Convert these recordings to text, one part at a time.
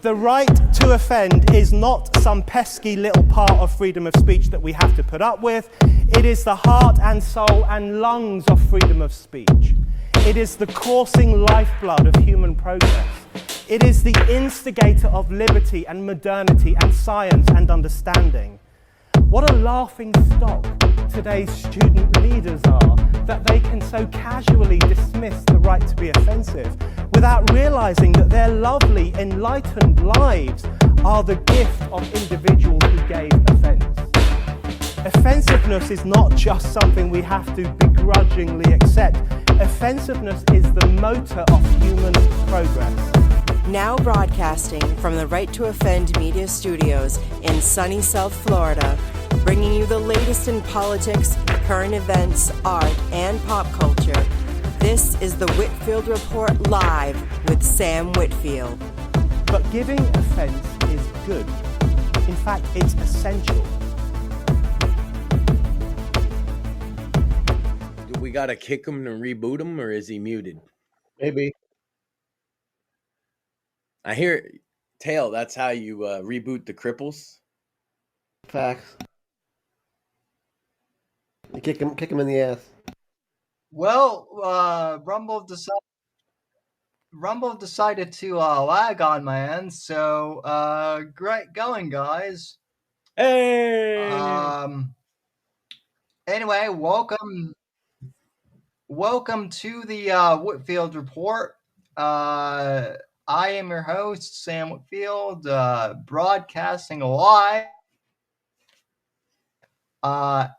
The right to offend is not some pesky little part of freedom of speech that we have to put up with. It is the heart and soul and lungs of freedom of speech. It is the coursing lifeblood of human progress. It is the instigator of liberty and modernity and science and understanding. What a laughing stock today's student leaders are, that they can so casually dismiss the right to be offensive without realizing that their lovely, enlightened lives are the gift of individuals who gave offense. Offensiveness is not just something we have to begrudgingly accept. Offensiveness is the motor of human progress. Now broadcasting from the Right to Offend Media Studios in sunny South Florida, bringing you the latest in politics, current events, art, and pop culture. This is the Whitfield Report live with Sam Whitfield. But giving offense is good. In fact, it's essential. Do we gotta kick him to reboot him, or is he muted? Maybe. I hear, Tail, that's how you reboot the cripples. Facts. You kick him in the ass. Well, Rumble decided to lag on my end, so great going, guys. Hey! Anyway, welcome to the Whitfield Report. I am your host, Sam Whitfield, broadcasting live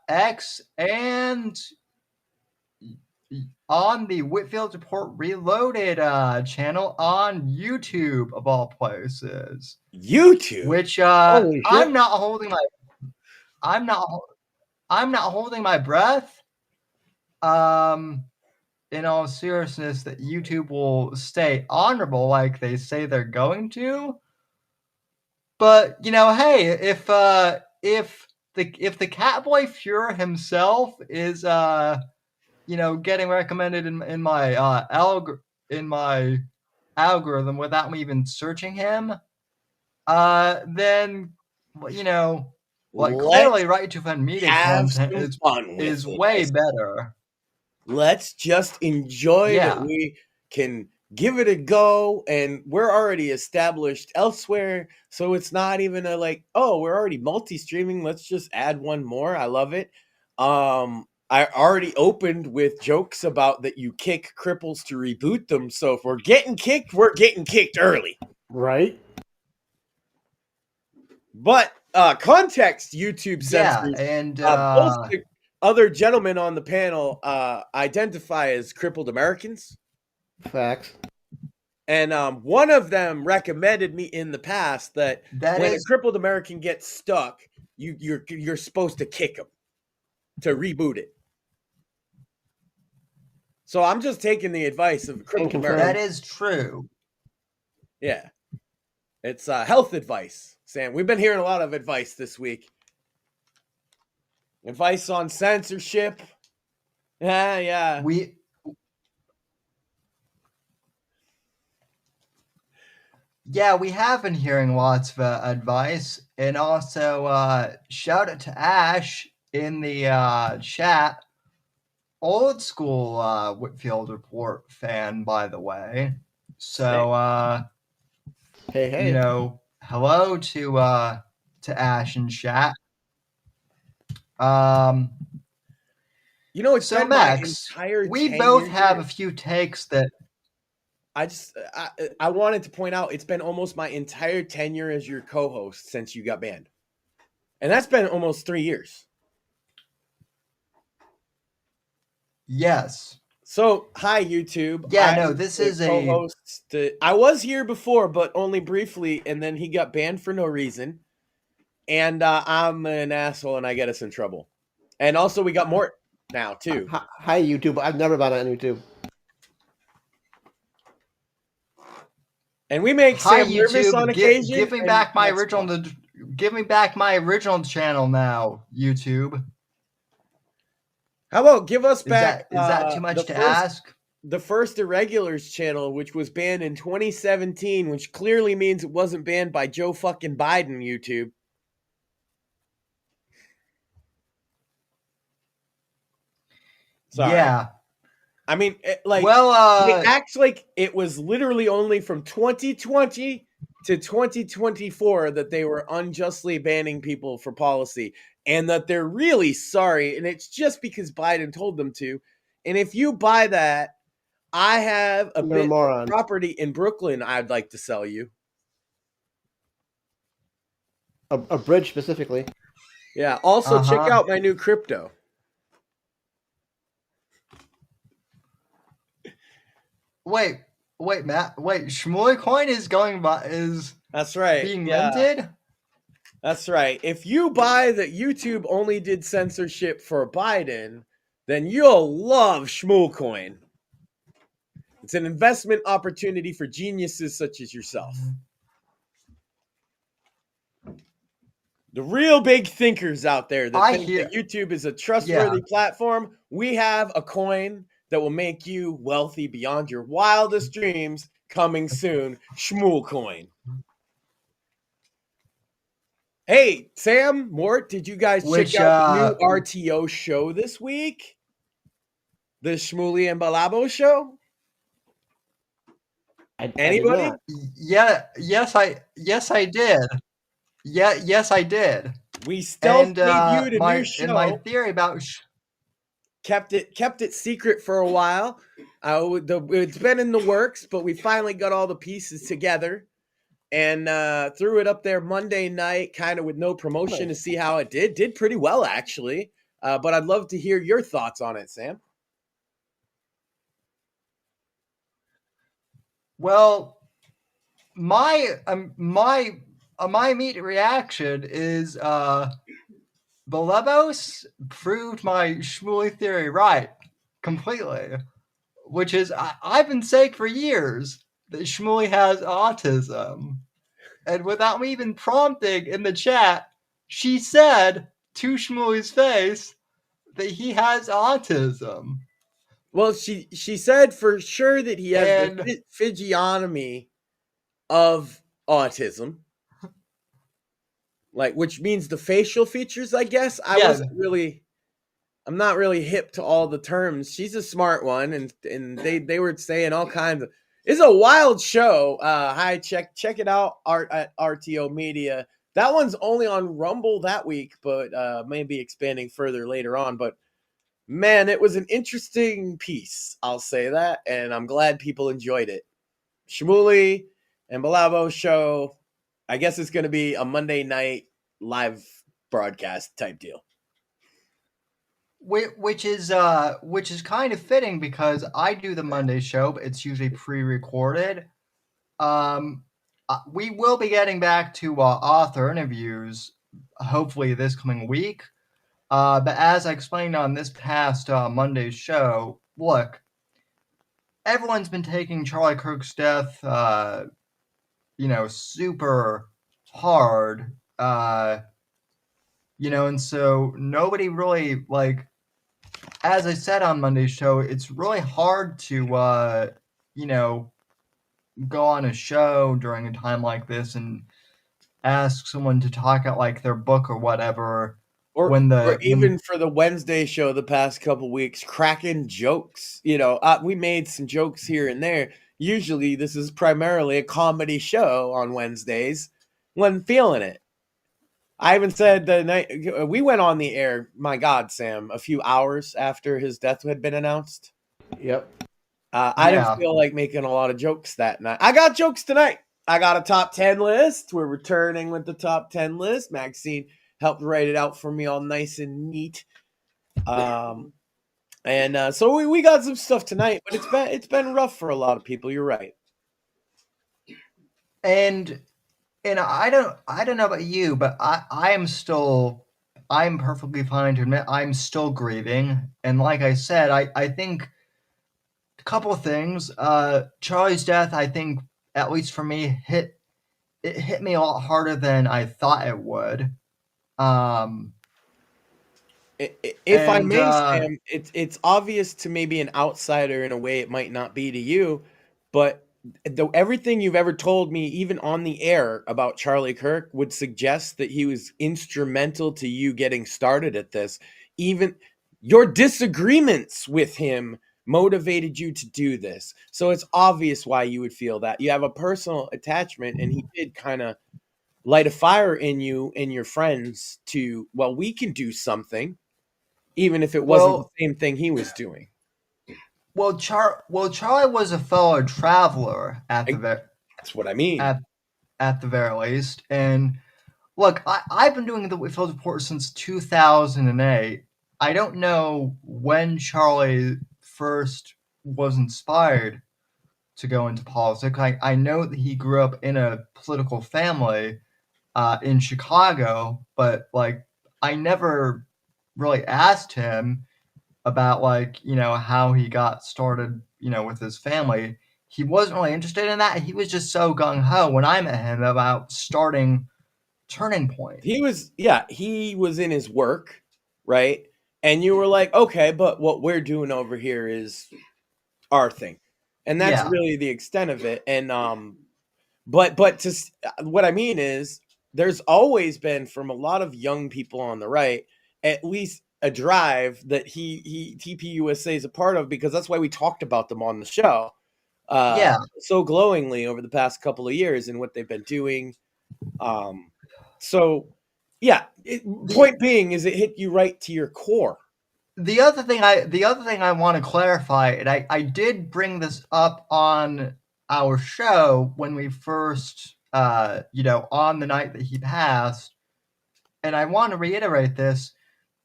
X and on the Whitfield Report Reloaded channel on YouTube, of all places. YouTube, which I'm not holding my breath. In all seriousness, that YouTube will stay honorable like they say they're going to. But hey, if the Catboy Fuhrer himself is getting recommended in my algorithm without me even searching him, then clearly Right to Offend Media content is way better. Let's just enjoy that we can give it a go, and we're already established elsewhere, so it's not even we're already multi-streaming, let's just add one more. I love it. I already opened with jokes about that you kick cripples to reboot them, so if we're getting kicked early. Right. But context, YouTube censors. Yeah, and both the other gentlemen on the panel identify as crippled Americans. Facts. And one of them recommended me in the past that when a crippled American gets stuck, you're supposed to kick him to reboot it. So I'm just taking the advice of a crippled American. That is true. Yeah. It's health advice, Sam. We've been hearing a lot of advice this week. Advice on censorship. Yeah. We have been hearing lots of advice, and also shout out to Ash in the chat. Old school Whitfield Report fan, by the way. So hey. Hello to Ash in chat. It's so been Max, we both have a few takes that I wanted to point out. It's been almost my entire tenure as your co-host since you got banned, and that's been almost 3 years. Yes. So hi YouTube. Yeah, this is co-host. I was here before, but only briefly, and then he got banned for no reason. And I'm an asshole, and I get us in trouble. And also, we got Mort now too. Hi YouTube. I've never been on YouTube. And we make Sam nervous on occasion. Give me back my original. Give me back my original channel now, YouTube. How about give us back? Is that too much to ask? the first Irregulars channel, which was banned in 2017, which clearly means it wasn't banned by Joe fucking Biden, YouTube. Sorry. Yeah. I mean, it acts like it was literally only from 2020 to 2024 that they were unjustly banning people for policy, and that they're really sorry, and it's just because Biden told them to. And if you buy that, I have a bit of property in Brooklyn I'd like to sell you. A bridge specifically. Yeah. Also, check out my new crypto. Wait, Matt. Wait, Shmuley Coin is That's right. Being minted? That's right. If you buy that YouTube only did censorship for Biden, then you'll love Shmuley Coin. It's an investment opportunity for geniuses such as yourself. The real big thinkers out there that think that YouTube is a trustworthy platform, we have a coin that will make you wealthy beyond your wildest dreams coming soon. Shmuley Coin. Hey, Sam, Mort, did you guys check out the new RTO show this week? The Shmuley and Balabo show? Anybody? Yes, I did. Yes, I did. We still debuted a new show. And my theory about kept it secret for a while. It's been in the works, but we finally got all the pieces together and threw it up there Monday night, kind of with no promotion to see how it did. Did pretty well, actually. But I'd love to hear your thoughts on it, Sam. Well, my immediate reaction is Balebos proved my Shmuley theory right completely, which is I've been saying for years that Shmuley has autism, and without me even prompting in the chat, she said to Shmuley's face that he has autism. Well, she said for sure that he has the physiognomy of autism, which means the facial features, I guess. I'm not really hip to all the terms. She's a smart one, and they were saying all kinds of. It's a wild show. Check it out at RTO Media. That one's only on Rumble that week, but maybe expanding further later on. But man, it was an interesting piece. I'll say that, and I'm glad people enjoyed it. Shmuley and Balabo show. I guess it's going to be a Monday night live broadcast type deal. Which is kind of fitting because I do the Monday show, but it's usually pre-recorded. We will be getting back to author interviews, hopefully this coming week. But as I explained on this past Monday's show, look, everyone's been taking Charlie Kirk's death, super hard, and so nobody really, as I said on Monday's show, it's really hard to, go on a show during a time like this and ask someone to talk about, their book or whatever. Or even for the Wednesday show the past couple weeks, cracking jokes. We made some jokes here and there. Usually this is primarily a comedy show on Wednesdays. Wasn't feeling it. I even said the night we went on the air, my God, Sam, a few hours after his death had been announced. Yep. I didn't feel like making a lot of jokes that night. I got jokes tonight. I got a top 10 list. We're returning with the top 10 list. Maxine helped write it out for me all nice and neat. So we got some stuff tonight, but it's been rough for a lot of people. You're right. And I don't know about you, but I'm perfectly fine to admit I'm still grieving. And like I said, I think a couple of things. Charlie's death, I think, at least for me, hit me a lot harder than I thought it would. If I may, Sam, it's obvious to maybe an outsider in a way it might not be to you, but everything you've ever told me, even on the air about Charlie Kirk, would suggest that he was instrumental to you getting started at this. Even your disagreements with him motivated you to do this. So it's obvious why you would feel that. You have a personal attachment, and he did kind of light a fire in you and your friends to, well, we can do something, even if it wasn't the same thing he was doing. Well, Charlie was a fellow traveler that's what I mean. At the very least. And look, I've been doing the Whitfield Report since 2008. I don't know when Charlie first was inspired to go into politics. I know that he grew up in a political family in Chicago, but like I never really asked him about like, you know, how he got started, you know, with his family. He wasn't really interested in that. He was just so gung-ho when I met him about starting Turning Point. He was in his work, right? And you were like, okay, but what we're doing over here is our thing. And that's really the extent of it. And but what I mean is there's always been, from a lot of young people on the right, at least a drive that TPUSA is a part of, because that's why we talked about them on the show so glowingly over the past couple of years and what they've been doing. Point being is it hit you right to your core. The other thing I want to clarify, and I did bring this up on our show when we first on the night that he passed, and I want to reiterate this.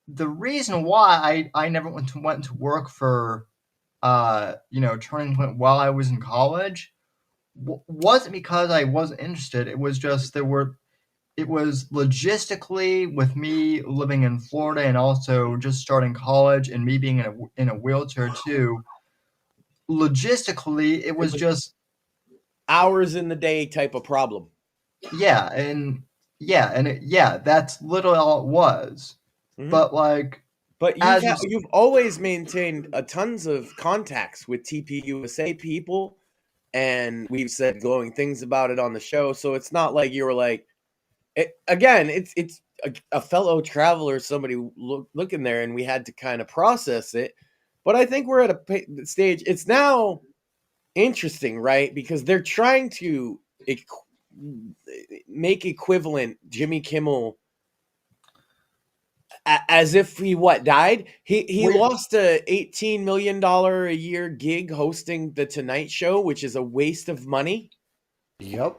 The reason why I never went to work for Turning Point while I was in college wasn't because I wasn't interested. It was just it was logistically, with me living in Florida and also just starting college and me being in a wheelchair too. Logistically, it was just hours in the day type of problem. That's literally all it was. Mm-hmm. But you've always maintained tons of contacts with TPUSA people, and we've said glowing things about it on the show. So it's not like you were like, it's a fellow traveler, somebody looking there, and we had to kind of process it. But I think we're at a stage. It's now interesting, right? Because they're trying to make equivalent Jimmy Kimmel as if he died. He lost a $18 million a year gig hosting the Tonight Show, which is a waste of money. Yep.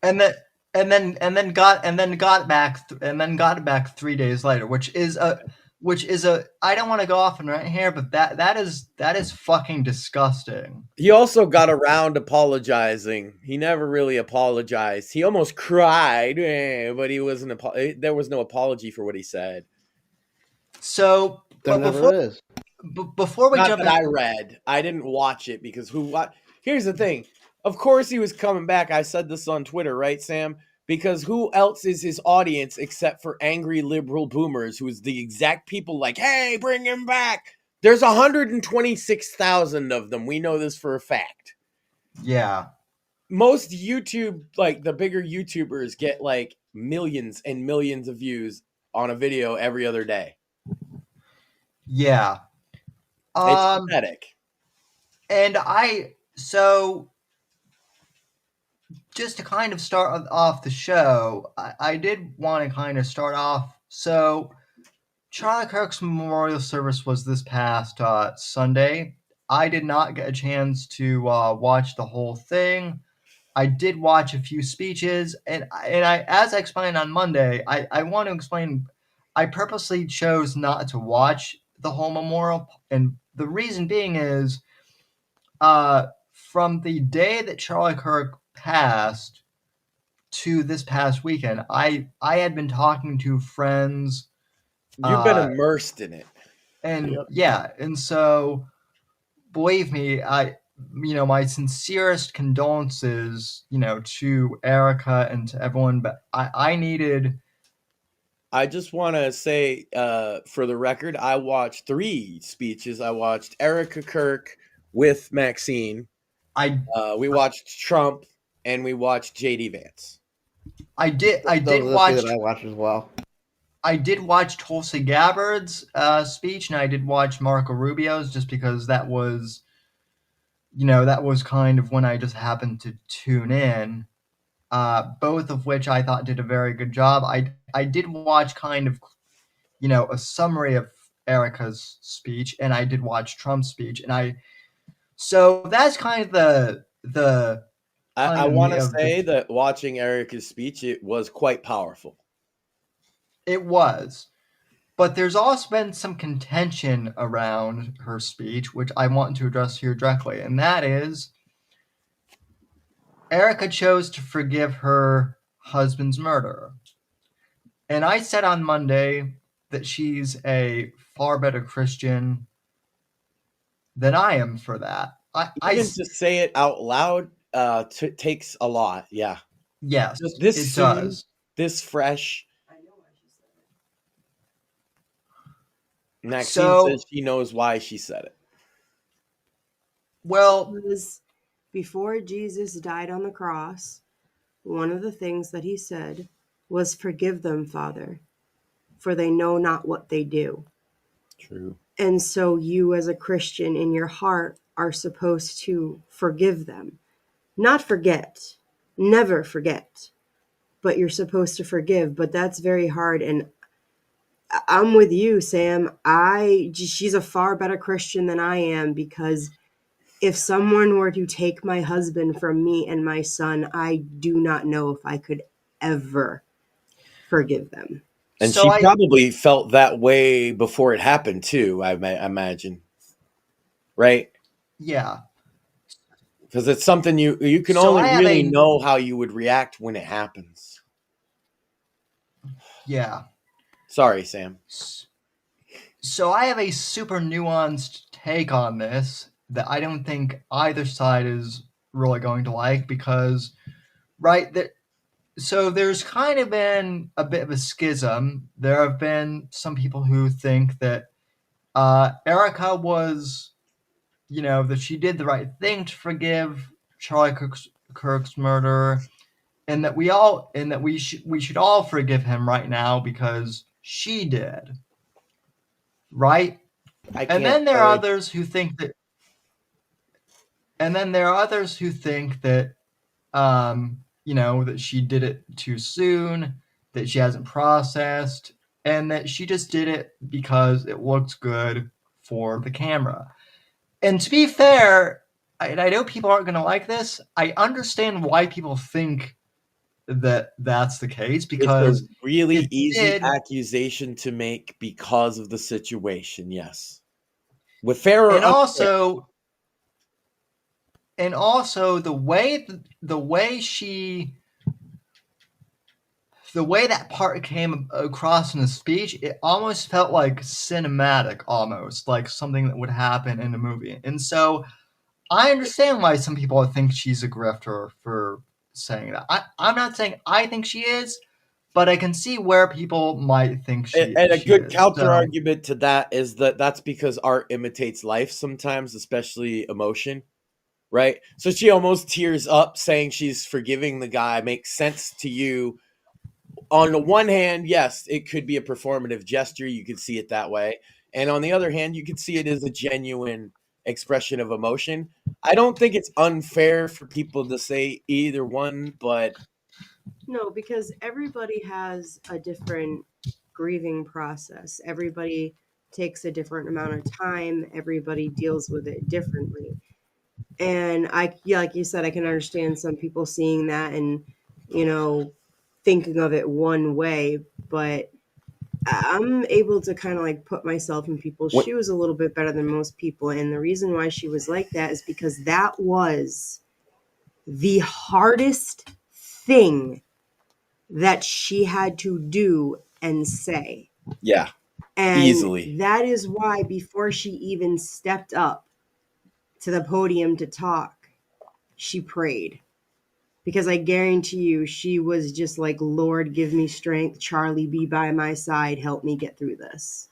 And then got it back 3 days later, which is a I don't want to go off and right here, but that is fucking disgusting. He also got around apologizing. He never really apologized. He almost cried, but he wasn't. There was no apology for what he said. So before we jump in, I read. I didn't watch it because here's the thing. Of course he was coming back. I said this on Twitter, right, Sam? Because who else is his audience except for angry liberal boomers, who is the exact people like, hey, bring him back. There's 126,000 of them. We know this for a fact. Yeah. Most YouTube, like the bigger YouTubers, get like millions and millions of views on a video every other day. Yeah. It's pathetic. And just to kind of start off the show, I did want to kind of start off. So Charlie Kirk's memorial service was this past Sunday. I did not get a chance to watch the whole thing. I did watch a few speeches, and I, as I explained on Monday, I want to explain. I purposely chose not to watch the whole memorial, and the reason being is, from the day that Charlie Kirk passed to this past weekend, I had been talking to friends. You've been immersed in it, and and so believe me, my sincerest condolences, to Erica and to everyone. But I needed I just want to say, for the record, I watched 3 speeches. I watched Erica Kirk with Maxine. We watched Trump, and we watched JD Vance. I did Those are the 2 watch. that I watched as well. I did watch Tulsi Gabbard's speech, and I did watch Marco Rubio's, just because that was, that was kind of when I just happened to tune in. Both of which I thought did a very good job. I did watch kind of, a summary of Erica's speech, and I did watch Trump's speech, so that's kind of the. I want to say that watching Erica's speech, it was quite powerful. It was. But there's also been some contention around her speech, which I want to address here directly, and that is Erica chose to forgive her husband's murderer. And I said on Monday that she's a far better Christian than I am for that. Even to say it out loud takes a lot, yeah. Yes, this it soon, does. This fresh. Maxine says she knows why she said it. Well, was before Jesus died on the cross, one of the things that he said was, "Forgive them, Father, for they know not what they do." True. And so you as a Christian in your heart are supposed to forgive them. Not forget, never forget, but you're supposed to forgive. But that's very hard. And I'm with you, Sam. She's a far better Christian than I am, because if someone were to take my husband from me and my son, I do not know if I could ever forgive them. And so she probably felt that way before it happened too, I imagine. Right? Yeah. Because it's something you can only really know how you would react when it happens. Yeah. Sorry, Sam. So I have a super nuanced take on this that I don't think either side is really going to like, because, so there's kind of been a bit of a schism. There have been some people who think that Erica was, that she did the right thing to forgive Charlie Kirk's murderer, and that we should all forgive him right now because she did. Right? And then there are others who think that that she did it too soon, that she hasn't processed, and that she just did it because it looks good for the camera. And to be fair, I know people aren't going to like this. I understand why people think that that's the case, because it's a really easy accusation to make because of the situation. Yes, with fair and also the way that part came across in the speech, it almost felt like cinematic, almost like something that would happen in a movie. And so I understand why some people think she's a grifter for saying that. I'm not saying I think she is, but I can see where people might think she is. And a good counter argument to that is that that's because art imitates life sometimes, especially emotion, right? So she almost tears up saying she's forgiving the guy makes sense to you. On the one hand, yes, it could be a performative gesture. You could see it that way. And on the other hand, you could see it as a genuine expression of emotion. I don't think it's unfair for people to say either one, but no, because everybody has a different grieving process. Everybody takes a different amount of time. Everybody deals with it differently. And like you said, I can understand some people seeing that and, thinking of it one way, but I'm able to kind of like put myself in people's shoes a little bit better than most people. And the reason why she was like that is because that was the hardest thing that she had to do and say. Yeah, and easily. That is why before she even stepped up to the podium to talk, she prayed. Because I guarantee you, she was just like, Lord, give me strength. Charlie, be by my side. Help me get through this.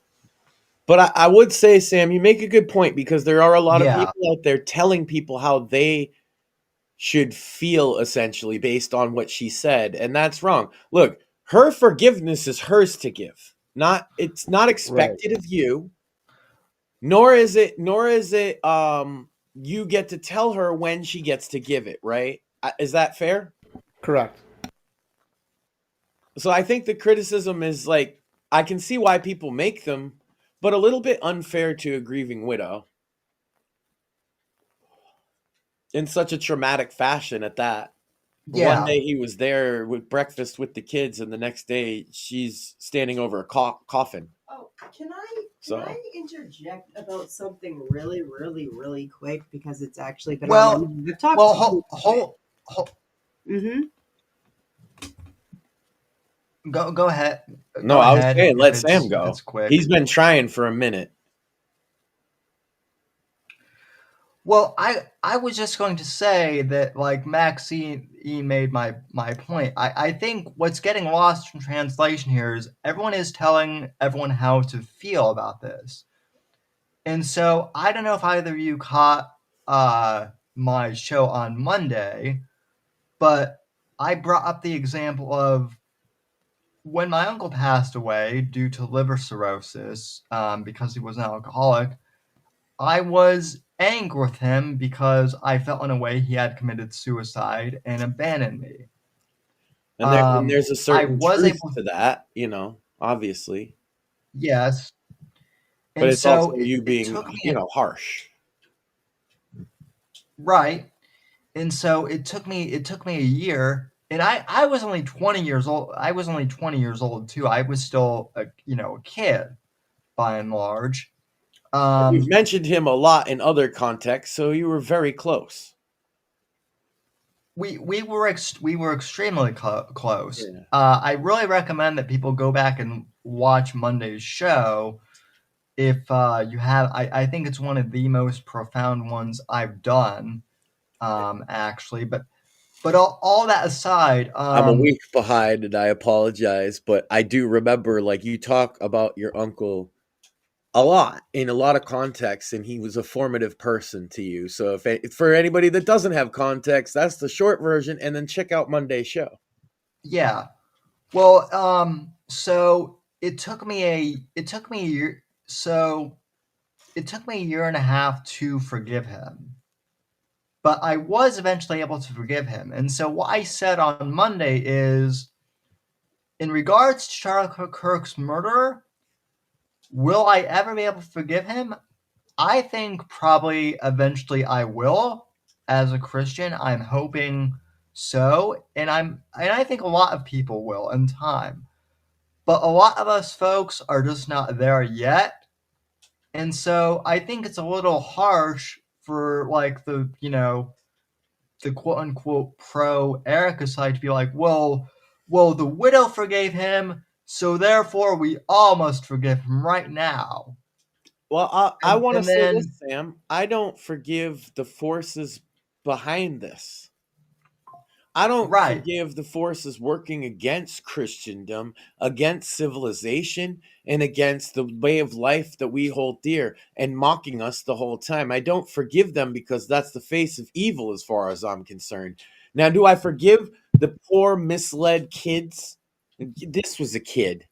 But I would say, Sam, you make a good point, because there are a lot of Yeah. people out there telling people how they should feel, essentially, based on what she said. And that's wrong. Look, her forgiveness is hers to give. It's not expected of you, nor is it you get to tell her when she gets to give it, right? Is that fair? Correct. So I think the criticism is like, I can see why people make them, but a little bit unfair to a grieving widow in such a traumatic fashion at that. Yeah. One day he was there with breakfast with the kids, and the next day she's standing over a coffin. Oh, can I interject about something really, really, really quick, because it's actually been on my mind. I've talked hold. Mm-hmm. Go ahead. No, I was saying let Sam go. It's quick. He's been trying for a minute. Well, I was just going to say that, like, Maxine made my point. I think what's getting lost from translation here is everyone is telling everyone how to feel about this. And so I don't know if either of you caught my show on Monday, but I brought up the example of when my uncle passed away due to liver cirrhosis, because he was an alcoholic. I was angry with him because I felt in a way he had committed suicide and abandoned me. And there's a certain truth to that, obviously. Yes. But it's so also you being, harsh. Right. And so it took me a year, and I was only 20 years old. I was only 20 years old too. I was still a kid by and large. You've mentioned him a lot in other contexts, so you were very close. We were extremely close. Yeah. I really recommend that people go back and watch Monday's show. If you have, I think it's one of the most profound ones I've done, actually. But all that aside, I'm a week behind, and I apologize, but I do remember, like, you talk about your uncle a lot in a lot of contexts, and he was a formative person to you. So if for anybody that doesn't have context, that's the short version, and then check out Monday's show. Yeah. Well, so it took me a year. So it took me a year and a half to forgive him, but I was eventually able to forgive him. And so what I said on Monday is, in regards to Charlie Kirk's murder, will I ever be able to forgive him? I think probably eventually I will. As a Christian, I'm hoping so, and I think a lot of people will in time. But a lot of us folks are just not there yet. And so I think it's a little harsh for, like, the quote unquote pro Erica side to be like, well, the widow forgave him, so therefore we all must forgive him right now. Well, I want to say this, Sam. I don't forgive the forces behind this. I don't forgive the forces working against Christendom, against civilization, and against the way of life that we hold dear, and mocking us the whole time. I don't forgive them because that's the face of evil as far as I'm concerned. Now, do I forgive the poor, misled kids? This was a kid.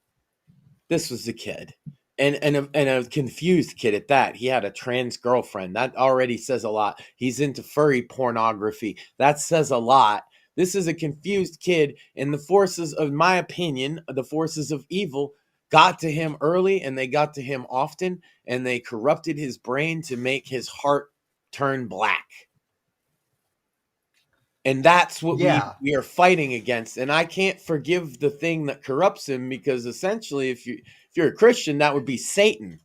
And a confused kid at that. He had a trans girlfriend. That already says a lot. He's into furry pornography. That says a lot. This is a confused kid, and the forces, of my opinion, the forces of evil got to him early, and they got to him often, and they corrupted his brain to make his heart turn black. And that's what we are fighting against. And I can't forgive the thing that corrupts him, because essentially, if you're a Christian, that would be Satan.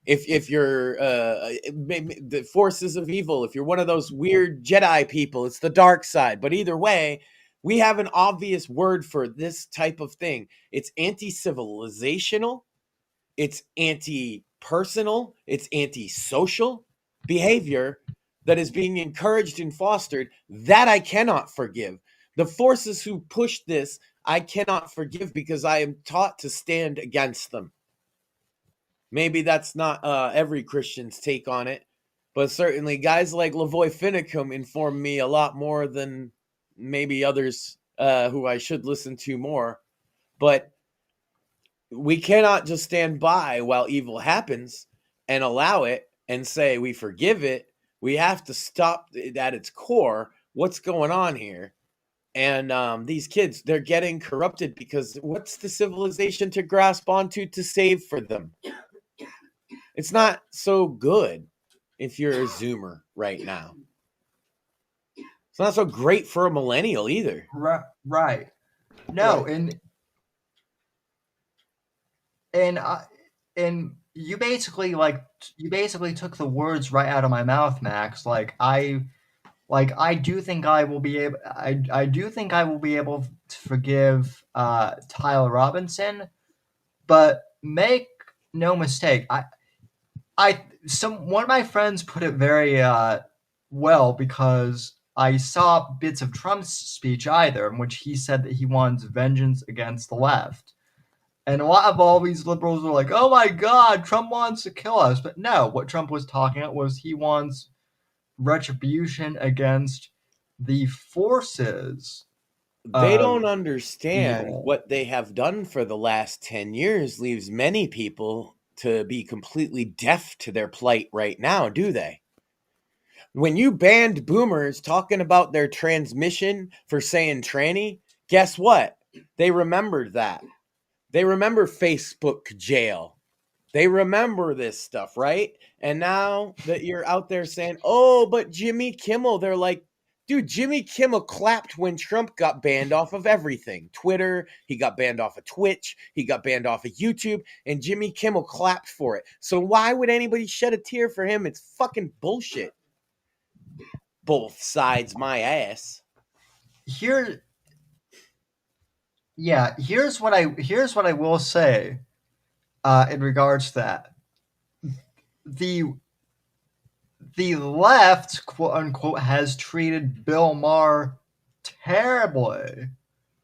If you're the forces of evil, if you're one of those weird Jedi people, it's the dark side. But either way, we have an obvious word for this type of thing. It's anti-civilizational, it's anti-personal, it's anti-social behavior that is being encouraged and fostered, that I cannot forgive. The forces who push this, I cannot forgive because I am taught to stand against them. Maybe that's not every Christian's take on it, but certainly guys like Lavoy Finicum inform me a lot more than maybe others who I should listen to more. But we cannot just stand by while evil happens and allow it and say we forgive it. We have to stop it at its core. What's going on here? And these kids, they're getting corrupted because what's the civilization to grasp onto to save for them? It's not so good if you're a Zoomer right now. It's not so great for a millennial either. Right. No, Right. and you basically took the words right out of my mouth, Max. I do think I will be able. I do think I will be able to forgive Tyler Robinson, but make no mistake. One of my friends put it very well, because I saw bits of Trump's speech in which he said that he wants vengeance against the left. And a lot of all these liberals were like, oh my God, Trump wants to kill us. But no, what Trump was talking about was he wants retribution against the forces. They don't understand evil. what they have done for the last 10 years leaves many people to be completely deaf to their plight right now, do they? When you banned boomers talking about their transmission for saying tranny, guess what? They remembered that. They remember Facebook jail. They remember this stuff, right? And now that you're out there saying, oh, but Jimmy Kimmel, they're like, dude, Jimmy Kimmel clapped when Trump got banned off of everything. Twitter, he got banned off of Twitch, he got banned off of YouTube, and Jimmy Kimmel clapped for it. So why would anybody shed a tear for him? It's fucking bullshit. Both sides, my ass. Here's what I will say in regards to that. The left, quote unquote, has treated Bill Maher terribly.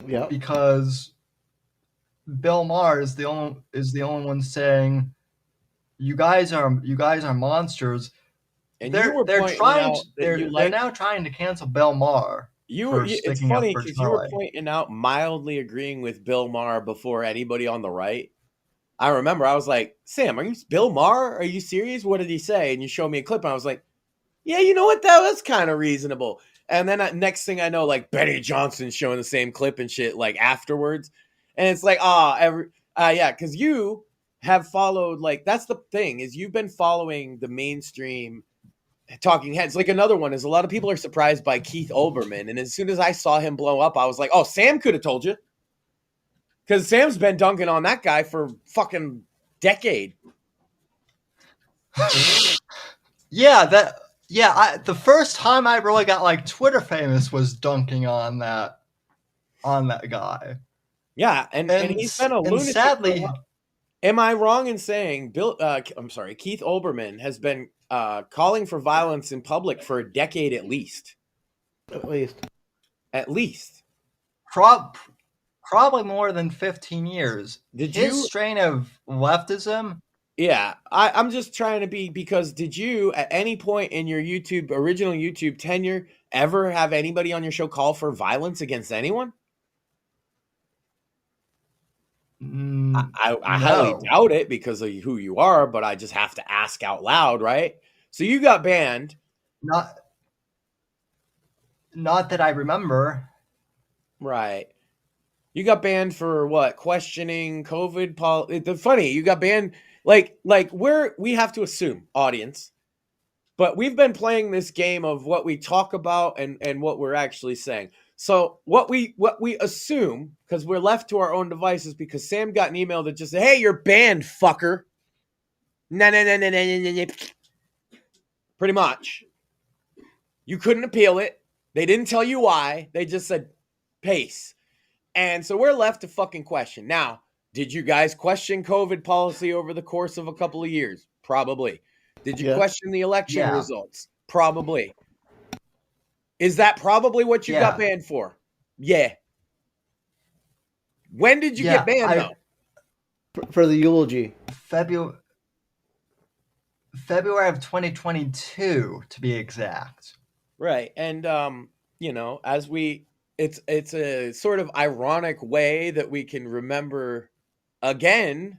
Yeah. Because Bill Maher is the only one saying, you guys are monsters. And they're now trying to cancel Bill Maher. It's funny because you were pointing out mildly agreeing with Bill Maher before anybody on the right. I remember I was like, Sam, are you Bill Maher? Are you serious? What did he say? And you showed me a clip and I was like, yeah, you know what? That was kind of reasonable. And then next thing I know, like Benny Johnson's showing the same clip and shit like afterwards. And it's like, yeah, because you have followed, like, that's the thing, is you've been following the mainstream talking heads. Like, another one is a lot of people are surprised by Keith Olbermann. And as soon as I saw him blow up, I was like, oh, Sam could have told you. Because Sam's been dunking on that guy for fucking decade. The first time I really got like Twitter famous was dunking on that guy. Yeah, and he's been a lunatic. Sadly, am I wrong in saying Keith Olbermann has been calling for violence in public for a decade at least? At least. Probably more than 15 years. His strain of leftism. Yeah, I'm just trying to be, because did you at any point in your original YouTube tenure ever have anybody on your show call for violence against anyone? I highly doubt it because of who you are, but I just have to ask out loud, right? So you got banned. Not that I remember. Right. You got banned for what? Questioning COVID funny, you got banned like we have to assume, audience, but we've been playing this game of what we talk about and what we're actually saying. So what we assume, because we're left to our own devices, because Sam got an email that just said, hey, you're banned, fucker. No. Pretty much. You couldn't appeal it. They didn't tell you why. They just said, pace. And so we're left to fucking question. Now, did you guys question COVID policy over the course of a couple of years? Probably. Did you question the election results? Probably. Is that probably what you got banned for? Yeah. When did you get banned, though? For the eulogy. February of 2022, to be exact. Right. And, as it's a sort of ironic way that we can remember again,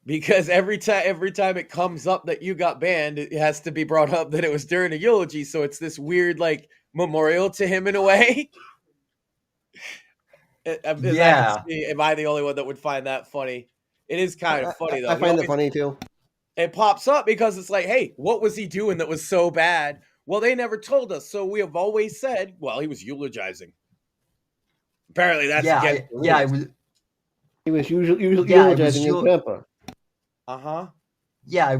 because every time it comes up that you got banned, it has to be brought up that it was during a eulogy. So it's this weird, like, memorial to him in a way. Am I the only one that would find that funny? It is kind of funny, though. I find it funny, too. It pops up because it's like, hey, what was he doing that was so bad? Well, they never told us. So we have always said, well, he was eulogizing. Apparently that's against the rules. He was eulogizing his grandpa. Uh-huh. Yeah,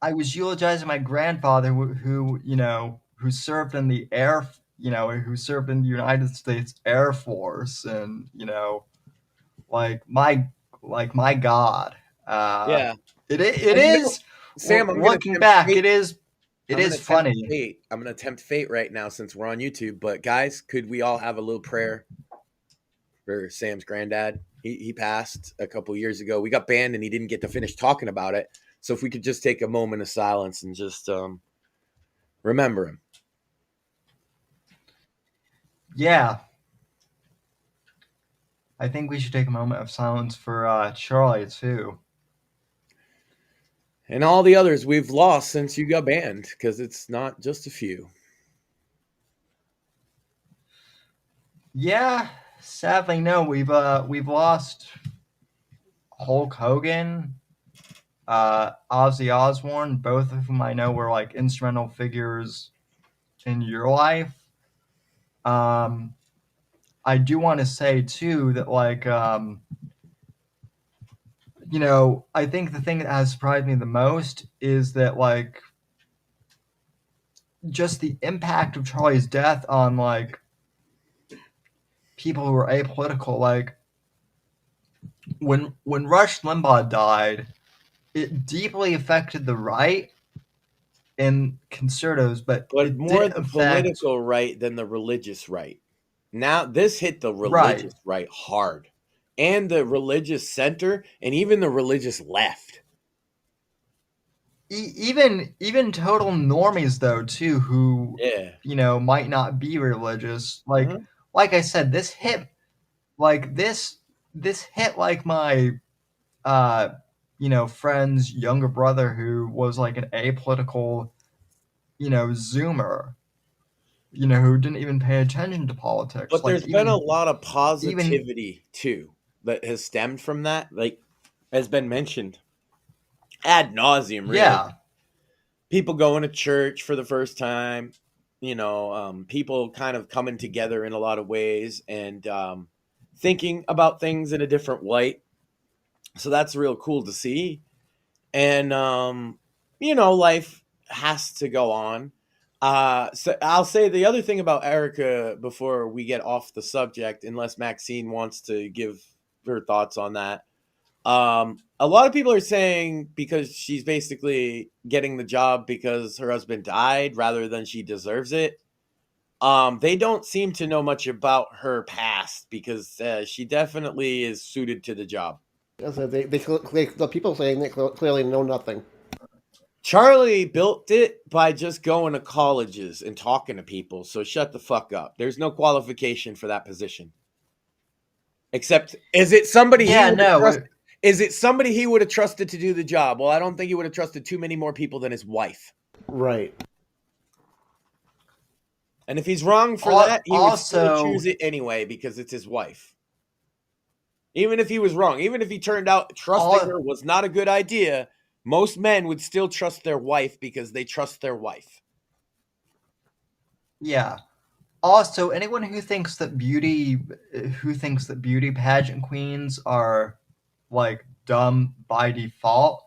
I was eulogizing my grandfather who served in the who served in the United States Air Force, and like my God. It is. Sam, looking back, it is funny. I'm gonna tempt fate right now since we're on YouTube. But guys, could we all have a little prayer for Sam's granddad? He passed a couple years ago. We got banned and he didn't get to finish talking about it. So if we could just take a moment of silence and just remember him. Yeah. I think we should take a moment of silence for Charlie, too. And all the others we've lost since you got banned, because it's not just a few. Yeah, sadly, no. We've lost Hulk Hogan, Ozzy Osbourne, both of whom I know were like instrumental figures in your life. I do want to say too that I think the thing that has surprised me the most is that just the impact of Charlie's death on people who are apolitical. When Rush Limbaugh died, it deeply affected the right and conservatives, but more the political right than the religious right. Now this hit the religious right hard, and the religious center, and even the religious left. Even total normies though too, who might not be religious. Like I said, this hit this hit my friend's younger brother who was like an apolitical Zoomer, who didn't even pay attention to politics. But there's been a lot of positivity too that has stemmed from that, has been mentioned ad nauseum. Really. Yeah, people going to church for the first time, people kind of coming together in a lot of ways and thinking about things in a different light. So that's real cool to see. And life has to go on. So I'll say the other thing about Erica before we get off the subject, unless Maxine wants to give her thoughts on that. A lot of people are saying because she's basically getting the job because her husband died rather than she deserves it. They don't seem to know much about her past because she definitely is suited to the job. So the people saying they clearly know nothing. Charlie built it by just going to colleges and talking to people. So shut the fuck up. There's no qualification for that position. Except, is it somebody? Is it somebody he would have trusted to do the job? Well, I don't think he would have trusted too many more people than his wife. Right. And if he's wrong for that, he would still choose it anyway because it's his wife. Even if he was wrong, even if he turned out trusting her was not a good idea, most men would still trust their wife because they trust their wife. Yeah. Also, anyone who thinks that beauty pageant queens are dumb by default,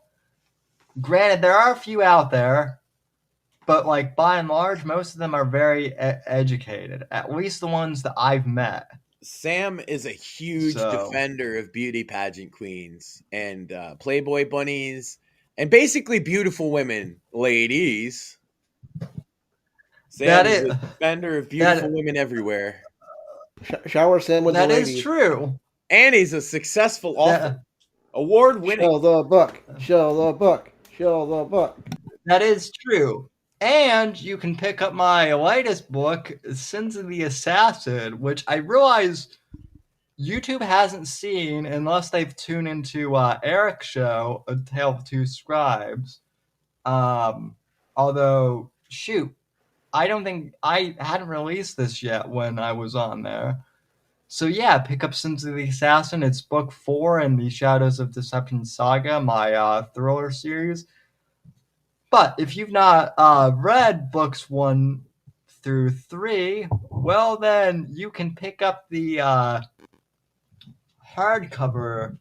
granted, there are a few out there, but by and large, most of them are very educated. At least the ones that I've met. Sam is a huge defender of beauty pageant queens and Playboy bunnies and basically beautiful women, ladies. Sam is a defender of beautiful women everywhere. Shower Sam with the ladies. That is true. And he's a successful author. Award-winning. Show the book. Show the book. Show the book. That is true. And you can pick up my latest book, Sins of the Assassin, which I realize YouTube hasn't seen unless they've tuned into Eric's show, A Tale of Two Scribes. Although, shoot, I don't think I hadn't released this yet when I was on there. So yeah, pick up Sins of the Assassin. It's book 4 in the Shadows of Deception saga, my thriller series. But if you've not read books 1 through 3, well then you can pick up the hardcover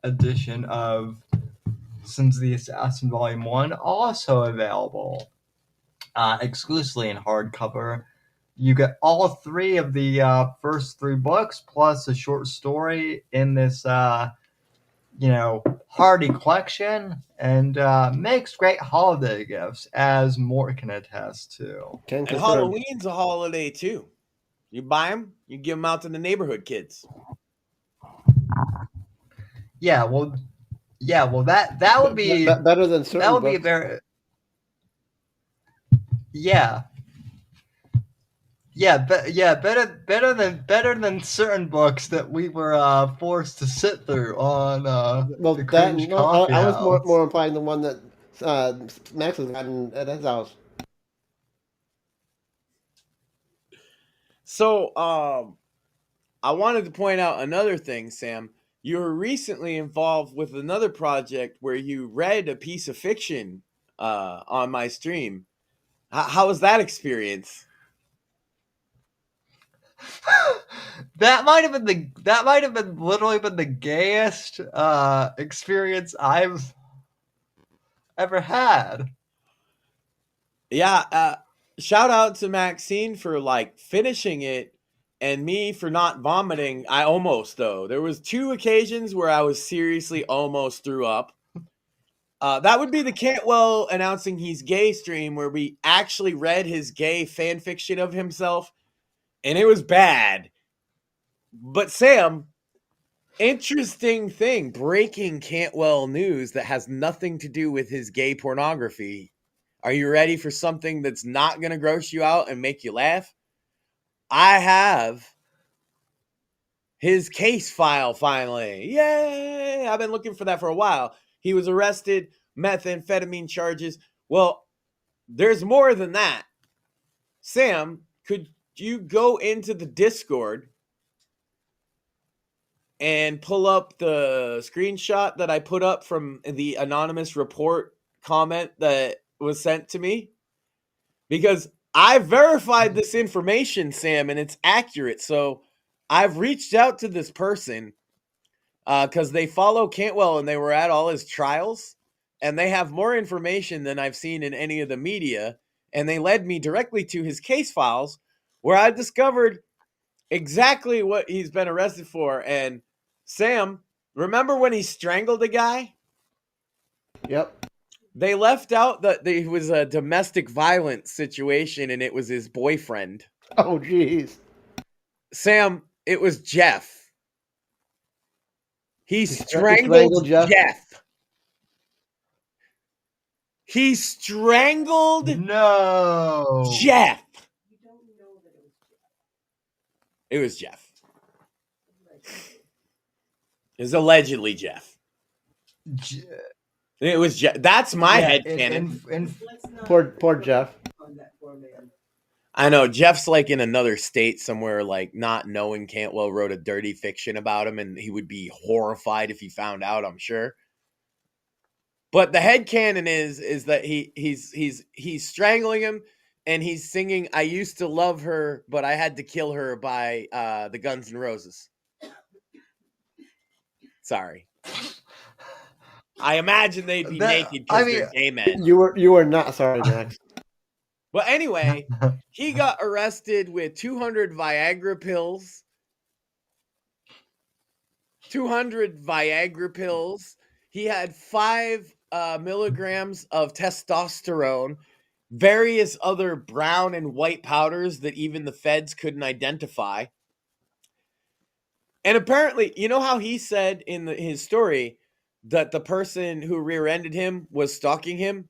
edition of Sins of the Assassin Volume 1, also available exclusively in hardcover. You get all 3 of the first 3 books, plus a short story in this, hardy collection, and makes great holiday gifts, as Mort can attest to. And Halloween's a holiday, too. You buy them, you give them out to the neighborhood kids. Yeah, well, that would be better than certain. That would books. be very. Yeah, better than certain books that we were forced to sit through on. I was more implying the one that Max has gotten at his house. So, I wanted to point out another thing, Sam. You were recently involved with another project where you read a piece of fiction on my stream. How was that experience? That might have been literally the gayest experience I've ever had. Yeah, shout out to Maxine for finishing it, and me for not vomiting. I almost, though. There was 2 occasions where I was seriously almost threw up. That would be the Cantwell announcing he's gay stream, where we actually read his gay fan fiction of himself, and it was bad. But Sam, interesting thing, breaking Cantwell news that has nothing to do with his gay pornography. Are you ready for something that's not going to gross you out and make you laugh? I have his case file finally. Yay! I've been looking for that for a while. He was arrested, methamphetamine charges. Well, there's more than that. Sam, could you go into the Discord and pull up the screenshot that I put up from the anonymous report comment that was sent to me? Because I verified this information, Sam, and it's accurate. So I've reached out to this person because they follow Cantwell and they were at all his trials, and they have more information than I've seen in any of the media. And they led me directly to his case files, where I discovered exactly what he's been arrested for. And Sam, remember when he strangled a guy? Yep. They left out that it was a domestic violence situation and it was his boyfriend. Oh, jeez. Sam, it was Jeff. He strangled Jeff. He strangled Jeff. It was Jeff. It was allegedly Jeff. It was Jeff. That's my headcanon. Poor Jeff. I know. Jeff's in another state somewhere, not knowing Cantwell wrote a dirty fiction about him, and he would be horrified if he found out, I'm sure. But the headcanon is that he's strangling him, and he's singing "I Used to Love Her, But I Had to Kill Her" by the Guns N' Roses. Sorry. I imagine they'd be naked because they're gay men. You were not sorry, Max. Well, anyway, he got arrested with 200 Viagra pills. 200 Viagra pills. He had 5 milligrams of testosterone. various other brown and white powders that even the feds couldn't identify. And apparently, you know how he said in his story that the person who rear-ended him was stalking him?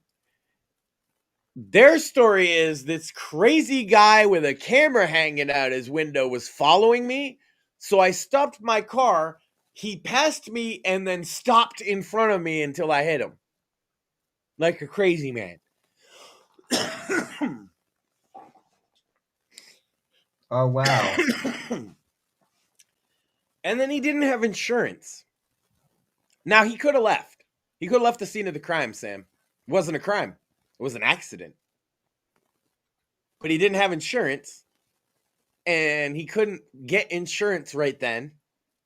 Their story is this crazy guy with a camera hanging out his window was following me. So I stopped my car. He passed me and then stopped in front of me until I hit him. Like a crazy man. Oh, wow. And then he didn't have insurance. Now, he could have left. He could have left the scene of the crime, Sam. It wasn't a crime. It was an accident. But he didn't have insurance. And he couldn't get insurance right then.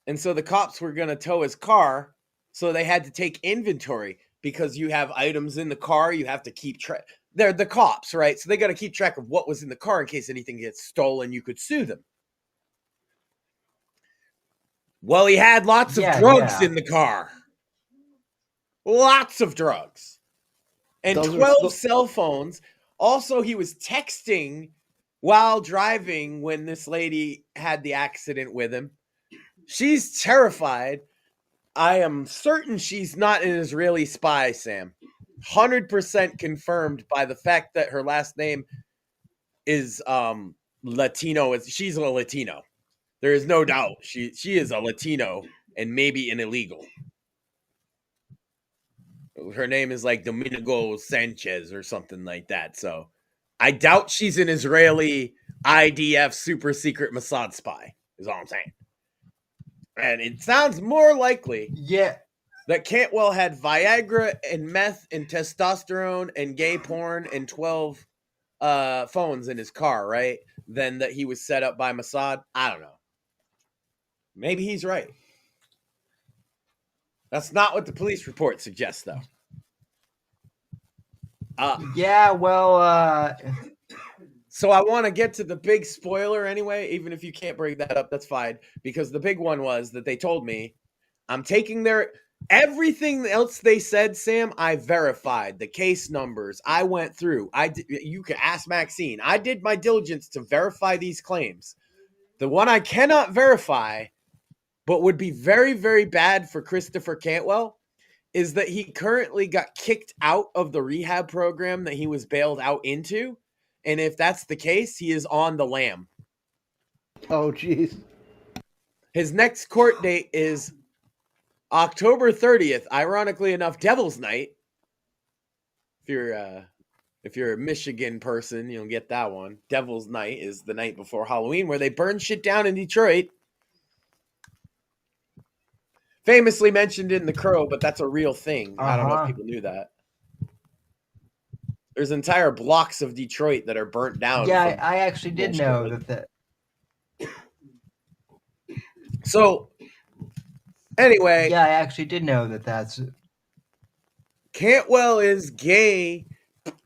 And so the cops were going to tow his car. So they had to take inventory. Because you have items in the car, you have to keep track. They're the cops, right? So they got to keep track of what was in the car in case anything gets stolen. You could sue them. Well, he had lots of drugs in the car. Lots of drugs. And 12 cell phones. Also, he was texting while driving when this lady had the accident with him. She's terrified. I am certain she's not an Israeli spy, Sam. 100% confirmed by the fact that her last name is Latino. She's a Latino. There is no doubt. She is a Latino and maybe an illegal. Her name is like Domingo Sanchez or something like that. So I doubt she's an Israeli IDF super secret Mossad spy, is all I'm saying. And it sounds more likely that Cantwell had Viagra and meth and testosterone and gay porn and 12 phones in his car, right? Than that he was set up by Mossad. I don't know. Maybe he's right. That's not what the police report suggests, though. So I want to get to the big spoiler anyway, even if you can't bring that up, that's fine. Because the big one was that they told me I'm taking everything else they said, Sam, I verified. The case numbers, I went through. You can ask Maxine. I did my diligence to verify these claims. The one I cannot verify, but would be very, very bad for Christopher Cantwell, is that he currently got kicked out of the rehab program that he was bailed out into. And if that's the case, he is on the lam. Oh, jeez. His next court date is October 30th. Ironically enough, Devil's Night. If you're a Michigan person, you'll get that one. Devil's Night is the night before Halloween, where they burn shit down in Detroit. Famously mentioned in The Crow, but that's a real thing. I don't know if people knew that. There's entire blocks of Detroit that are burnt down. Yeah, I actually did know that. So, anyway. Yeah, I actually did know that that's... Cantwell is gay,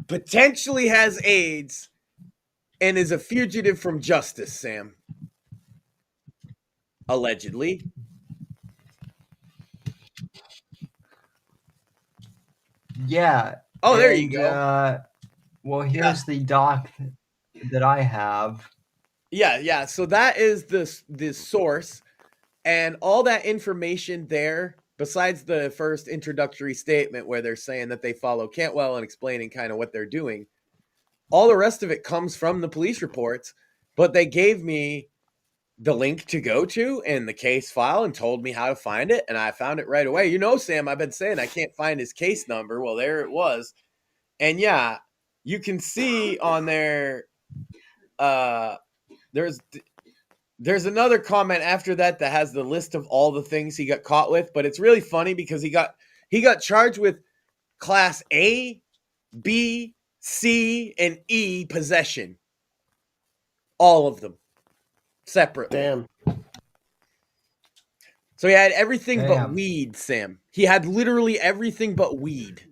potentially has AIDS, and is a fugitive from justice, Sam. Allegedly. Yeah. Oh, there you go. Well, here's the doc that I have. Yeah. So that is the source, and all that information there, besides the first introductory statement where they're saying that they follow Cantwell and explaining kind of what they're doing, all the rest of it comes from the police reports, but they gave me the link to go to and the case file and told me how to find it, and I found it right away. You know, Sam, I've been saying I can't find his case number. Well, there it was. And yeah, you can see on there, there's another comment after that has the list of all the things he got caught with, but it's really funny because he got charged with class A, B, C, and E possession. All of them. Separately. Damn. So he had everything but weed, Sam. He had literally everything but weed.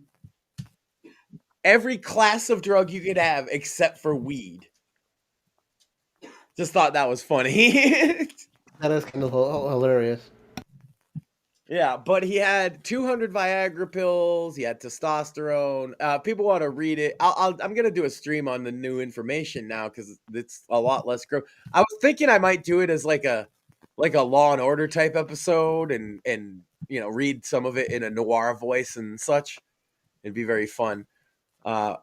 Every class of drug you could have except for weed. Just thought that was funny. That is kind of hilarious. Yeah, but he had 200 Viagra pills. He had testosterone. People want to read it. I'm gonna do a stream on the new information now because it's a lot less gross. I was thinking I might do it as like a Law and Order type episode, and read some of it in a noir voice and such. It'd be very fun. To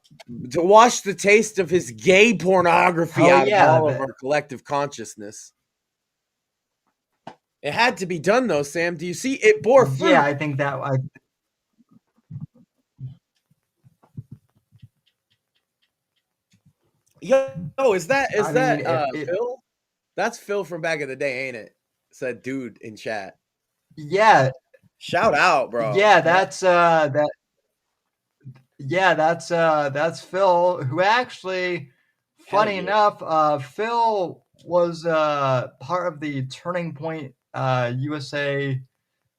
wash the taste of his gay pornography out of all of our collective consciousness. It had to be done, though, Sam. Do you see it bore fruit? Yeah, I think that. Yo, is that Phil? That's Phil from back in the day, ain't it? Said dude in chat. Yeah. Shout out, bro. Yeah, that's that. Yeah, that's Phil, who actually, funny enough, Phil was part of the Turning Point USA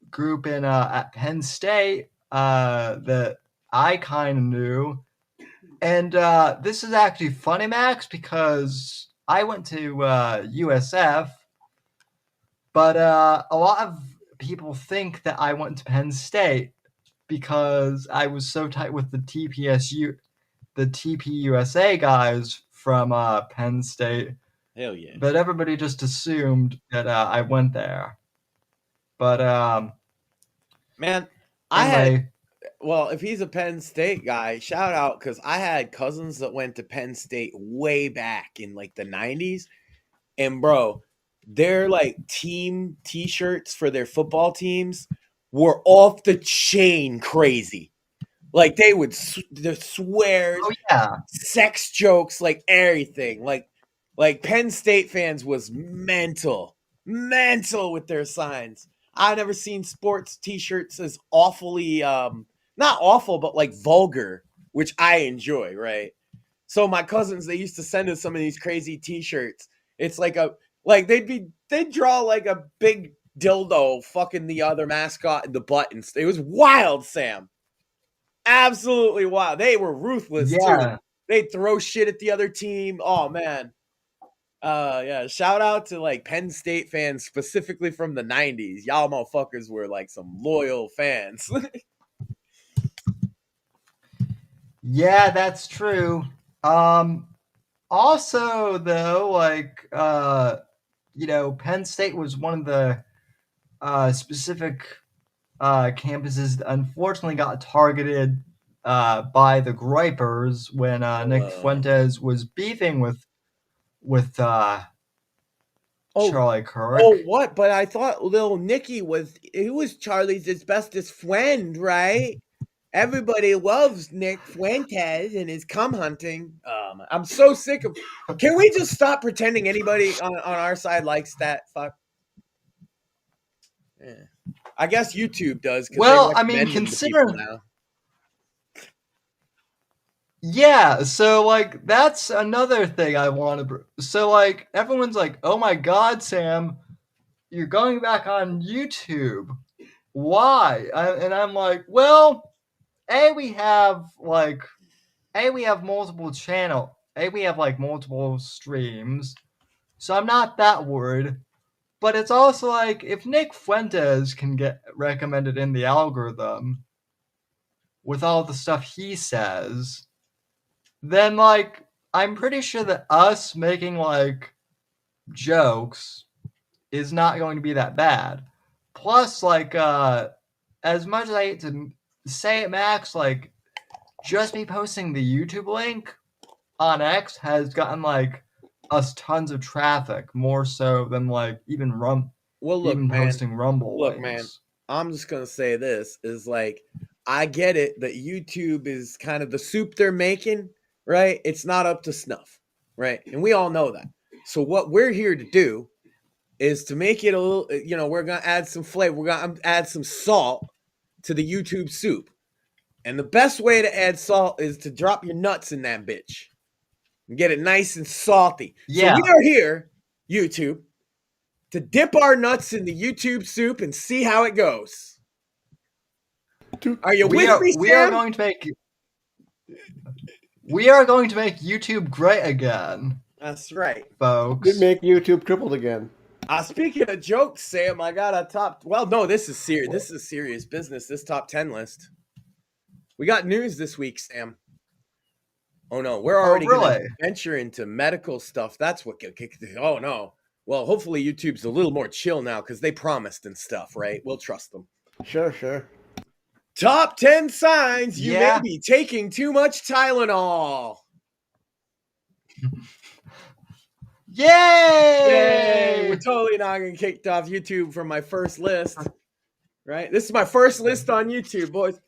group at Penn State that I kind of knew. And this is actually funny, Max, because I went to USF, but a lot of people think that I went to Penn State because I was so tight with the TPUSA guys from Penn State. Hell yeah. But everybody just assumed that I went there. But man, anyway, if he's a Penn State guy, shout out, because I had cousins that went to Penn State way back in like the 90s. And bro, their like team t-shirts for their football teams were off the chain crazy. Like they would the swears, sex jokes, like everything. Like Penn State fans was mental with their signs. I've never seen sports t-shirts as awfully not awful, but like vulgar, which I enjoy, right? So my cousins, they used to send us some of these crazy t-shirts. It's like they'd draw like a big dildo fucking the other mascot in the buttons. It was wild, Sam. Absolutely wild. They were ruthless too. They'd throw shit at the other team. Oh man. Shout out to like Penn State fans specifically from the 90s. Y'all motherfuckers were like some loyal fans. Yeah, that's true. Also though, like Penn State was one of the specific campuses that unfortunately got targeted by the Gripers when Nick Fuentes was beefing with Charlie Kirk. Oh, what? But I thought little Nicky was Charlie's bestest friend, right? Everybody loves Nick Fuentes and his cum hunting. I'm so sick of. Can we just stop pretending anybody on our side likes that? Fuck. Yeah. I guess YouTube does. Well, I mean, consider. Yeah, so like that's another thing I want to. So like everyone's like, "Oh my God, Sam, you're going back on YouTube. Why?" And I'm like, "Well, we have multiple channels. We have like multiple streams, so I'm not that worried. But it's also like if Nick Fuentes can get recommended in the algorithm with all the stuff he says, then like I'm pretty sure that us making like jokes is not going to be that bad. Plus, like as much as I hate to say it, Max, like just me posting the YouTube link on X has gotten like us tons of traffic, more so than like even posting Rumble. Look, man, I'm just gonna say this is like I get it that YouTube is kind of the soup they're making, right? It's not up to snuff, right? And we all know that. So what we're here to do is to make it a little, we're gonna add some flavor. We're gonna add some salt to the YouTube soup. And the best way to add salt is to drop your nuts in that bitch and get it nice and salty. Yeah. So we are here, YouTube, to dip our nuts in the YouTube soup and see how it goes. Are you with me, Sam? We are going to make YouTube great again. That's right, folks. We make YouTube crippled again. Speaking of jokes, Sam, I got a top. Well, no, this is serious. This is serious business. This top 10 list. We got news this week, Sam. Oh no, we're already going to venture into medical stuff. That's what. Oh no. Well, hopefully YouTube's a little more chill now because they promised and stuff, right? We'll trust them. Sure. Top 10 signs you may be taking too much Tylenol. Yay! We're totally not getting kicked off YouTube from my first list, right? This is my first list on YouTube, boys.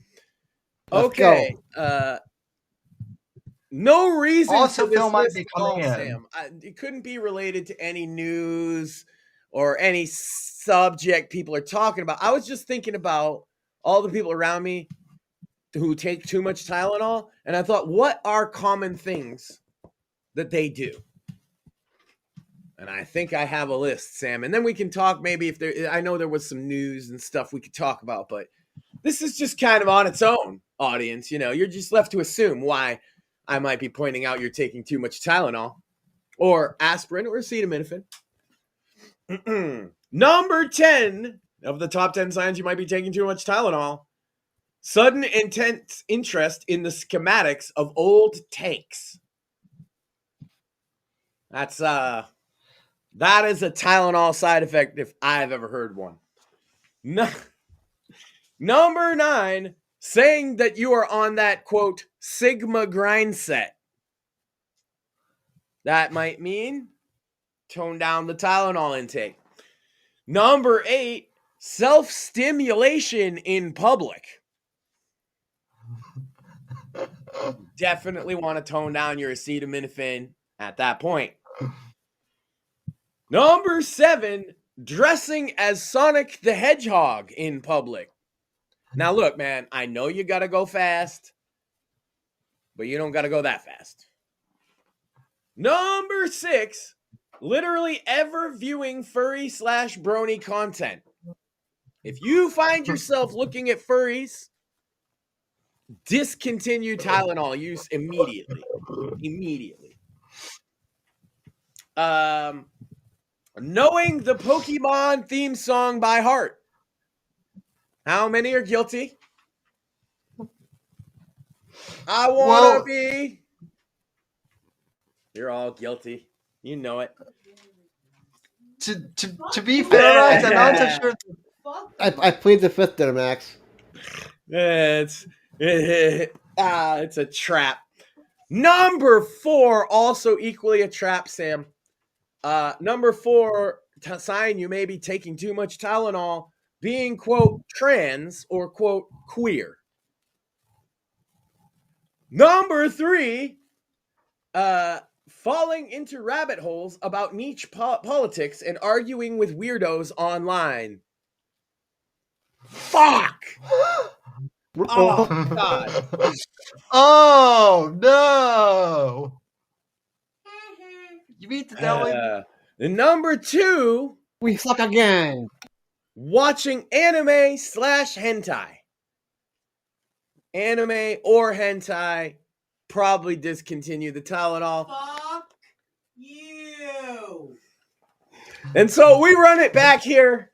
Okay. No reason also, for this Phil might list be at all, coming in. Sam. It couldn't be related to any news or any subject people are talking about. I was just thinking about all the people around me who take too much Tylenol, and I thought, what are common things that they do? And I think I have a list, Sam. And then we can talk maybe if there, I know there was some news and stuff we could talk about, but this is just kind of on its own, audience. You know, you're just left to assume why I might be pointing out you're taking too much Tylenol or aspirin or acetaminophen. Number 10 of the top 10 signs you might be taking too much Tylenol. Sudden intense interest in the schematics of old tanks. That is a Tylenol side effect if I've ever heard one. Number 9, saying that you are on that, quote, Sigma grind set. That might mean tone down the Tylenol intake. Number 8, self-stimulation in public. Definitely want to tone down your acetaminophen at that point. Number 7, dressing as Sonic the Hedgehog in public. Now, look, man, I know you got to go fast, but you don't got to go that fast. Number 6, literally ever viewing furry/brony content. If you find yourself looking at furries, discontinue Tylenol use immediately. Knowing the Pokemon theme song by heart. How many are guilty? I want to be. You're all guilty. You know it. To be fair, Max, I'm not so sure. I plead the fifth there, Max. It's a trap. Number 4, also equally a trap, Sam. Number 4 sign you may be taking too much Tylenol, being, quote, trans or, quote, queer. Number 3, falling into rabbit holes about niche politics and arguing with weirdos online. Fuck! Oh, God. Oh, no! You mean to tell me? Number 2, we suck again. Watching anime/hentai. Anime or hentai, probably discontinue the Tylenol. Fuck you. And so we run it back here,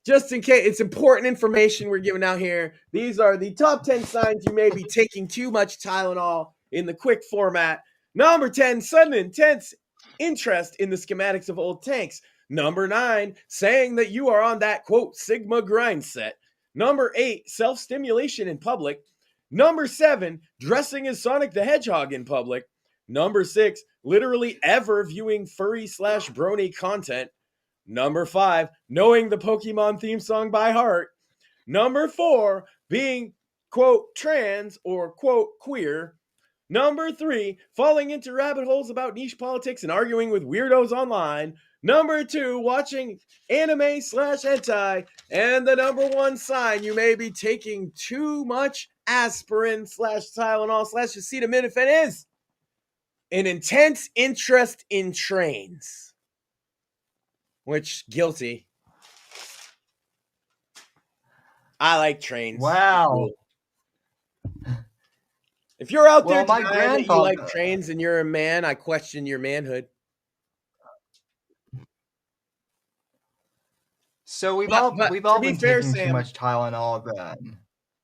just in case. It's important information we're giving out here. These are the top 10 signs you may be taking too much Tylenol in the quick format. Number 10, sudden intense interest in the schematics of old tanks. Number 9, saying that you are on that, quote, Sigma grind set. Number 8, self-stimulation in public. Number 7, dressing as Sonic the Hedgehog in public. Number 6, literally ever viewing furry/brony content. Number 5, knowing the Pokemon theme song by heart. Number 4, being, quote, trans or, quote, queer. Number 3, falling into rabbit holes about niche politics and arguing with weirdos online. Number 2, watching anime/hentai. And the number 1 sign you may be taking too much aspirin/Tylenol/acetaminophen is an intense interest in trains. Which, guilty. I like trains. Wow. If you're out there my denying that you grandfather- like trains and you're a man, I question your manhood. So we've all been fair, taking Sam, too much Tylenol then.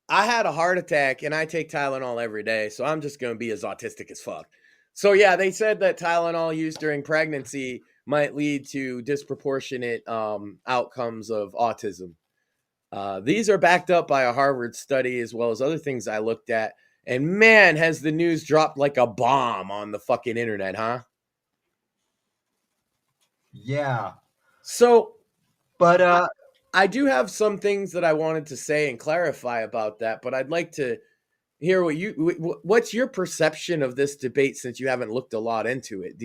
I had a heart attack and I take Tylenol every day, so I'm just going to be as autistic as fuck. So yeah, they said that Tylenol used during pregnancy might lead to disproportionate outcomes of autism. These are backed up by a Harvard study as well as other things I looked at. And man, has the news dropped like a bomb on the fucking internet, huh? Yeah. So, but I do have some things that I wanted to say and clarify about that, but I'd like to hear what's your perception of this debate since you haven't looked a lot into it?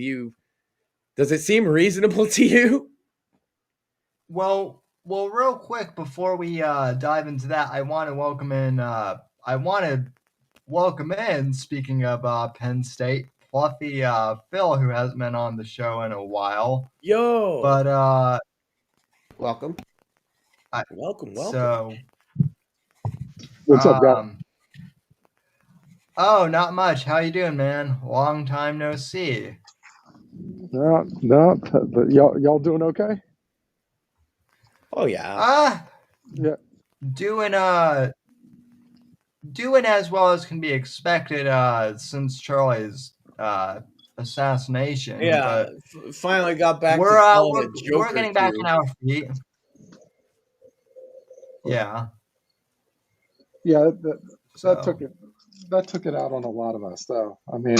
Does it seem reasonable to you? Well, real quick before we dive into that, I want to welcome in. Speaking of Penn State, Fluffy Phil, who hasn't been on the show in a while. Yo, but welcome. Welcome. So, what's up, guys? Oh, not much. How you doing, man? Long time no see. No, but y'all doing okay? Oh yeah. Yeah. Doing as well as can be expected since Charlie's assassination. Yeah, finally got back. We're getting back on our feet. Yeah. Yeah, that took it out on a lot of us, though. I mean,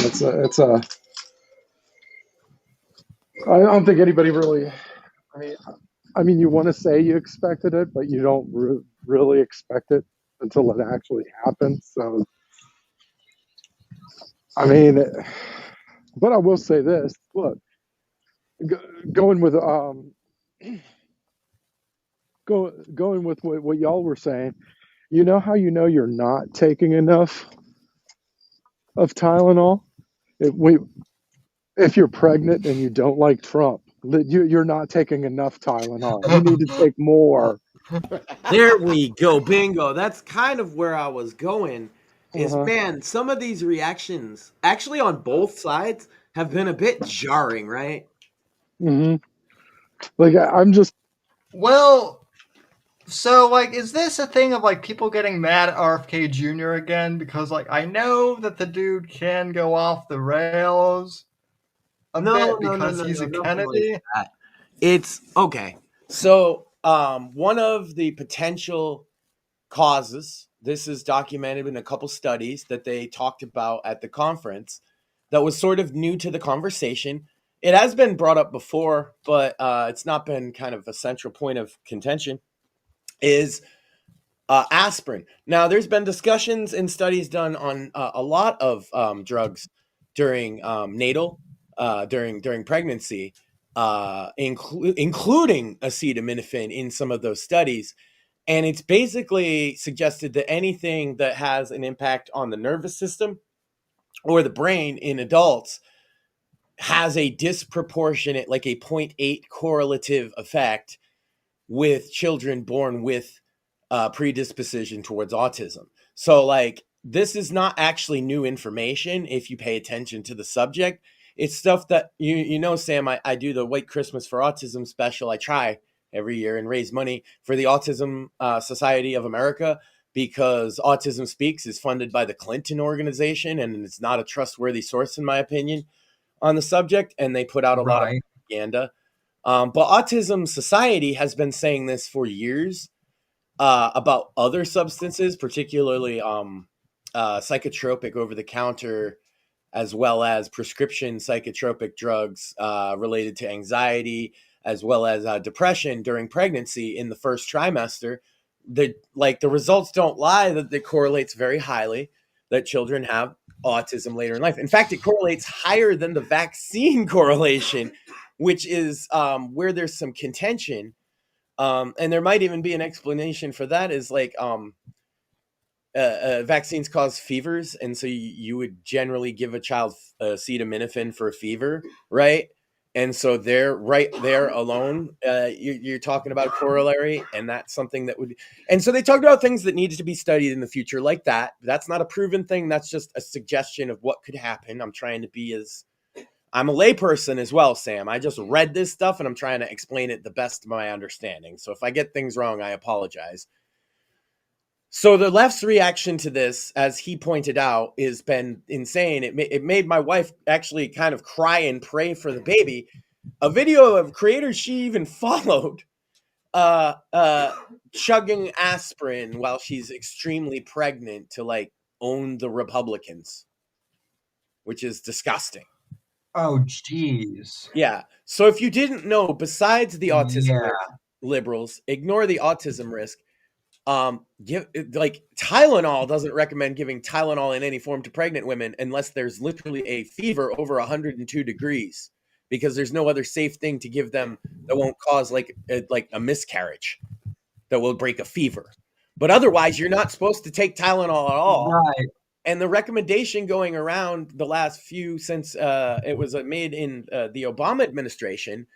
I don't think anybody really. I mean, you want to say you expected it, but you don't really expect it until it actually happens. So, I mean, but I will say this: look, going with what y'all were saying. You know how you know you're not taking enough of Tylenol? If you're pregnant and you don't like Trump, you're not taking enough Tylenol. You need to take more. There we go. Bingo. That's kind of where I was going. Man, some of these reactions, actually on both sides, have been a bit jarring, right? Mm-hmm. Like, I'm just... Well... So, like, is this a thing of, like, people getting mad at RFK Jr. again? Because, like, I know that the dude can go off the rails a bit because he's a Kennedy. Like it's, okay. So, one of the potential causes, this is documented in a couple studies that they talked about at the conference that was sort of new to the conversation. It has been brought up before, but it's not been kind of a central point of contention. Is aspirin. Now, there's been discussions and studies done on a lot of drugs during natal, during pregnancy, including acetaminophen in some of those studies. And it's basically suggested that anything that has an impact on the nervous system or the brain in adults has a disproportionate, like a 0.8 correlative effect with children born with predisposition towards autism. So, like, this is not actually new information if you pay attention to the subject. It's stuff that, you know, Sam, I do the White Christmas for Autism special. I try every year and raise money for the Autism Society of America because Autism Speaks is funded by the Clinton organization and it's not a trustworthy source, in my opinion, on the subject. And they put out a lot of propaganda. But Autism Society has been saying this for years about other substances, particularly psychotropic over-the-counter, as well as prescription psychotropic drugs related to anxiety, as well as depression during pregnancy in the first trimester. The results don't lie that it correlates very highly that children have autism later in life. In fact, it correlates higher than the vaccine correlation, which is where there's some contention. And there might even be an explanation for that is like vaccines cause fevers. And so you would generally give a child acetaminophen for a fever, right? And so they're right there alone. You're talking about a corollary, and that's something that would. And so they talked about things that needed to be studied in the future like that. That's not a proven thing. That's just a suggestion of what could happen. I'm trying to be as I'm a layperson as well, Sam. I just read this stuff and I'm trying to explain it the best of my understanding. So if I get things wrong, I apologize. So the left's reaction to this, as he pointed out, has been insane. It made my wife actually kind of cry and pray for the baby. A video of creators she even followed chugging aspirin while she's extremely pregnant to like own the Republicans, which is disgusting. Oh, jeez. Yeah. So if you didn't know, besides the autism risk, liberals ignore the autism risk. Like Tylenol doesn't recommend giving Tylenol in any form to pregnant women unless there's literally a fever over 102 degrees, because there's no other safe thing to give them that won't cause like a miscarriage, that will break a fever. But otherwise, you're not supposed to take Tylenol at all. Right. And the recommendation going around the last few, since it was made in the Obama administration,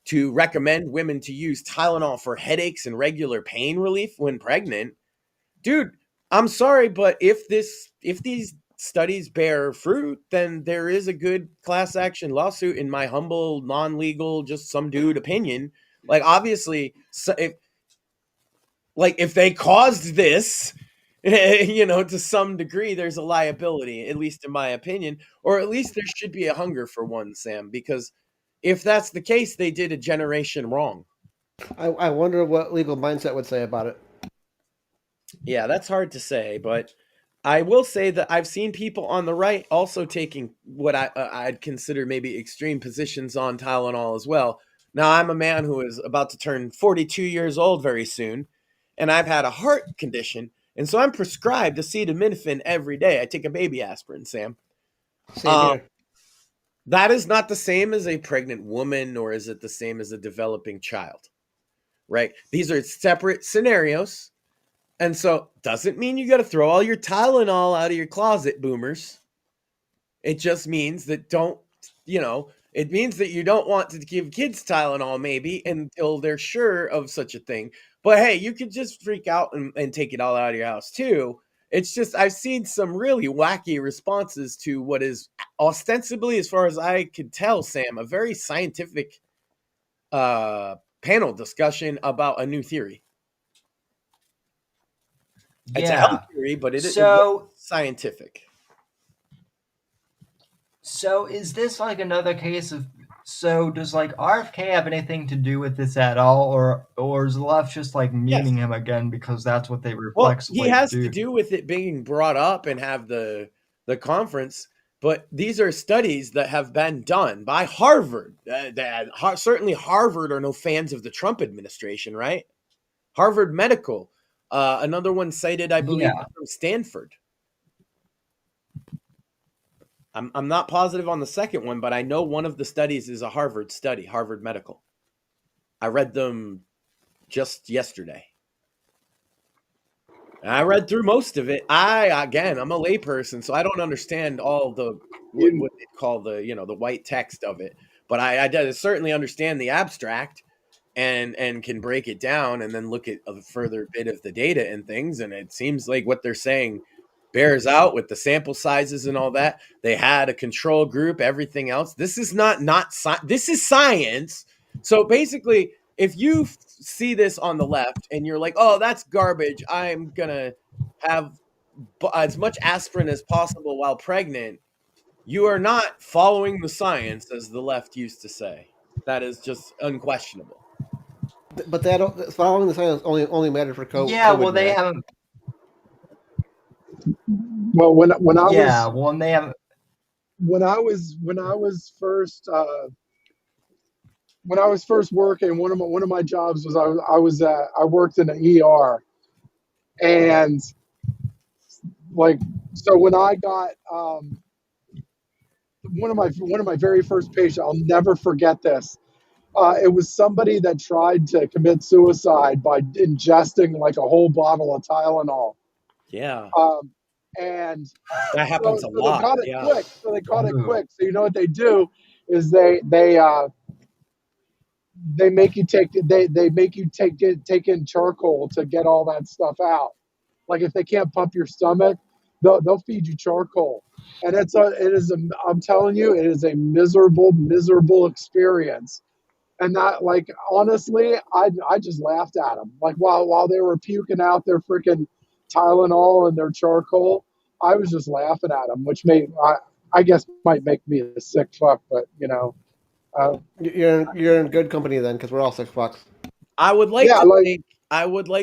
to recommend women to use Tylenol for headaches and regular pain relief when pregnant. Dude, I'm sorry, but if these studies bear fruit, then there is a good class action lawsuit, in my humble, non-legal, just some dude opinion. Like, obviously, if they caused this, to some degree, there's a liability, at least in my opinion, or at least there should be a hunger for one, Sam, because if that's the case, they did a generation wrong. I wonder what legal mindset would say about it. Yeah, that's hard to say, but I will say that I've seen people on the right also taking what I'd consider maybe extreme positions on Tylenol as well. Now, I'm a man who is about to turn 42 years old very soon, and I've had a heart condition, and so I'm prescribed acetaminophen every day. I take a baby aspirin, Sam. Same here. That is not the same as a pregnant woman, nor is it the same as a developing child, right? These are separate scenarios. And so doesn't mean you got to throw all your Tylenol out of your closet, boomers. It just means that it means that you don't want to give kids Tylenol maybe until they're sure of such a thing. But hey, you could just freak out and take it all out of your house too. It's just, I've seen some really wacky responses to what is ostensibly, as far as I could tell, Sam, a very scientific panel discussion about a new theory. Yeah. It's a health theory, but it is scientific. So is this like another case of, so does like RFK have anything to do with this at all, or is the left just like memeing him again because that's what they reflexively do? Well, he has to do with it being brought up and have the conference, but these are studies that have been done by Harvard. Certainly Harvard are no fans of the Trump administration, right? Harvard Medical. Another one cited, I believe, from Stanford. I'm not positive on the second one, but I know one of the studies is a Harvard study, Harvard Medical. I read them just yesterday. And I read through most of it. I'm a layperson, so I don't understand all the what they call the white text of it. But I certainly understand the abstract and can break it down and then look at a further bit of the data and things. And it seems like what they're saying bears out with the sample sizes and all that. They had a control group, everything else. This is this is science. So basically, if you see this on the left and you're like, oh, that's garbage, I'm going to have as much aspirin as possible while pregnant, you are not following the science, as the left used to say. That is just unquestionable. But following the science only mattered for COVID. Yeah, well, they haven't. Well, when I was first working, one of my jobs was I worked in an ER, and so when I got one of my very first patients, I'll never forget this. It was somebody that tried to commit suicide by ingesting like a whole bottle of Tylenol. Yeah. And that happens a lot. They caught it quick. So they caught it quick. So you know what they do is they make you take in charcoal to get all that stuff out. Like if they can't pump your stomach, they'll feed you charcoal, and I'm telling you, it is a miserable experience. And that, like, honestly, I just laughed at them. Like, while they were puking out their freaking Tylenol and their charcoal, I was just laughing at them, which I guess might make me a sick fuck, but You're in good company then, because we're all sick fucks. I would like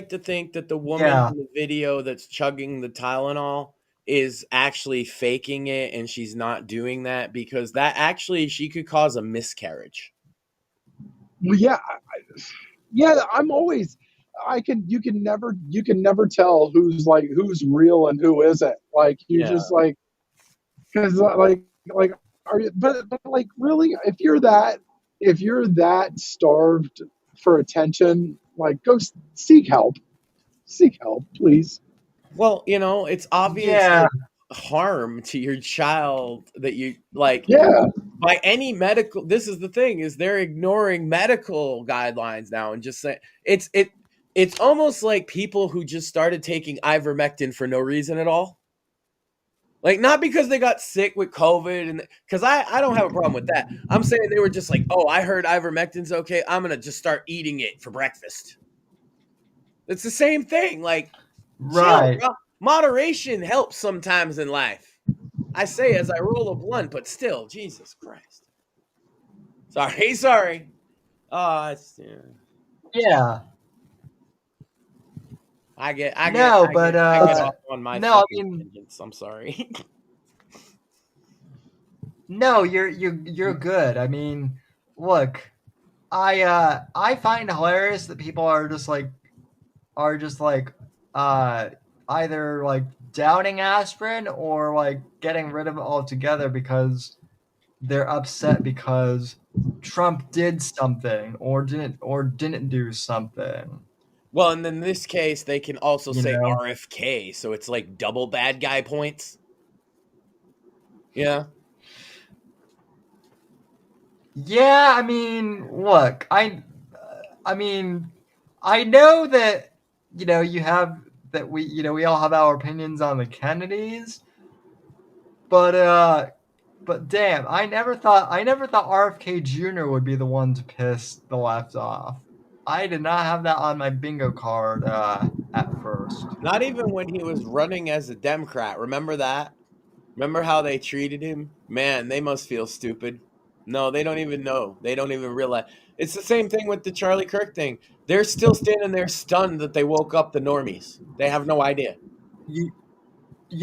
to think that the woman Yeah. in the video that's chugging the Tylenol is actually faking it, and she's not doing that, because that actually, she could cause a miscarriage. Yeah, I'm always. You can never tell who's real and who isn't. Like, you just like, because like are you? But like, really, if you're that starved for attention, like, go seek help. Seek help, please. Well, it's obvious harm to your child that you like. Yeah. By any medical, this is the thing, is they're ignoring medical guidelines now and just saying it's almost like people who just started taking ivermectin for no reason at all. Like, not because they got sick with COVID, and because I don't have a problem with that. I'm saying they were just like, oh, I heard ivermectin's okay, I'm gonna just start eating it for breakfast. It's the same thing. Like, right. Chill, moderation helps sometimes in life. I say as I roll a blunt, but still, Jesus Christ. Sorry. Yeah. I get off on my tangents. I'm sorry. No, you're good. I mean, look, I find it hilarious that people are just like either like doubting aspirin or like getting rid of it altogether because they're upset because Trump did something or didn't do something. Well, and in this case, they can also say RFK, so it's like double bad guy points. Yeah. Yeah, I mean, look, I know that we all have our opinions on the Kennedys, but damn, I never thought RFK Jr. would be the one to piss the left off. I did not have that on my bingo card at first. Not even when he was running as a Democrat. Remember that? Remember how they treated him? Man, they must feel stupid. No, they don't even know. They don't even realize. It's the same thing with the Charlie Kirk thing. They're still standing there stunned that they woke up the normies. They have no idea. You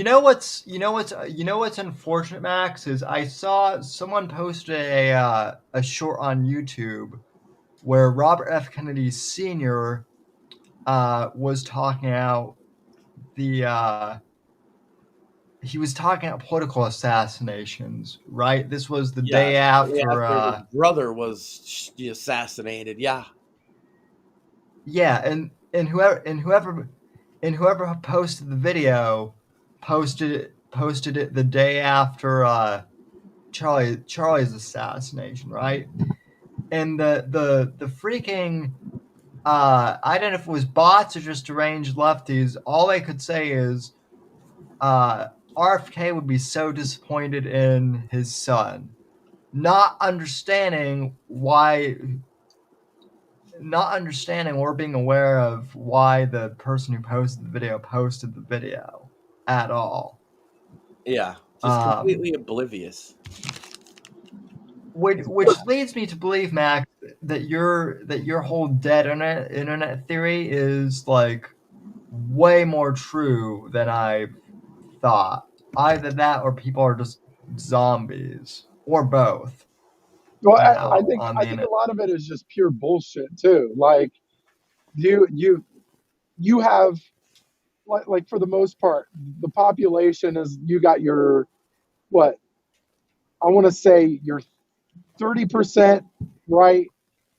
know what's unfortunate, Max, is I saw someone posted a short on YouTube where Robert F. Kennedy Sr. Was talking out he was talking about political assassinations, right? This was the day after his brother was assassinated. Yeah. Yeah, and whoever posted the video posted it the day after Charlie's assassination, right? And the freaking I don't know if it was bots or just deranged lefties, all they could say is RFK would be so disappointed in his son, not understanding or being aware of why the person who posted the video at all. Yeah, just completely oblivious. Which leads me to believe, Max, that your whole dead internet theory is like way more true than I thought. Either that or people are just zombies, or both. Well, I think a lot of it is just pure bullshit too. Like, you have, like for the most part, the population is, you got your, what I want to say, your 30% right,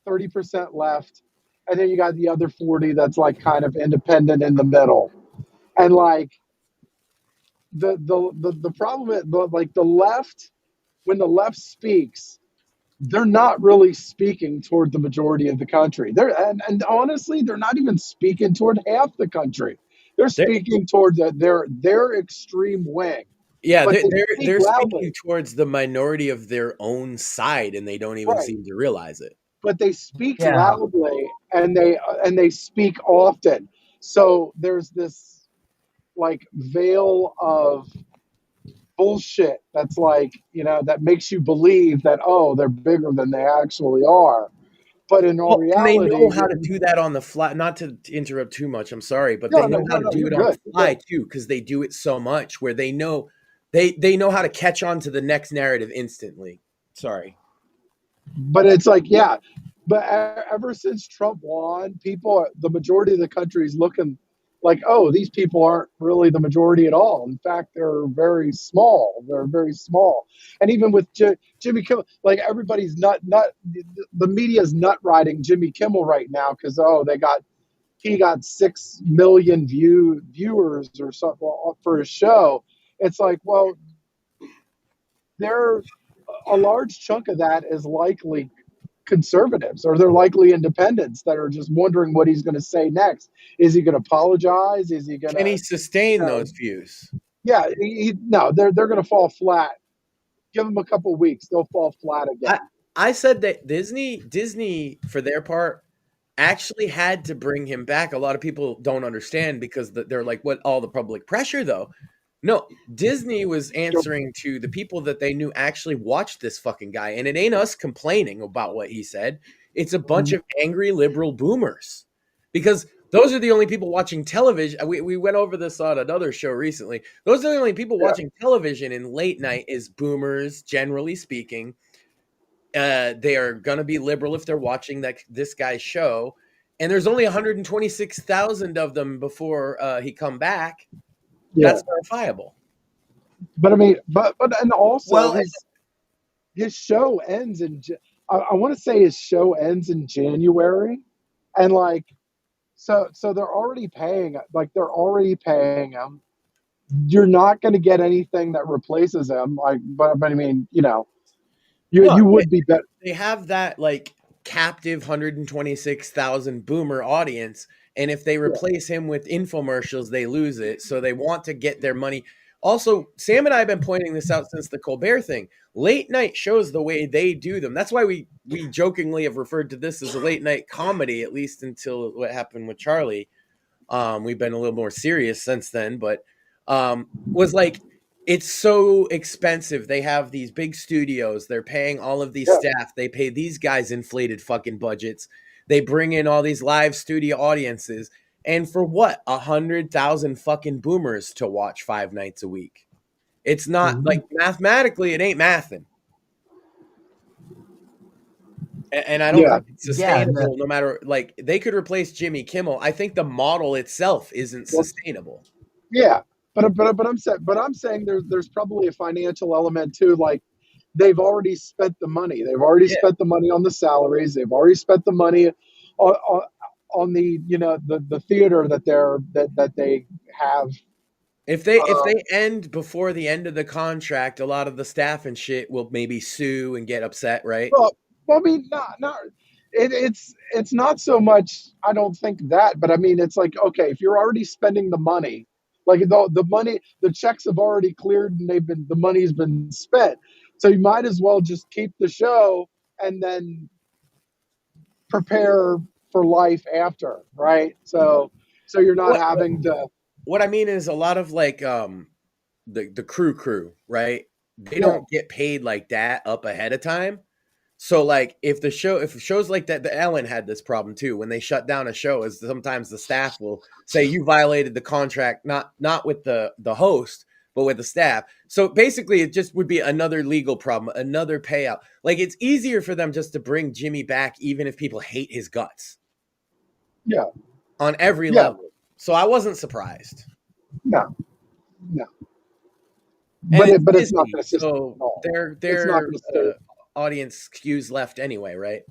30% left, and then you got the other 40 that's like kind of independent in the middle. And like the problem is, like, the left, when the left speaks, they're not really speaking toward the majority of the country. And honestly, they're not even speaking toward half the country. They're speaking towards their extreme wing. Yeah, they're speaking towards the minority of their own side, and they don't even seem to realize it. But they speak loudly, and they speak often. So there's this like veil of bullshit that's like, that makes you believe that, oh, they're bigger than they actually are. But in all reality, and they know how to do that on the fly. Not to interrupt too much, I'm sorry, but they know how to do it on the fly too, because they do it so much where they know how to catch on to the next narrative instantly. Sorry. But it's like, but ever since Trump won, the majority of the country is looking like, oh, these people aren't really the majority at all. In fact, they're very small. They're very small. And even with Jimmy Kimmel, like everybody's the media's nut riding Jimmy Kimmel right now because he got 6 million viewers or something for his show. It's like, well, a large chunk of that is likely conservatives, or they're likely independents that are just wondering what he's going to say next. Is he going to apologize? Is he going to? Can he sustain those views? Yeah, no, they're going to fall flat. Give them a couple of weeks; they'll fall flat again. I said that Disney, for their part, actually had to bring him back. A lot of people don't understand because they're like, "What? All the public pressure, though." No, Disney was answering to the people that they knew actually watched this fucking guy. And it ain't us complaining about what he said. It's a bunch of angry liberal boomers. Because those are the only people watching television. We went over this on another show recently. Those are the only people watching television in late night is boomers, generally speaking. They are going to be liberal if they're watching this guy's show. And there's only 126,000 of them before he come back. That's verifiable. But I mean, and also his show ends I want to say his show ends in January, and like, so they're already paying him. You're not going to get anything that replaces him. Like, but I mean, you would be better. They have that like captive 126,000 boomer audience. And if they replace him with infomercials, they lose it. So they want to get their money. Also, Sam and I have been pointing this out since the Colbert thing. Late night shows, the way they do them. That's why we jokingly have referred to this as a late night comedy, at least until what happened with Charlie. We've been a little more serious since then, but was like, it's so expensive. They have these big studios. They're paying all of these staff. They pay these guys inflated fucking budgets. They bring in all these live studio audiences. And for what? 100,000 fucking boomers to watch 5 nights a week. It's not like mathematically, it ain't mathing. And I don't think it's sustainable no matter, like, they could replace Jimmy Kimmel. I think the model itself isn't sustainable. Yeah. But I'm saying there's probably a financial element too. Like, they've already spent the money. They've already spent the money on the salaries. They've already spent the money on the the theater that they have. If they end before the end of the contract, a lot of the staff and shit will maybe sue and get upset, right? Well, I mean, it's not so much. I don't think that, but I mean, it's like, okay, if you're already spending the money. Like the money, the checks have already cleared and the money's been spent. So you might as well just keep the show and then prepare for life after, right? So you're not having to. What I mean is a lot of like the crew, right? They don't get paid like that up ahead of time. So like if shows like that, the Ellen had this problem too. When they shut down a show, is sometimes the staff will say you violated the contract, not with the host, but with the staff. So basically it just would be another legal problem, another payout. Like, it's easier for them just to bring Jimmy back, even if people hate his guts. Yeah. On every level. So I wasn't surprised. No. And but it's not going to so their audience skews left anyway, right?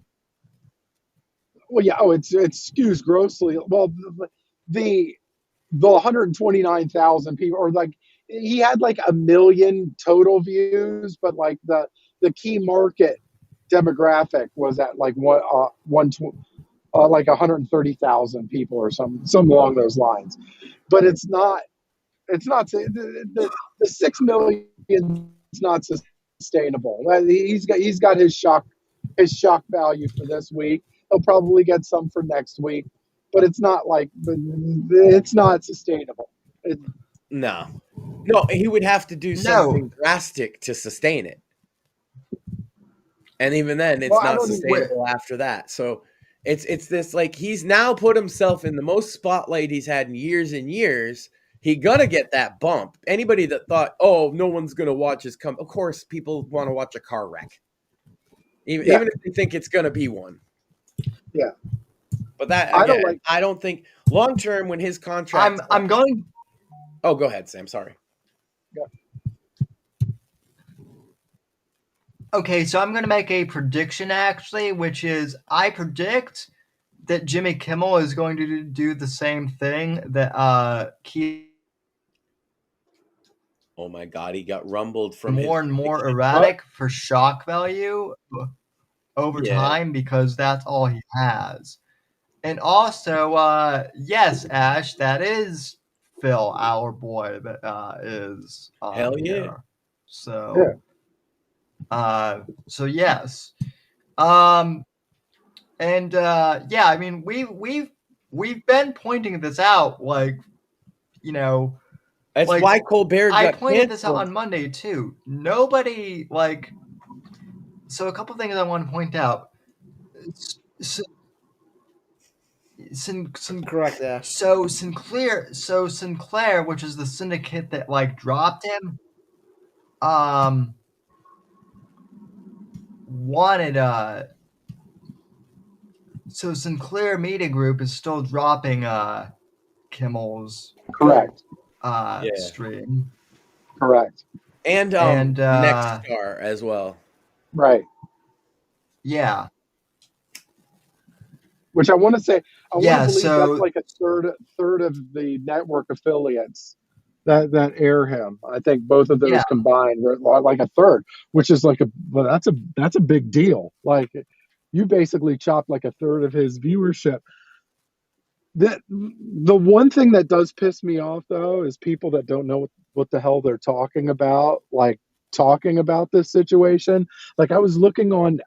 Well, yeah. Oh, it skews grossly. Well, the 129,000 people, or like he had like 1 million total views, but like the key market demographic was at like like 130,000 people or some along those lines. But it's not the 6 million is not sustainable. He's got his shock value for this week. He'll probably get some for next week, but it's not sustainable. No, he would have to do something drastic to sustain it, and even then, it's not sustainable after that. So it's this, like, he's now put himself in the most spotlight he's had in years and years. He gonna get that bump. Anybody that thought, oh, no one's gonna watch his of course, people want to watch a car wreck, even if they think it's gonna be one. Yeah, but that again, I don't think long term when his contract. I'm going. Oh, go ahead, Sam. Sorry. Yeah. Okay, so I'm going to make a prediction, actually, which is I predict that Jimmy Kimmel is going to do the same thing that Oh my God, he got rumbled from more and more erratic for shock value over time, because that's all he has. And also, yes, Ash, that is Phil, our boy, that is hell yeah. Here. So yes. I mean, we've been pointing this out, like, you know, that's like, why Colbert got I pointed canceled. this out on Monday too. Nobody, like, so a couple things I want to point out. Correct, yeah. So Sinclair, which is the syndicate that, like, dropped him, wanted so Sinclair Media Group is still dropping Kimmel's stream. Correct. And Next Star as well. Right. Yeah. Which I want to say, I want to believe so that's like a third of the network affiliates that air him. I think both of those combined were like a third, which is like that's a big deal. Like, you basically chopped like a third of his viewership. The one thing that does piss me off, though, is people that don't know what the hell they're talking about, like talking about this situation. Like, I was looking on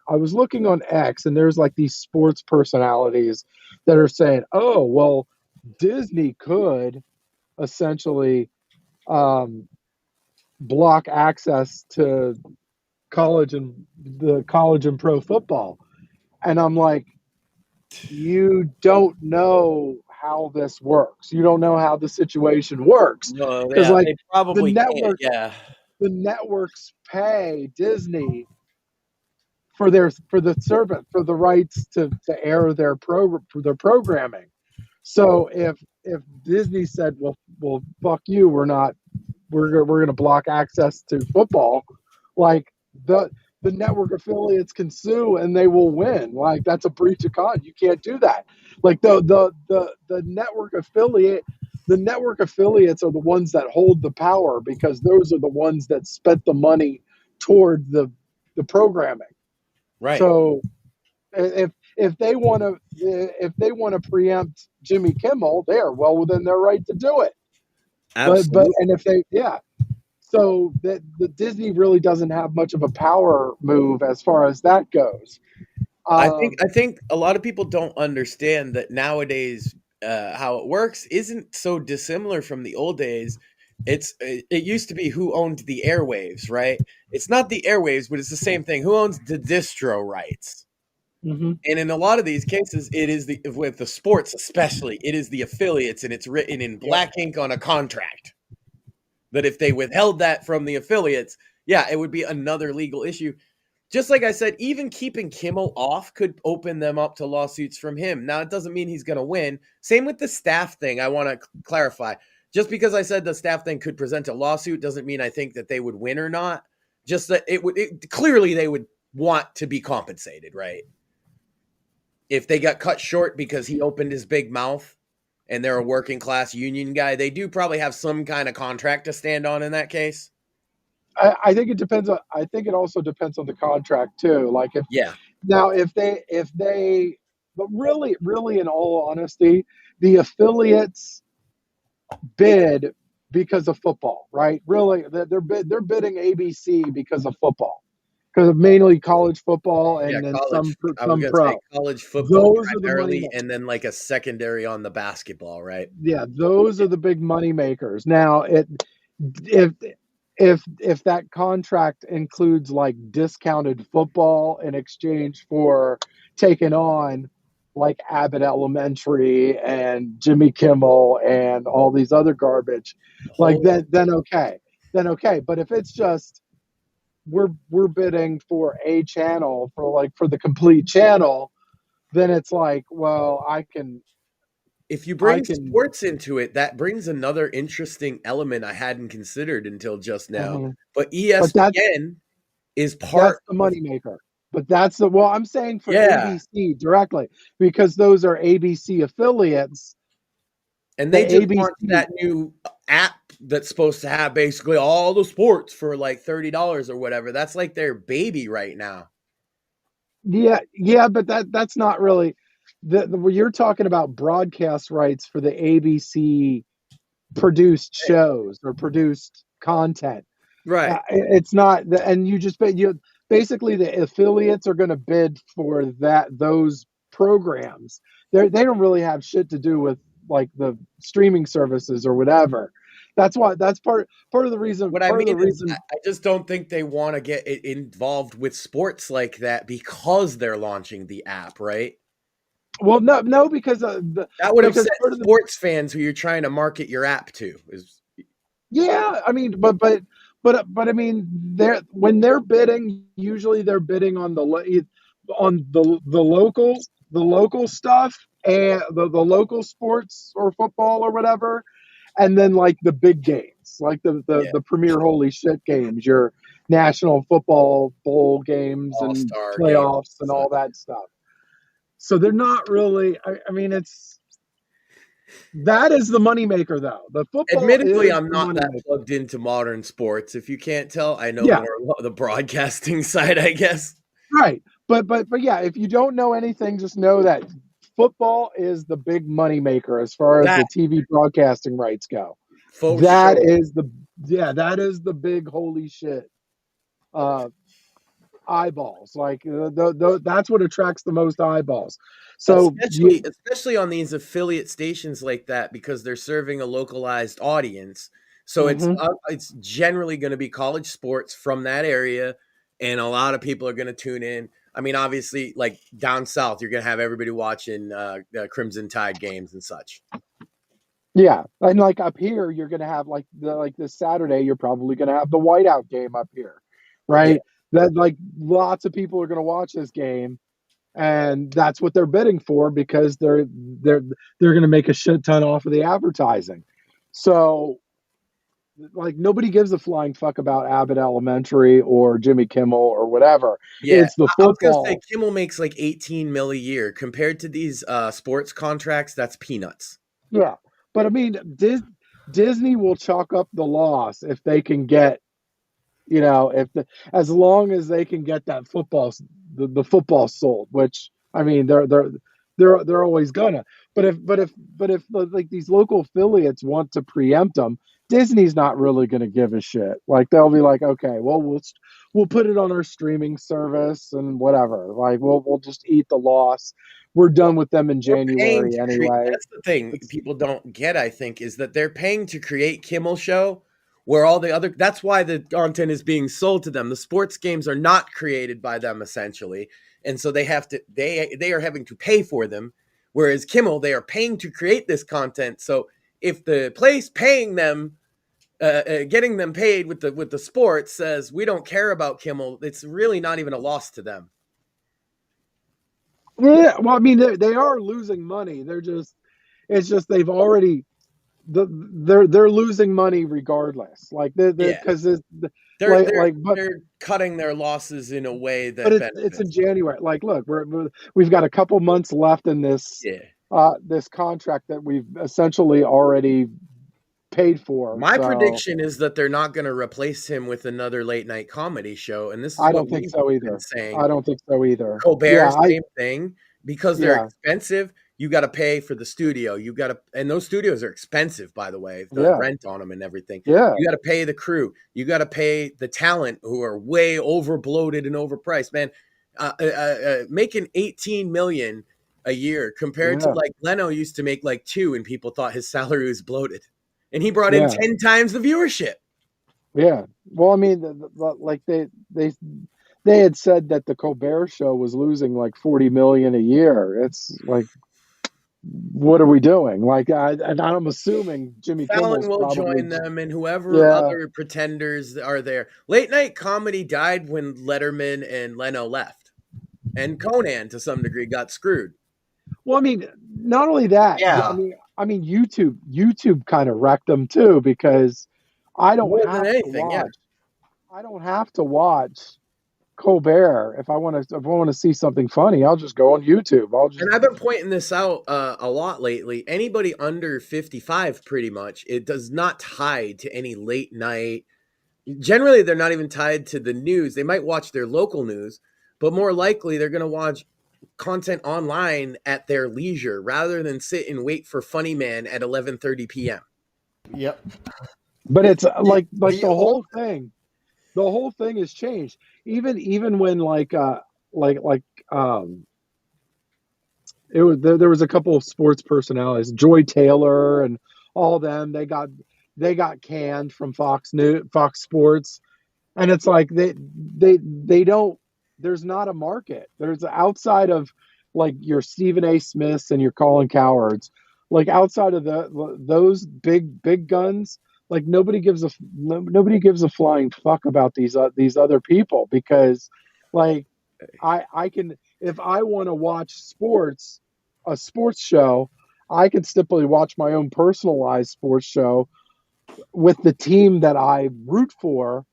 X, and there's like these sports personalities that are saying, oh, well, Disney could essentially block access to college and pro football. And I'm like, you don't know how this works. You don't know how the situation works. Because they probably the networks pay Disney for the rights to air their programming. So if Disney said, well, fuck you, we're going to block access to football, like, the network affiliates can sue and they will win. Like, that's a breach of contract. You can't do that. Like, the network affiliates are the ones that hold the power, because those are the ones that spent the money toward the programming. Right. So if they want to preempt Jimmy Kimmel, they're well within their right to do it. Absolutely. And if they so that the Disney really doesn't have much of a power move as far as that goes. I think a lot of people don't understand that nowadays how it works isn't so dissimilar from the old days. It used to be who owned the airwaves, right? It's not the airwaves, but it's the same thing. Who owns the distro rights? Mm-hmm. And in a lot of these cases, it is with the sports especially, it is the affiliates, and it's written in black ink on a contract that if they withheld that from the affiliates, it would be another legal issue. Just like I said, even keeping Kimmel off could open them up to lawsuits from him. Now, it doesn't mean he's going to win. Same with the staff thing. I want to clarify. Just because I said the staff thing could present a lawsuit doesn't mean I think that they would win or not. Just that clearly they would want to be compensated, right? If they got cut short because he opened his big mouth and they're a working class union guy, they do probably have some kind of contract to stand on in that case. I think it depends on. I think it also depends on the contract too. Like if they really, in all honesty, the affiliates bid because of football, right? Really, they're bidding ABC because of football, because of mainly college football and then college. I was some gonna pro. say college football Those are the primarily, money. and then like a secondary on the basketball, right? Yeah, those are the big money makers. Now, if that contract includes like discounted football in exchange for taking on like Abbott Elementary and Jimmy Kimmel and all these other garbage, like then okay. But if it's just we're bidding for a channel for the complete channel, then it's like, well, if you bring sports into it, that brings another interesting element I hadn't considered until just now. Mm-hmm. But ESPN is part that's the moneymaker. But I'm saying for Yeah. ABC directly, because those are ABC affiliates. And they just want that new app that's supposed to have basically all the sports for like $30 or whatever. That's like their baby right now. Yeah, but that's not really you're talking about broadcast rights for the ABC produced shows or produced content. Right. It's not, and basically the affiliates are going to bid for those programs. They don't really have shit to do with like the streaming services or whatever. That's part of the reason. What I mean is, I just don't think they want to get involved with sports like that because they're launching the app, right? Well, no, because that would upset sports fans who you're trying to market your app to. Yeah, I mean, but I mean, when they're bidding, usually they're bidding on the local stuff and the local sports or football or whatever, and then like the big games, like the premier holy shit games, your National Football Bowl games and playoffs and all that stuff. So they're not really. I mean, that is the moneymaker, though. The football. Admittedly, I'm not that plugged into modern sports. If you can't tell, I know more about the broadcasting side, I guess. Right, but yeah, if you don't know anything, just know that football is the big moneymaker as far as the TV broadcasting rights go. That is the big holy shit. Eyeballs, like that's what attracts the most eyeballs. So especially on these affiliate stations like that, because they're serving a localized audience. So it's generally going to be college sports from that area, and a lot of people are going to tune in. I mean, obviously, like down south, you're going to have everybody watching the Crimson Tide games and such. Yeah, and like up here, you're going to have like this Saturday, you're probably going to have the whiteout game up here, right? Yeah. That like lots of people are going to watch this game, and that's what they're bidding for because they're going to make a shit ton off of the advertising. So, like nobody gives a flying fuck about Abbott Elementary or Jimmy Kimmel or whatever. Yeah, it's the football. I was going to say Kimmel makes like $18 million a year compared to these sports contracts. That's peanuts. Yeah, but I mean, Disney will chalk up the loss if they can get. As long as they can get that football, the football sold, which I mean, they're always gonna. But if like these local affiliates want to preempt them, Disney's not really gonna give a shit. Like they'll be like, okay, well we'll put it on our streaming service and whatever. Like we'll just eat the loss. We're done with them in January anyway. That's the thing people don't get, I think, is that they're paying to create Kimmel Show. Where all the other, that's why the content is being sold to them. The sports games are not created by them essentially. And so they are having to pay for them. Whereas Kimmel, they are paying to create this content. So if the place paying them, getting them paid with the sports says, we don't care about Kimmel, it's really not even a loss to them. Yeah. Well, I mean, they are losing money. It's just, they've already, they're losing money regardless, like because they're cutting their losses in a way that it's in January. Like, look, we've got a couple months left in this this contract that we've essentially already paid for. My prediction is that they're not going to replace him with another late night comedy show, and this is I don't think so either. Saying. I don't think so either. Colbert, same thing. because they're expensive. You got to pay for the studio. And those studios are expensive, by the way, the rent on them and everything. Yeah. You got to pay the crew. You got to pay the talent who are way over bloated and overpriced, man. Making 18 million a year compared to like Leno used to make like 2 and people thought his salary was bloated, and he brought in 10 times the viewership. Yeah. Well, I mean, like they had said that the Colbert Show was losing like 40 million a year. It's like, what are we doing? Like, and I'm assuming Jimmy Fallon will join them, and whoever other pretenders are there. Late night comedy died when Letterman and Leno left, and Conan to some degree got screwed. Well, I mean, not only that. Yeah. I mean, YouTube kind of wrecked them too, because I don't have to watch Colbert if I want to see something funny. I'll just go on YouTube. And I've been pointing this out a lot lately. Anybody under 55, pretty much, it does not tie to any late night. Generally, they're not even tied to the news. They might watch their local news, but more likely they're going to watch content online at their leisure rather than sit and wait for Funny Man at 11:30 p.m. Yep. But it's like the whole thing. The whole thing has changed. Even when there was a couple of sports personalities, Joy Taylor and all them. They got canned from Fox Sports, and it's like they don't. There's not a market. There's outside of like your Stephen A. Smiths and your Colin Cowards, like outside of those big guns. Like nobody gives a flying fuck about these other people, because like I can, if I want to watch a sports show, I can simply watch my own personalized sports show with the team that I root for.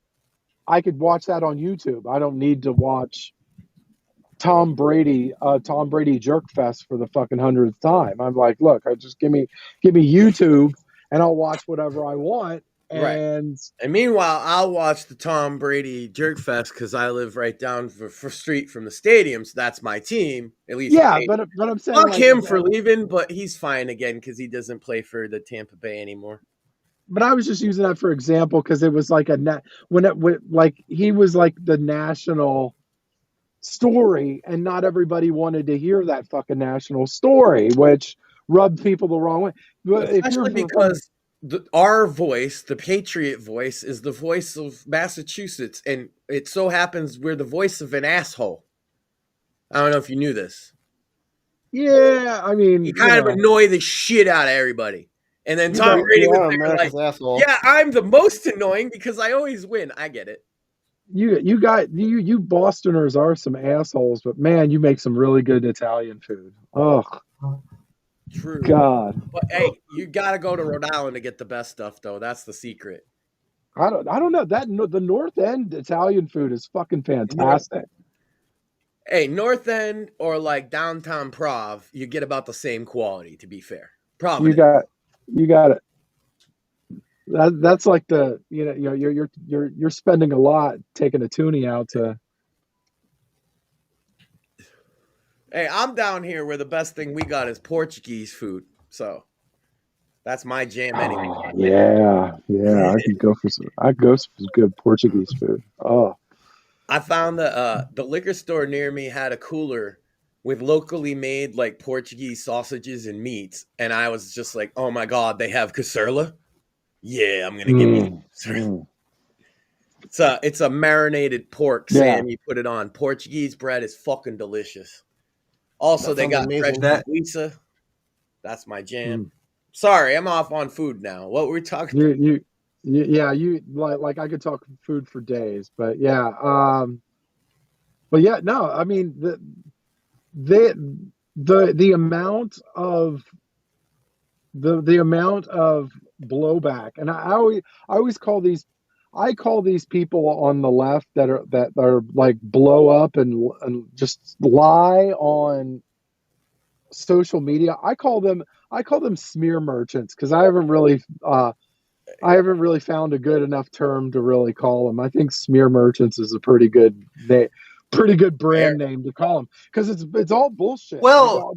I could watch that on YouTube. I don't need to watch Tom Brady jerk fest for the fucking 100th time. I'm like, look, I just give me YouTube, and I'll watch whatever I want. And meanwhile, I'll watch the Tom Brady jerk fest because I live right down for street from the stadium, so that's my team. At least, but I'm saying fuck him for leaving, but he's fine again because he doesn't play for the Tampa Bay anymore. But I was just using that for example because it was like he was like the national story, and not everybody wanted to hear that fucking national story, which rubbed people the wrong way. But especially because our voice, the Patriot voice, is the voice of Massachusetts, and it so happens we're the voice of an asshole. I don't know if you knew this. Yeah, I mean, you kind of annoy the shit out of everybody. And then Tom Brady was there like, asshole. Yeah, I'm the most annoying because I always win. I get it. You Bostoners are some assholes, but man, you make some really good Italian food. Oh, true. God. But hey, you got to go to Rhode Island to get the best stuff, though. That's the secret. I don't know the North End Italian food is fucking fantastic. Hey, North End or like downtown Prov, you get about the same quality. To be fair, Providence. You got it. That's like you're spending a lot taking a toonie out to. Hey, I'm down here where the best thing we got is Portuguese food, so that's my jam anyway. Yeah, I could go for some good Portuguese food. Oh, I found that the liquor store near me had a cooler with locally made like Portuguese sausages and meats, and I was just like, oh my god, they have caserla. Yeah, I'm gonna give me caserla. It's a marinated pork, Sam. You put it on. Portuguese bread is fucking delicious. Also, they got fresh pizza. That's my jam. Sorry, I'm off on food now. What were we talking about? You like I could talk food for days, but yeah. No, I mean the amount of the amount of blowback, and I always call these people on the left that are like blow up and just lie on social media. I call them smear merchants because I haven't really found a good enough term to really call them. I think smear merchants is a pretty good pretty good brand name to call them, because it's all bullshit. Well,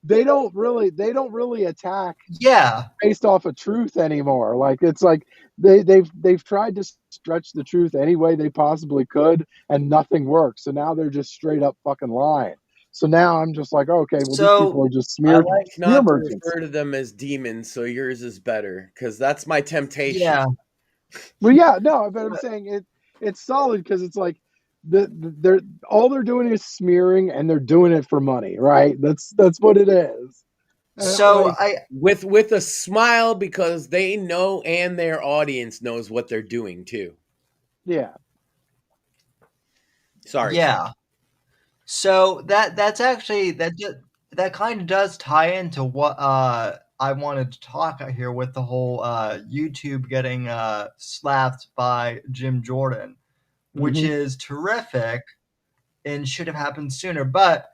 they don't really attack yeah based off of truth anymore. Like, it's like they've tried to stretch the truth any way they possibly could, and nothing works. So now they're just straight up fucking lying. So now I'm just like, okay, well, these people are just smear not merchants. to refer to them as demons, so yours is better, because that's my temptation. Yeah. Well, yeah, no, but I'm saying it's solid, because it's like they're doing is smearing, and they're doing it for money, right? That's what it is. So with a smile, because they know, and their audience knows what they're doing too. Yeah. Sorry. Yeah. So that's actually that kind of does tie into what I wanted to talk about here with the whole YouTube getting slapped by Jim Jordan, which is terrific and should have happened sooner. But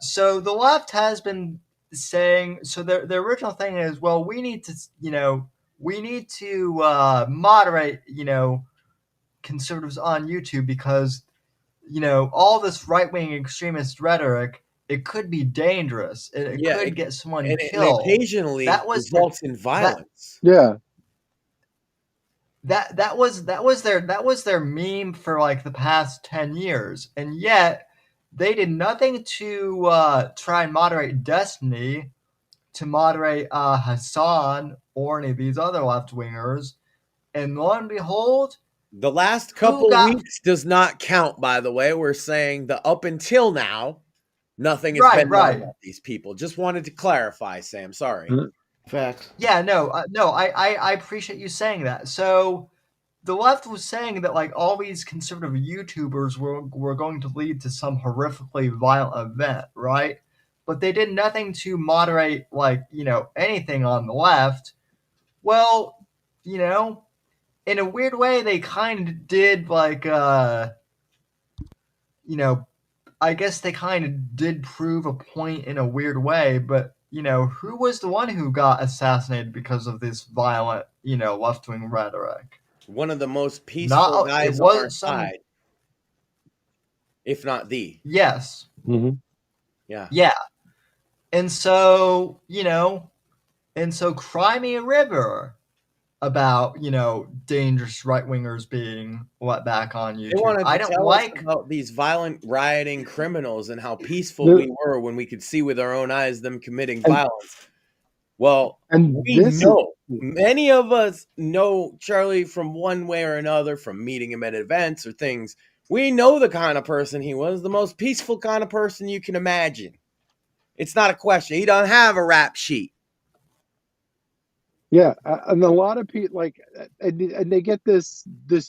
so the left has been saying, so the original thing is, well, we need to moderate, conservatives on YouTube, because all this right-wing extremist rhetoric, it could be dangerous. It could get someone killed. And occasionally results in violence. That was their meme for like the past 10 years, and yet they did nothing to try and moderate Destiny, to moderate Hassan or any of these other left-wingers, and lo and behold, the last couple weeks does not count, by the way. We're saying the up until now, nothing has been done about these people. Just wanted to clarify, Sam. Sorry. Facts. Yeah, no, I appreciate you saying that. So the left was saying that like all these conservative YouTubers were going to lead to some horrifically violent event, right? But they did nothing to moderate anything on the left. Well, in a weird way, they kind of did I guess they kind of did prove a point in a weird way, but who was the one who got assassinated because of this violent, left-wing rhetoric? One of the most peaceful guys on our side, if not the. Yes. Mm-hmm. Yeah. Yeah. And so, cry me a river about, dangerous right-wingers being let back on YouTube. They wanted to tell us about these violent rioting criminals and how peaceful we were when we could see with our own eyes them committing violence. Well, many of us know Charlie from one way or another, from meeting him at events or things. We know the kind of person he was, the most peaceful kind of person you can imagine. It's not a question. He doesn't have a rap sheet. Yeah, and a lot of people and they get this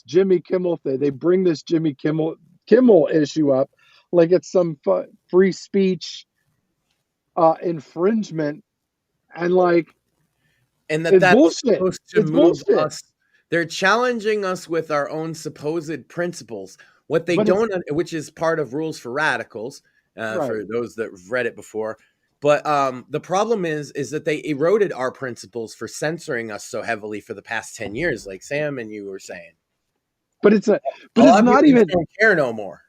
Jimmy Kimmel thing. They bring this Jimmy Kimmel issue up like it's some free speech infringement, and that's bullshit. Supposed to move us. They're challenging us with our own supposed principles. What they don't, which is part of Rules for Radicals, for those that have read it before. But the problem is that they eroded our principles for censoring us so heavily for the past 10 years, like Sam and you were saying. But it's not even don't care no more.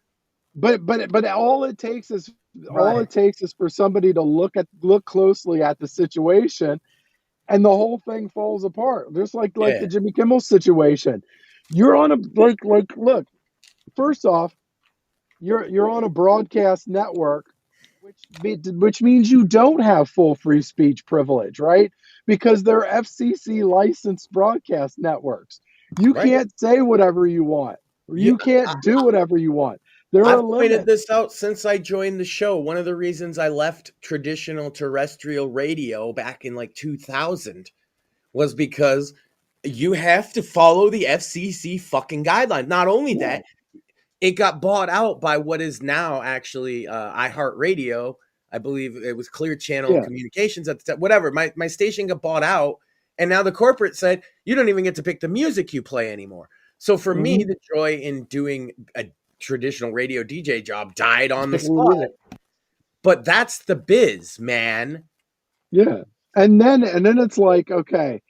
But all it takes is for somebody to look closely at the situation, and the whole thing falls apart. Just like the Jimmy Kimmel situation. You're on a look. First off, you're on a broadcast network, which means you don't have full free speech privilege, right? Because they're FCC licensed broadcast networks. You can't say whatever you want. You can't do whatever you want. I've pointed this out since I joined the show. One of the reasons I left traditional terrestrial radio back in 2000 was because you have to follow the FCC fucking guidelines. Not only that, it got bought out by what is now actually iHeartRadio. I believe it was Clear Channel Communications at the time. Whatever. My station got bought out, and now the corporate said, you don't even get to pick the music you play anymore. So for me, the joy in doing a traditional radio DJ job died on the spot. But that's the biz, man. Yeah. And then it's like, okay.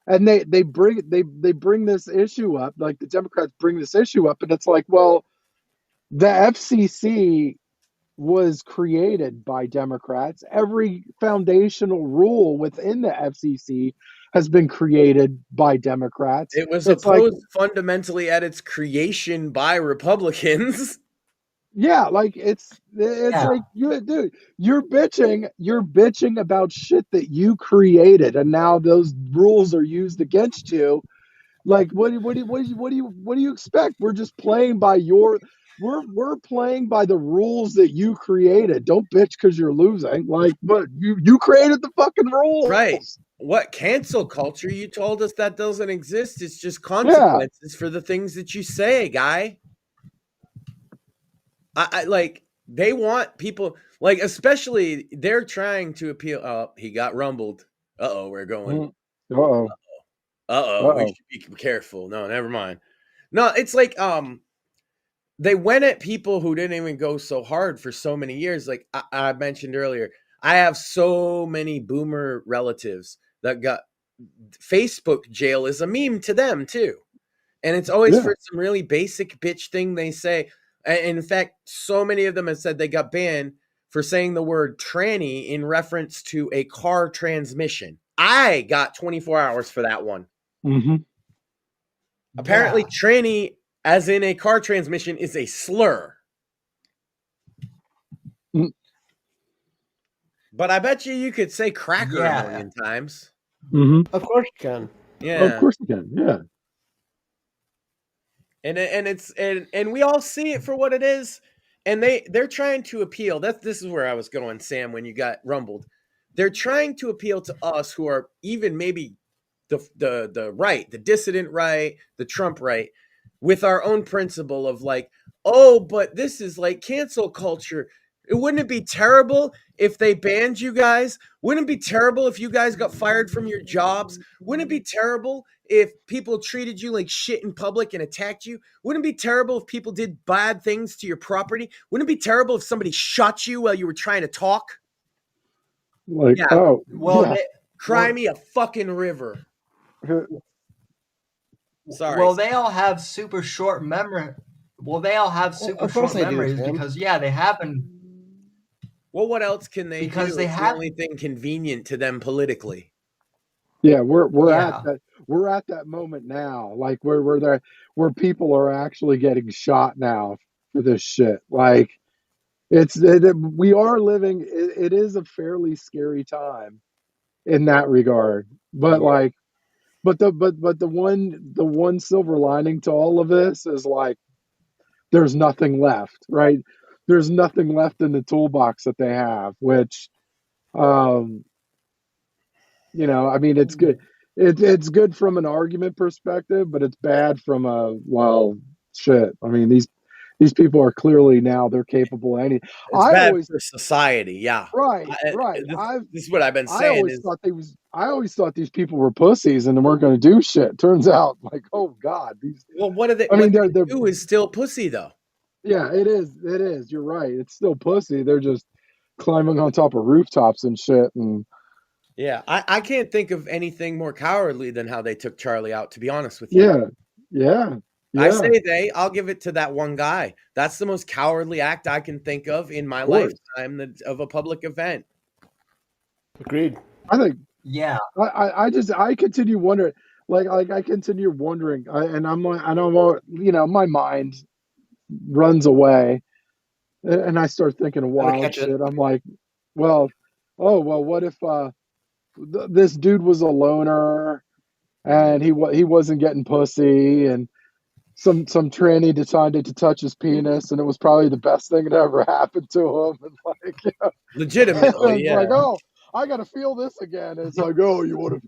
And they bring this issue up, like the Democrats bring this issue up, and it's like, well, the FCC was created by Democrats. Every foundational rule within the FCC has been created by Democrats. It was opposed fundamentally at its creation by Republicans. Yeah, like it's like dude, you're bitching about shit that you created, and now those rules are used against you. Like, what do you expect? We're just playing by we're playing by the rules that you created. Don't bitch because you're losing. Like, but you created the fucking rules, right? What cancel culture? You told us that doesn't exist. It's just consequences for the things that you say, guy. I like, they want people, like, especially they're trying to appeal. Oh, he got rumbled. We're going. We should be careful. No, never mind. No, it's like they went at people who didn't even go so hard for so many years. Like I mentioned earlier, I have so many boomer relatives that got Facebook jail is a meme to them too. And it's always for some really basic bitch thing they say. In fact, so many of them have said they got banned for saying the word tranny in reference to a car transmission. I got 24 hours for that one. Mm-hmm. Apparently, tranny, as in a car transmission, is a slur. Mm. But I bet you could say cracker a million times. Mm-hmm. Of course you can. Yeah, of course you can. Yeah. And we all see it for what it is, and they're trying to appeal. This is where I was going, Sam, when you got rumbled. They're trying to appeal to us who are even maybe the right, the dissident right, the Trump right, with our own principle of like, oh, but this is like cancel culture. Wouldn't it be terrible if they banned you guys? Wouldn't it be terrible if you guys got fired from your jobs? Wouldn't it be terrible if people treated you like shit in public and attacked you? Wouldn't it be terrible if people did bad things to your property? Wouldn't it be terrible if somebody shot you while you were trying to talk? Like, cry me a fucking river. Sorry. Well, they all have super short memory. Well, they all have super short memories because they happen. Well, what else can they do? Because it's the only thing convenient to them politically. Yeah, we're at that moment now, like where people are actually getting shot now for this shit. Like we are living. It is a fairly scary time in that regard. But the one silver lining to all of this is like there's nothing left, right? There's nothing left in the toolbox that they have, which, I mean, it's good. It's good from an argument perspective, but it's bad from shit. I mean, these people are clearly now they're capable of anything. It's bad for society, yeah. Right. This is what I've been saying. I always thought these people were pussies and they weren't going to do shit. Turns out, like, oh God. What are they? I mean, what they do is still pussy, though. Yeah, it is. It is. You're right. It's still pussy. They're just climbing on top of rooftops and shit. And yeah, I can't think of anything more cowardly than how they took Charlie out, to be honest with you. Yeah. I say I'll give it to that one guy. That's the most cowardly act I can think of in my lifetime of a public event. Agreed. I think. Yeah. I continue wondering, I continue wondering, my mind runs away, and I start thinking of wild shit. I'm like, what if this dude was a loner, and he wasn't getting pussy, and some tranny decided to touch his penis, and it was probably the best thing that ever happened to him, and legitimately, yeah. Like, oh, I gotta feel this again. And it's like, oh, you want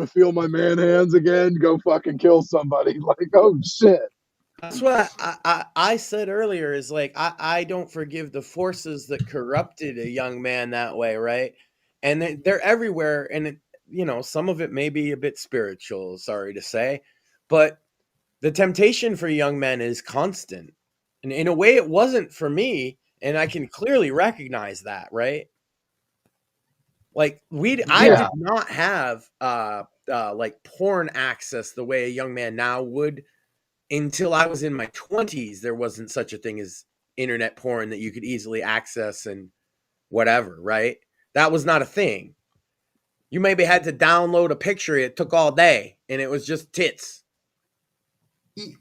to feel my man hands again? Go fucking kill somebody. Like, oh shit. That's what I said earlier is like, I don't forgive the forces that corrupted a young man that way, right? And they're everywhere. And, some of it may be a bit spiritual, sorry to say. But the temptation for young men is constant. And in a way, it wasn't for me. And I can clearly recognize that, right? Like, I did not have like porn access the way a young man now would. Until I was in my 20s, there wasn't such a thing as internet porn that you could easily access and whatever, right? That was not a thing. You maybe had to download a picture. It took all day, and it was just tits.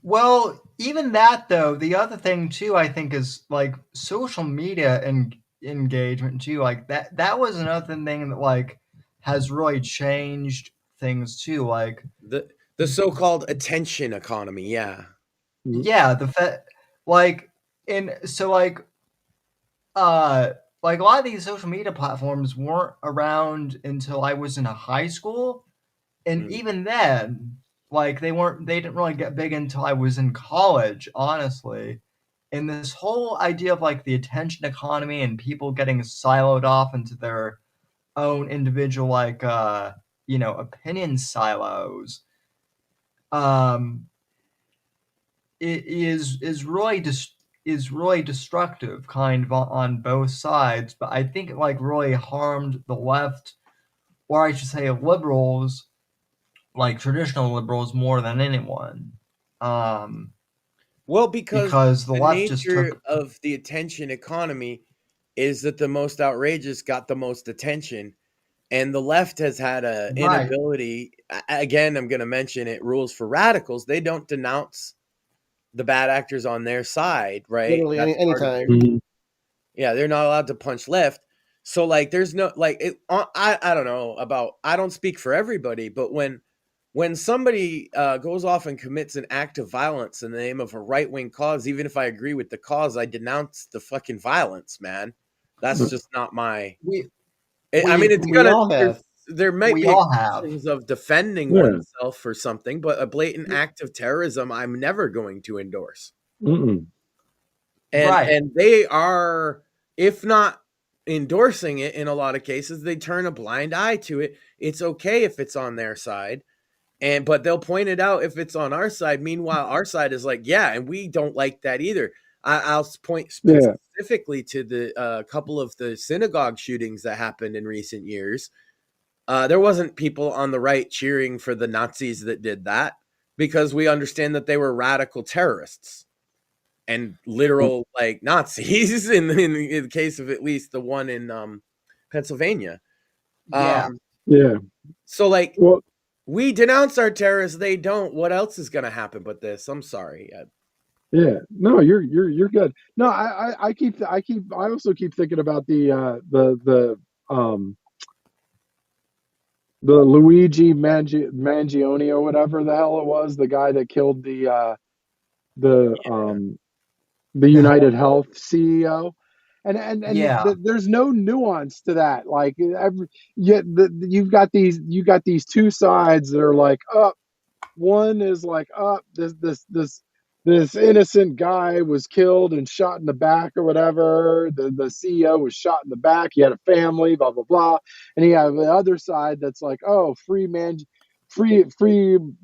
Well, even that, though, the other thing, too, I think is, like, social media and engagement, too. Like, that was another thing that, like, has really changed things, too. Like, the so-called attention economy, yeah. Yeah, like, like, a lot of these social media platforms weren't around until I was in high school. And even then, like, they didn't really get big until I was in college, honestly. And this whole idea of, like, the attention economy and people getting siloed off into their own individual, like, opinion silos, it is really destructive, kind of, on both sides. But I think it, like, really harmed the left, or I should say liberals, like traditional liberals, more than anyone. Well, because the left nature of the attention economy is that the most outrageous got the most attention, and the left has had an inability. Again, I'm going to mention it. Rules for radicals. They don't denounce the bad actors on their side, right? Literally anytime. Yeah, they're not allowed to punch left. So, like, there's no, like, I don't know about, I don't speak for everybody, but when somebody goes off and commits an act of violence in the name of a right-wing cause, even if I agree with the cause, I denounce the fucking violence, man. That's just not my... there might be exceptions of defending oneself for something, but a blatant act of terrorism, I'm never going to endorse. And they are, if not endorsing it in a lot of cases, they turn a blind eye to it. It's okay if it's on their side. But they'll point it out if it's on our side. Meanwhile, our side is like, yeah, and we don't like that either. I'll point specifically to the couple of the synagogue shootings that happened in recent years. There wasn't people on the right cheering for the Nazis that did that, because we understand that they were radical terrorists and literal like Nazis in the case of at least the one in Pennsylvania. So, like, we denounce our terrorists, they don't. What else is going to happen but this? I'm sorry. No, you're good. No, I also keep thinking about the Luigi Mangione or whatever the hell it was, the guy that killed the United Health CEO. And there's no nuance to that. Like, you've got these two sides that are like, one is like, this innocent guy was killed and shot in the back or whatever. The CEO was shot in the back. He had a family, blah blah blah. And you have the other side that's like, oh, free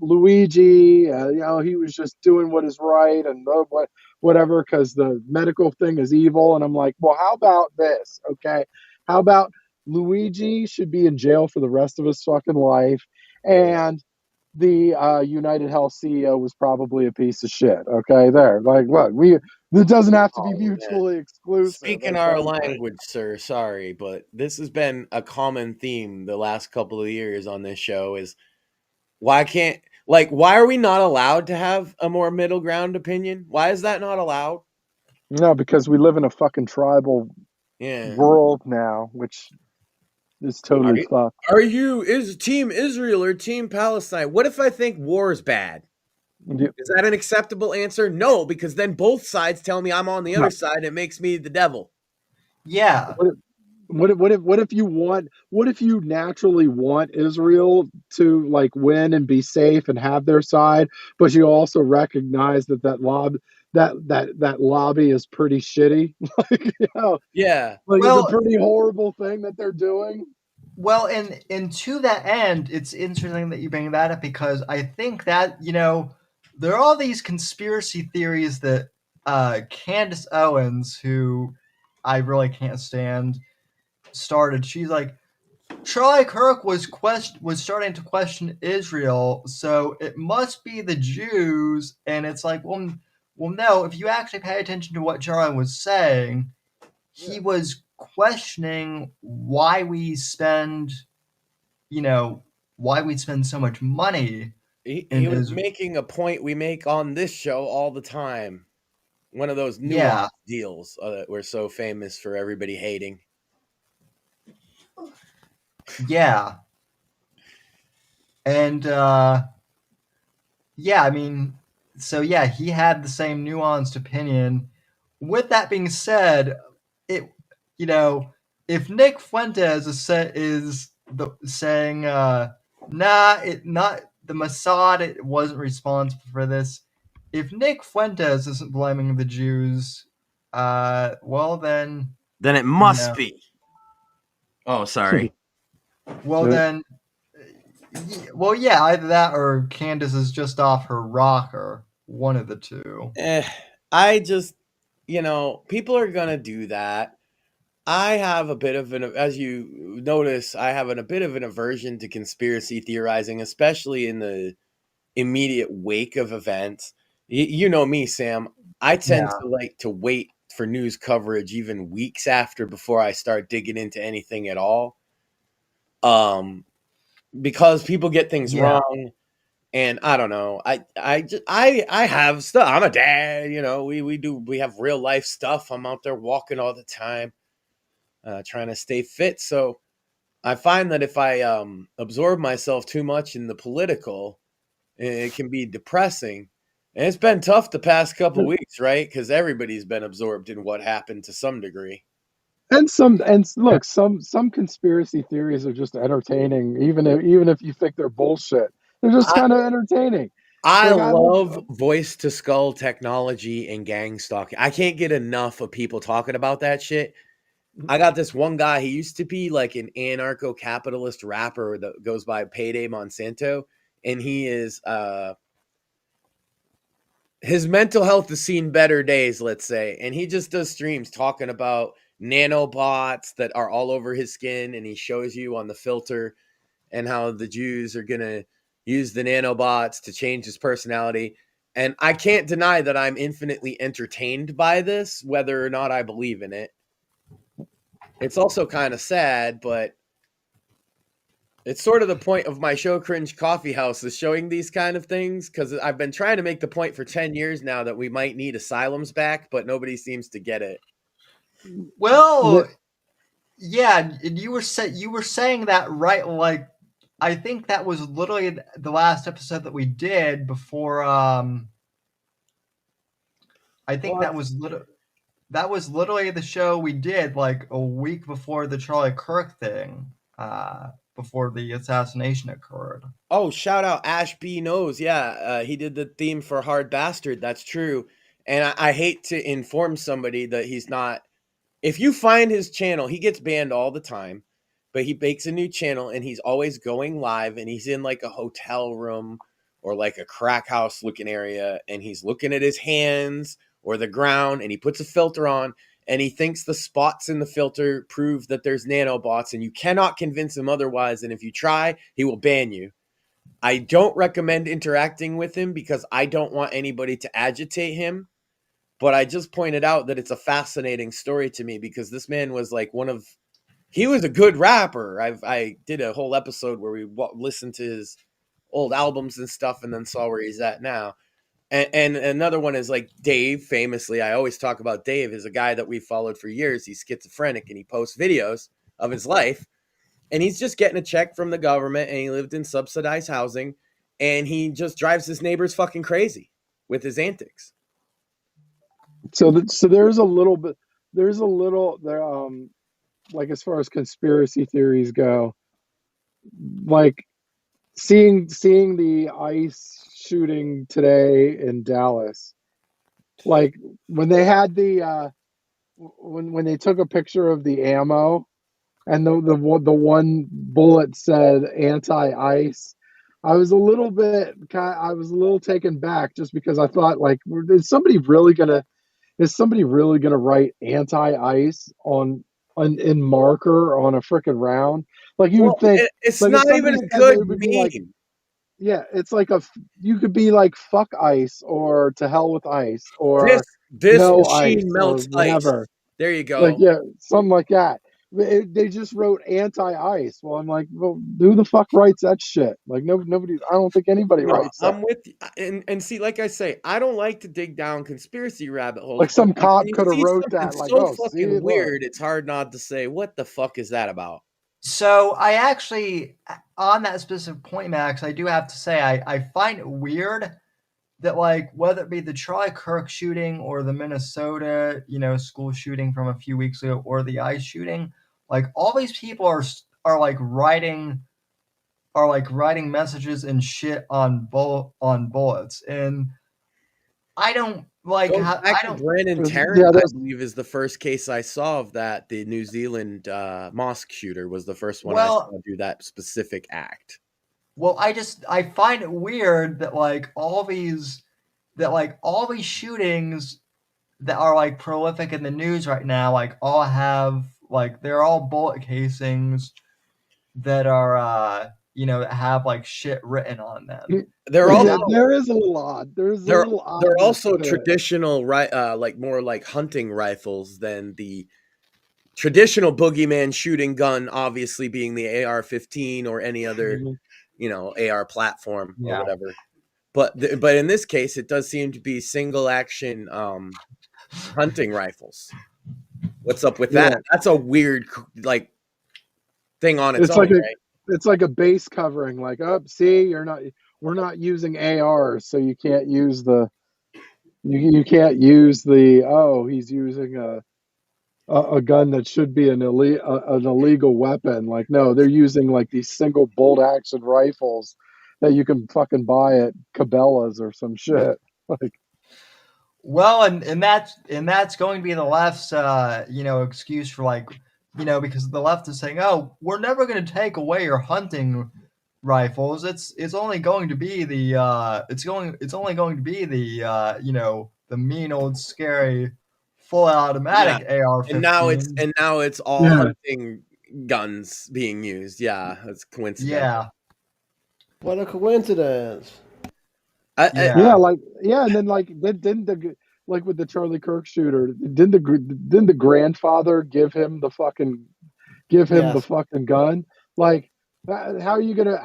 Luigi. He was just doing what is right and whatever, because the medical thing is evil. And I'm like, well, how about this? Okay, how about Luigi should be in jail for the rest of his fucking life, and the United Health CEO was probably a piece of shit. Okay, there. Like, look, it doesn't have to be mutually exclusive. Speaking our language, sir, sorry, but this has been a common theme the last couple of years on this show is why are we not allowed to have a more middle ground opinion? Why is that not allowed? No, because we live in a fucking tribal world now, which is totally fucked. Is Team Israel or Team Palestine? What if I think war is bad? Is that an acceptable answer? No, because then both sides tell me I'm on the other side. It makes me the devil. Yeah. What if you naturally want Israel to, like, win and be safe and have their side, but you also recognize that lobby is pretty shitty? Like, it's a pretty horrible thing that they're doing. Well, and to that end, it's interesting that you bring that up, because I think that, there are all these conspiracy theories that Candace Owens, who I really can't stand, started. She's like, Charlie Kirk was starting to question Israel, so it must be the Jews. And it's like, well, Well, no, if you actually pay attention to what Charlie was saying, he was questioning why we spend, why we spend so much money. He was making a point we make on this show all the time. One of those nuanced deals that we're so famous for everybody hating. Yeah. And, he had the same nuanced opinion. With that being said, if Nick Fuentes is saying, the Mossad, it wasn't responsible for this. If Nick Fuentes isn't blaming the Jews, well then it must be. Oh, sorry. Well then, either that or Candace is just off her rocker. One of the two. I just, people are gonna do that. I have a bit of as you notice, I have a bit of an aversion to conspiracy theorizing, especially in the immediate wake of events. You know me, Sam. I tend to like to wait for news coverage even weeks after before I start digging into anything at all. Because people get things wrong, and I don't know. I have stuff. I'm a dad, we have real life stuff. I'm out there walking all the time, trying to stay fit. So I find that if I absorb myself too much in the political, it can be depressing. And it's been tough the past couple weeks, right? Because everybody's been absorbed in what happened to some degree. And look, some conspiracy theories are just entertaining, even if you think they're bullshit. They're just kind of entertaining. I love voice to skull technology and gang stalking. I can't get enough of people talking about that shit. I got this one guy, he used to be like an anarcho-capitalist rapper that goes by Payday Monsanto, and he is his mental health has seen better days, let's say, and he just does streams talking about nanobots that are all over his skin, and he shows you on the filter and how the Jews are going to use the nanobots to change his personality. And I can't deny that I'm infinitely entertained by this, whether or not I believe in it. It's also kind of sad, but it's sort of the point of my show Cringe Coffee House is showing these kind of things, because I've been trying to make the point for 10 years now that we might need asylums back, but nobody seems to get it. Well, yeah, you were saying that right. Like, I think that was literally the last episode that we did before. I think that was literally the show we did like a week before the Charlie Kirk thing, before the assassination occurred. Oh, shout out Ash B Knows. Yeah, he did the theme for Hard Bastard. That's true. And I hate to inform somebody that he's not. If you find his channel, he gets banned all the time, but he makes a new channel and he's always going live, and he's in like a hotel room or like a crack house looking area, and he's looking at his hands or the ground, and he puts a filter on, and he thinks the spots in the filter prove that there's nanobots, and you cannot convince him otherwise. And if you try, he will ban you. I don't recommend interacting with him because I don't want anybody to agitate him. But I just pointed out that it's a fascinating story to me, because this man was like he was a good rapper. I did a whole episode where we listened to his old albums and stuff, and then saw where he's at now. And another one is like Dave, famously. I always talk about Dave as a guy that we've followed for years. He's schizophrenic and he posts videos of his life, and he's just getting a check from the government, and he lived in subsidized housing, and he just drives his neighbors fucking crazy with his antics. So there's a little there, like as far as conspiracy theories go, like seeing the ICE shooting today in Dallas, like when they had the when they took a picture of the ammo and the one bullet said anti-ICE, I was a little taken back, just because I thought, like, is somebody really gonna write anti-ICE in marker on a freaking round? Like, you would think it's like not even a good meme. Yeah, it's like you could be like fuck ice or to hell with ice or this no machine ice melts or whatever. ice. There you go. Like, yeah, something like that. They just wrote anti-ice. Well, I'm like, well, who the fuck writes that shit? Like, nobody. I don't think anybody No, writes that. I'm with you. And see, like I say, I don't like to dig down conspiracy rabbit holes. Like some cop when you could have see wrote something that. Like, so oh, see, fucking look. weird, it's hard not to say, what the fuck is that about? So I actually, on that specific point, Max, I do have to say I find it weird that, like, whether it be the Charlie Kirk shooting or the Minnesota, school shooting from a few weeks ago or the ICE shooting, like, all these people are writing messages and shit on bullets, and I don't like Goes how back I to don't. Brandon Tarrant, Yeah, I believe, is the first case I saw of that. The New Zealand mosque shooter was the first one I saw do that specific act. Well, I find it weird that all these shootings that are like prolific in the news right now, like all have they're all bullet casings that are that have like shit written on them. They're also there is a little odd. They're also traditional like more like hunting rifles than the traditional boogeyman shooting gun, obviously being the AR-15 or any other AR platform or whatever. But in this case, it does seem to be single action hunting rifles. What's up with that? That's a weird thing on its own, right? It's like a base covering. Like, see, we're not using ARs, so you can't use you can't use he's using a gun that should be an illegal weapon. Like, no, they're using like these single bolt action rifles that you can fucking buy at Cabela's or some shit. Like, well, and that's going to be the left's excuse for because the left is saying, oh, we're never going to take away your hunting rifles. It's only going to be the the mean old scary full automatic AR-15. And now it's all hunting guns being used. Yeah, that's coincidental. Yeah. What a coincidence. And then didn't with the Charlie Kirk shooter, didn't the grandfather give him the fucking gun? Like, how are you gonna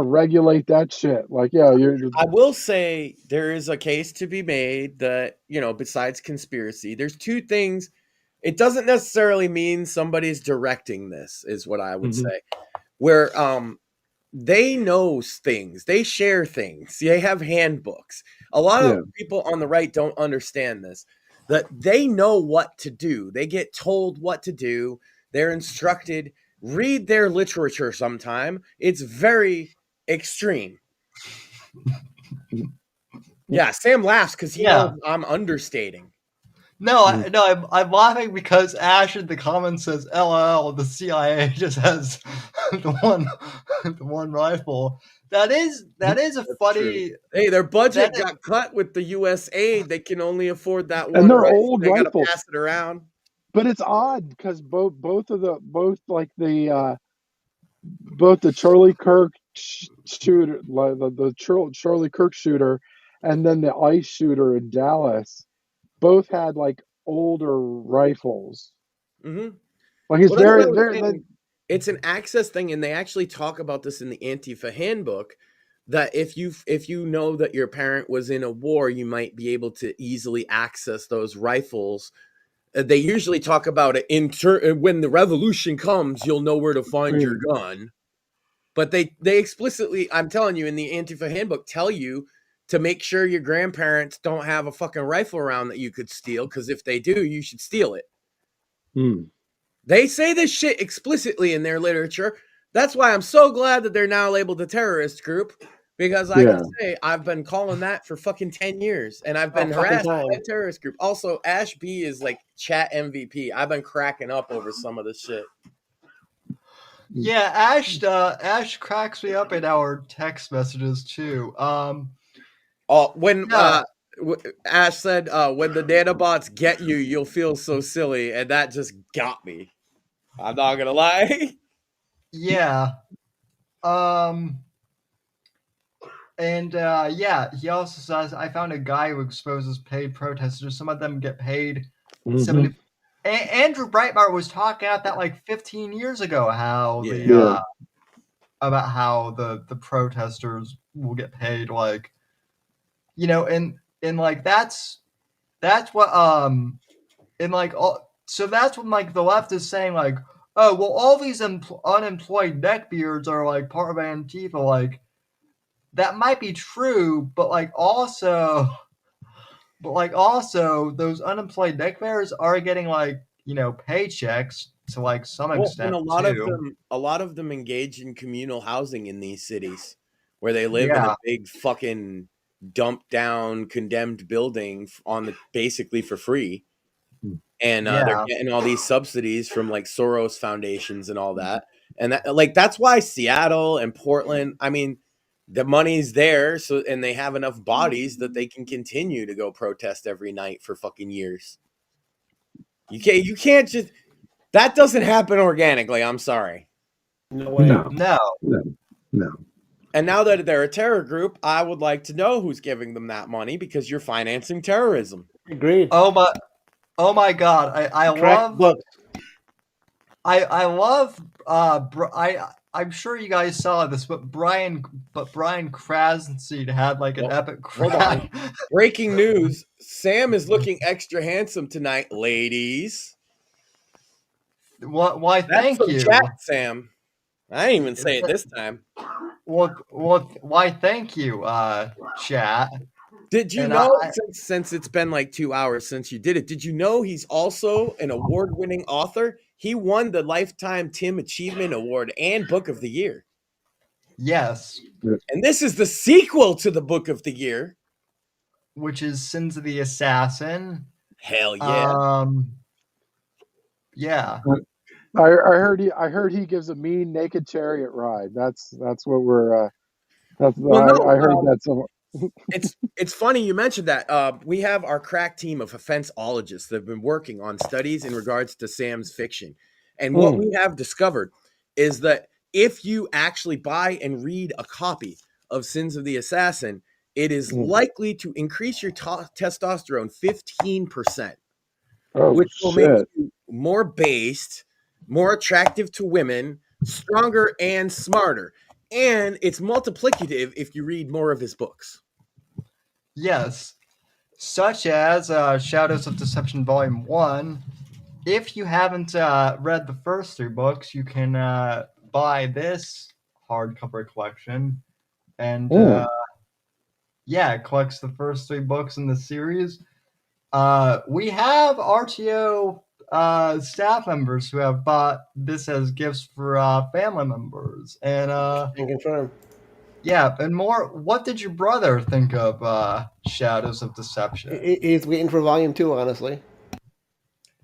regulate that shit? Like, I will say there is a case to be made that, besides conspiracy, there's two things. It doesn't necessarily mean somebody's directing this, is what I would say. Where they know things, they share things, they have handbooks. A lot of people on the right don't understand this, that they know what to do. They get told what to do. They're instructed. Read their literature sometime. It's very extreme. Yeah, Sam laughs because he knows I'm understating. No, I'm laughing because Ash in the comments says, "LOL, the CIA just has the one rifle." That is a funny. True. Hey, their budget got cut with the U.S. aid. They can only afford that one. And they're old rifles. They gotta pass it around. But it's odd because both the Charlie Kirk shooter, like the Charlie Kirk shooter, and then the ICE shooter in Dallas, both had like older rifles. Mm-hmm. Like, it's it's an access thing, and they actually talk about this in the Antifa handbook. That if you know that your parent was in a war, you might be able to easily access those rifles. They usually talk about it when the revolution comes, you'll know where to find your gun. But they explicitly, I'm telling you, in the Antifa handbook, tell you to make sure your grandparents don't have a fucking rifle around that you could steal, because if they do, you should steal it. They say this shit explicitly in their literature. That's why I'm so glad that they're now labeled a terrorist group, because I can say I've been calling that for fucking 10 years, and I've been harassed by a terrorist group. Also, Ash B is like chat MVP. I've been cracking up over some of this shit. Yeah, Ash cracks me up in our text messages too. Ash said, when the nanobots get you, you'll feel so silly, and that just got me. I'm not gonna lie. Yeah. And yeah, he also says, I found a guy who exposes paid protesters. Some of them get paid 70. Andrew Breitbart was talking about that like 15 years ago, how about how the protesters will get paid, like, you know, and like that's what and like so that's what like the left is saying, like, oh well, all these unemployed neckbeards are like part of Antifa. Like, that might be true, but also those unemployed neckbeards are getting, like, you know, paychecks to like some extent. And a lot of them engage in communal housing in these cities, where they live in a big fucking dumped down condemned building basically for free, and they're getting all these subsidies from like Soros foundations and all that, and that's why Seattle and Portland, I mean, the money's there, so, and they have enough bodies that they can continue to go protest every night for fucking years. You can't just, that doesn't happen organically. I'm sorry. No way. No. And now that they're a terror group, I would like to know who's giving them that money, because you're financing terrorism. Agreed. Oh my God! I'm sure you guys saw this, but Brian Krasenstein had like an epic crash. Breaking news: Sam is looking extra handsome tonight, ladies. Why? Thank you, chat, Sam. I didn't even say it this time. Well, why? Thank you, chat. Did you know, since it's been like 2 hours since you did it, did you know he's also an award-winning author? He won the Lifetime Tim Achievement Award and Book of the Year. Yes. And this is the sequel to the Book of the Year, which is Sins of the Assassin. Hell yeah. Yeah. I heard he gives a mean naked chariot ride. That's what we're I heard that somewhere. It's funny you mentioned that. We have our crack team of offenseologists that have been working on studies in regards to Sam's fiction. And what we have discovered is that if you actually buy and read a copy of Sins of the Assassin, it is likely to increase your testosterone 15%, which will make you more based, more attractive to women, stronger and smarter. And it's multiplicative if you read more of his books. Yes. Such as Shadows of Deception Volume 1. If you haven't read the first 3 books, you can buy this hardcover collection. And it collects the first 3 books in the series. We have RTO staff members who have bought this as gifts for family members, and confirm. Yeah, and more. What did your brother think of Shadows of Deception? He's waiting for Volume 2, honestly.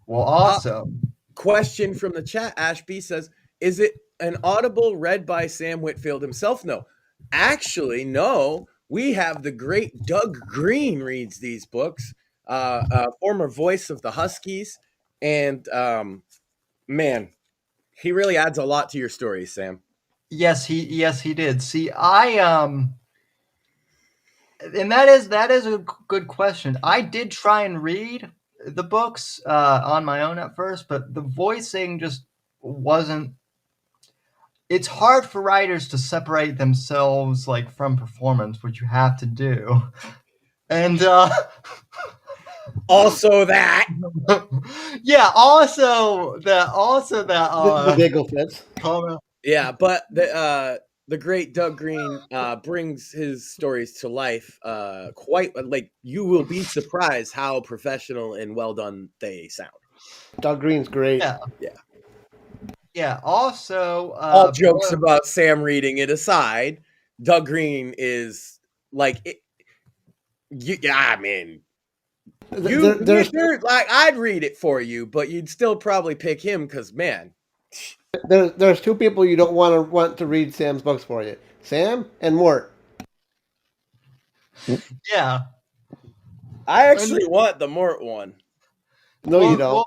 Well, awesome. Question from the chat. Ashby says, "Is it an Audible read by Sam Whitfield himself?" No, actually, no. We have the great Doug Green reads these books, former voice of the Huskies. And man, he really adds a lot to your stories, Sam. Yes, he did. See, and that is a good question. I did try and read the books on my own at first, but the voicing just wasn't. It's hard for writers to separate themselves like from performance, which you have to do, and also that. Yeah, also that the giggle fits. Comment. Yeah, but the great Doug Green brings his stories to life quite, like, you will be surprised how professional and well done they sound. Doug Green's great. Yeah. Also, all jokes about Sam reading it aside, Doug Green is like it. I mean, like, I'd read it for you, but you'd still probably pick him because, man. There's 2 people you don't want to read Sam's books for you: Sam and Mort. Yeah, I actually want the Mort one. No, you don't.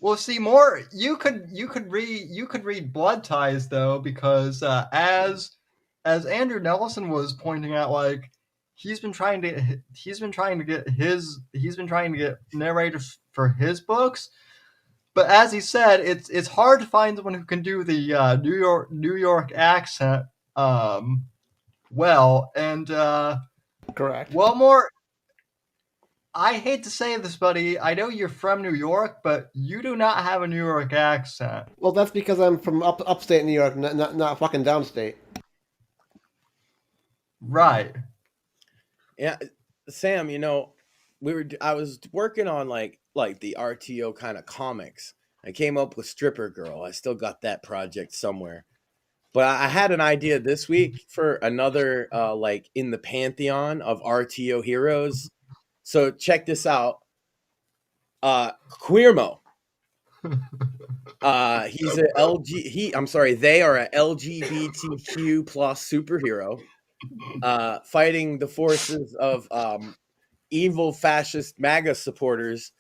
Well, see, more you could read Blood Ties though, because as Andrew Nelson was pointing out, like he's been trying to get narrators for his books, but as he said, it's hard to find someone who can do the New York accent well, and Correct. well, more. I hate to say this, buddy. I know you're from New York, but you do not have a New York accent. Well, that's because I'm from upstate New York, not fucking downstate. Right. Yeah, Sam. I was working on like the RTO kind of comics. I came up with Stripper Girl. I still got that project somewhere. But I had an idea this week for another like in the pantheon of RTO heroes. So check this out. Queermo. He's they are a LGBTQ plus superhero fighting the forces of evil fascist MAGA supporters,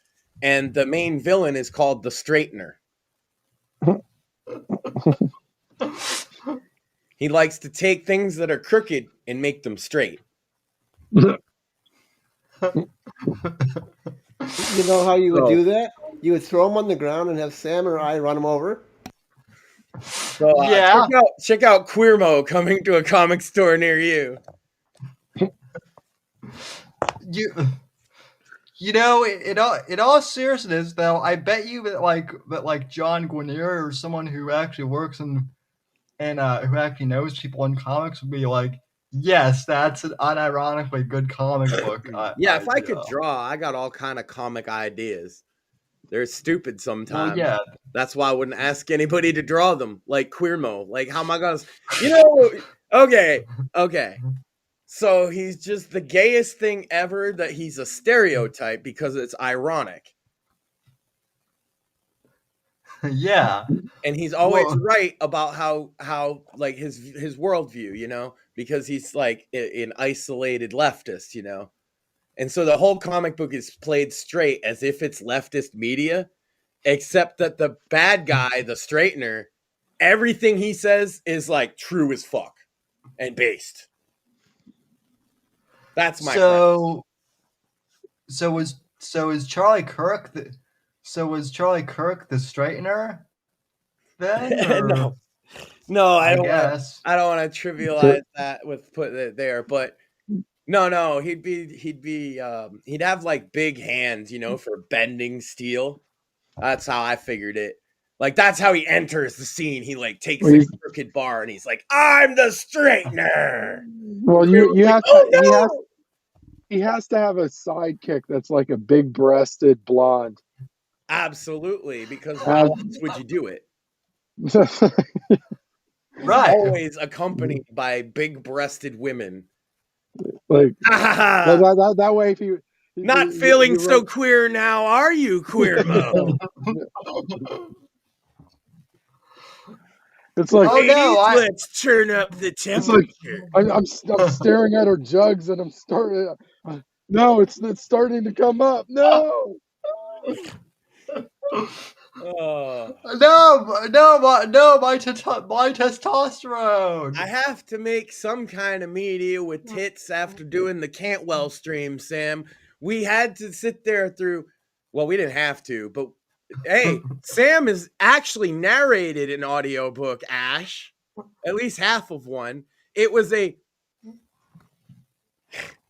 and the main villain is called the Straightener. He likes to take things that are crooked and make them straight. You know how you would do that? You would throw them on the ground and have Sam or I run them over. So check out Queermo coming to a comic store near you. In all seriousness, though, I bet you that like John Guarnier or someone who actually works and who actually knows people in comics would be like, yes, that's an unironically good comic book. If I could draw, I got all kind of comic ideas. They're stupid sometimes. Well, yeah. That's why I wouldn't ask anybody to draw them, like Queermo. Like, how am I going to... Okay. So he's just the gayest thing ever, that he's a stereotype because it's ironic. Yeah. And he's always right about how like his worldview, because he's like an isolated leftist, And so the whole comic book is played straight as if it's leftist media, except that the bad guy, the Straightener, everything he says is like true as fuck and based. That's my So is Charlie Kirk the Straightener then? No, I don't want to trivialize that with putting it there, but no, he'd have like big hands, for bending steel. That's how I figured it. Like, that's how he enters the scene. He like takes a crooked bar and he's like, "I'm the Straightener." Well, he has to have a sidekick that's like a big-breasted blonde. Absolutely, because how else would you do it? Right. Always accompanied by big-breasted women. Like that way, if you not feeling so queer now, are you, Queermo? It's like, let's turn up the temperature. It's like I'm staring at her jugs and I'm starting. No, it's starting to come up. No. My testosterone. I have to make some kind of media with tits after doing the Cantwell stream, Sam. We had to sit there through. Well, we didn't have to, but hey, Sam has actually narrated an audiobook, Ash. At least half of one. It was a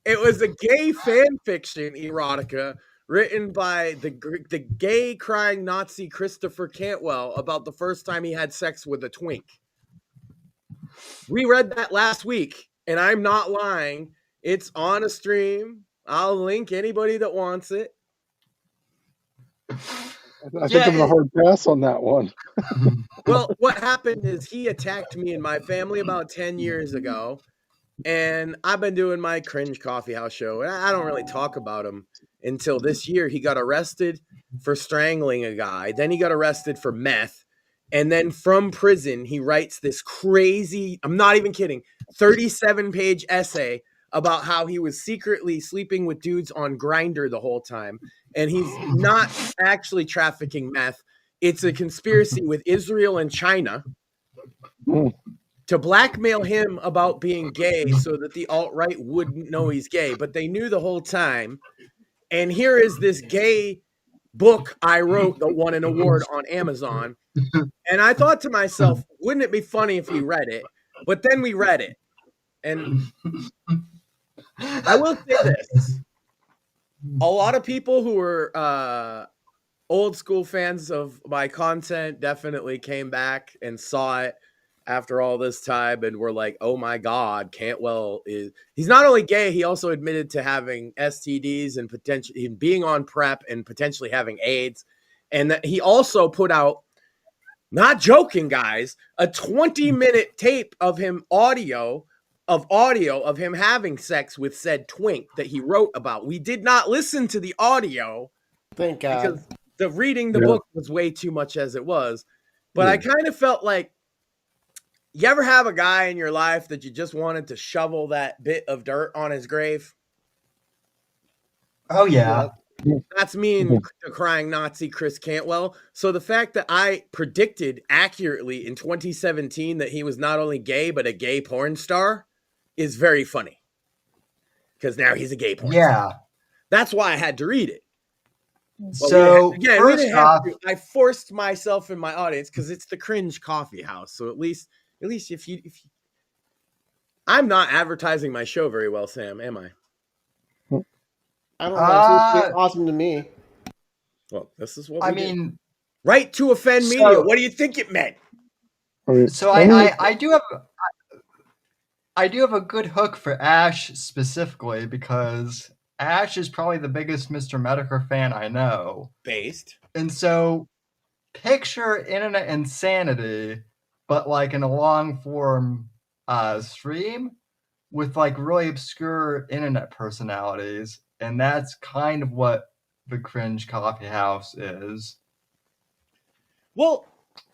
gay fan fiction erotica written by the gay crying Nazi Christopher Cantwell about the first time he had sex with a twink. We read that last week, and I'm not lying. It's on a stream. I'll link anybody that wants it. I think I'm going to hard pass on that one. Well, what happened is he attacked me and my family about 10 years ago, and I've been doing my cringe coffee house show, and I don't really talk about him until this year. He got arrested for strangling a guy. Then he got arrested for meth. And then from prison, he writes this crazy, I'm not even kidding, 37-page essay about how he was secretly sleeping with dudes on Grindr the whole time. And he's not actually trafficking meth. it's a conspiracy with Israel and China to blackmail him about being gay so that the alt-right wouldn't know he's gay, but they knew the whole time. And here is this gay book I wrote that won an award on Amazon. And I thought to myself, wouldn't it be funny if we read it? But then we read it. And I will say this. A lot of people who were old school fans of my content definitely came back and saw it after all this time and were like, oh my God, Cantwell he's not only gay, he also admitted to having STDs and potentially being on PrEP and potentially having AIDS. And that he also put out, not joking, guys, a 20-minute tape of him audio of him having sex with said twink that he wrote about. We did not listen to the audio. Thank God. Because reading the book was way too much as it was. But I kind of felt like, you ever have a guy in your life that you just wanted to shovel that bit of dirt on his grave? Oh, yeah. That's me and the crying Nazi Chris Cantwell. So the fact that I predicted accurately in 2017 that he was not only gay, but a gay porn star is very funny. Because now he's a gay porn star. That's why I had to read it. So, first off, I forced myself in my audience because it's the Cringe Coffee House. So at least if you I'm not advertising my show very well, Sam, am I? I don't know. It's awesome to me. Well, this is what I mean, right to offend media. What do you think it meant? So I do have a good hook for Ash specifically because Ash is probably the biggest Mr. Medicare fan I know. Based. And so picture internet insanity, but like in a long form stream with like really obscure internet personalities. And that's kind of what the Cringe Coffee House is. Well,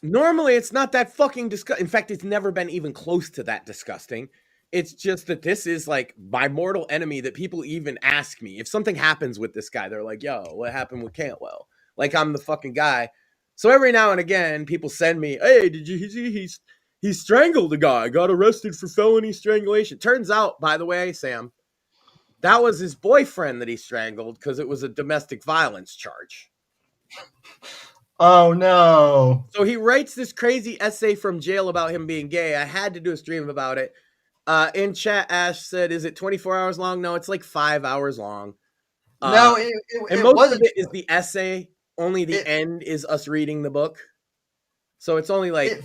normally it's not that fucking disgusting. In fact, it's never been even close to that disgusting. It's just that this is like my mortal enemy that people even ask me. If something happens with this guy, they're like, yo, what happened with Cantwell? Like I'm the fucking guy. So every now and again, people send me, hey, did you see he strangled a guy, got arrested for felony strangulation. Turns out, by the way, Sam, that was his boyfriend that he strangled because it was a domestic violence charge. Oh, no. So he writes this crazy essay from jail about him being gay. I had to do a stream about it. In chat, Ash said, is it 24 hours long? No, it's like 5 hours long. No, and most of it is the essay. Only the end is us reading the book. So it's only like,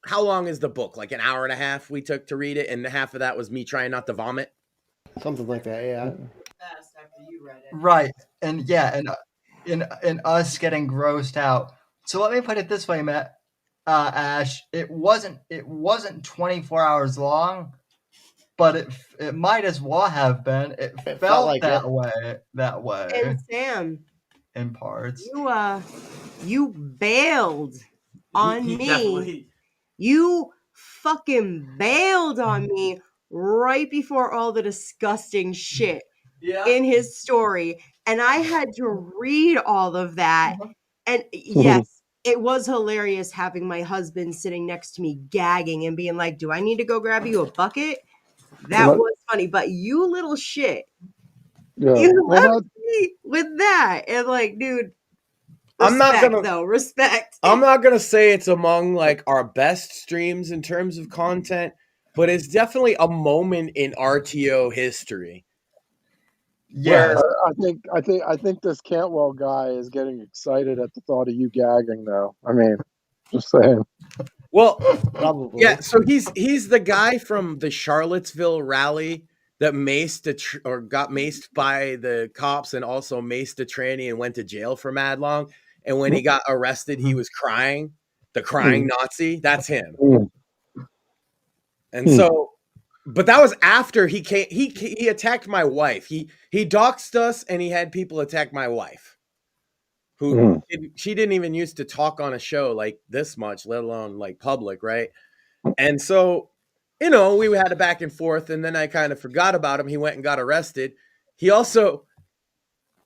how long is the book? Like an hour and a half we took to read it, and half of that was me trying not to vomit. Something like that, yeah. Fast after you read it. Right, and yeah, and us getting grossed out. So let me put it this way, Matt, Ash. It wasn't 24 hours long, but it might as well have been. It felt like that way. And Sam, in parts, you bailed on me. Definitely. You fucking bailed on me right before all the disgusting shit in his story. And I had to read all of that. And yes, it was hilarious having my husband sitting next to me gagging and being like, do I need to go grab you a bucket? That was funny. But you little shit, you left me with that. And like, dude, respect. I'm not gonna say it's among like our best streams in terms of content, but it's definitely a moment in RTO history. Yeah, I think this Cantwell guy is getting excited at the thought of you gagging now. I mean, just saying. Well, Probably. yeah. So he's the guy from the Charlottesville rally that got maced by the cops and also maced a tranny and went to jail for mad long. And when he got arrested, he was crying. The crying Nazi. That's him. And so, but that was after he came. He attacked my wife. He doxed us, and he had people attack my wife, who she didn't even used to talk on a show like this much, let alone like public, right? And so, we had a back and forth, and then I kind of forgot about him. He went and got arrested. He also,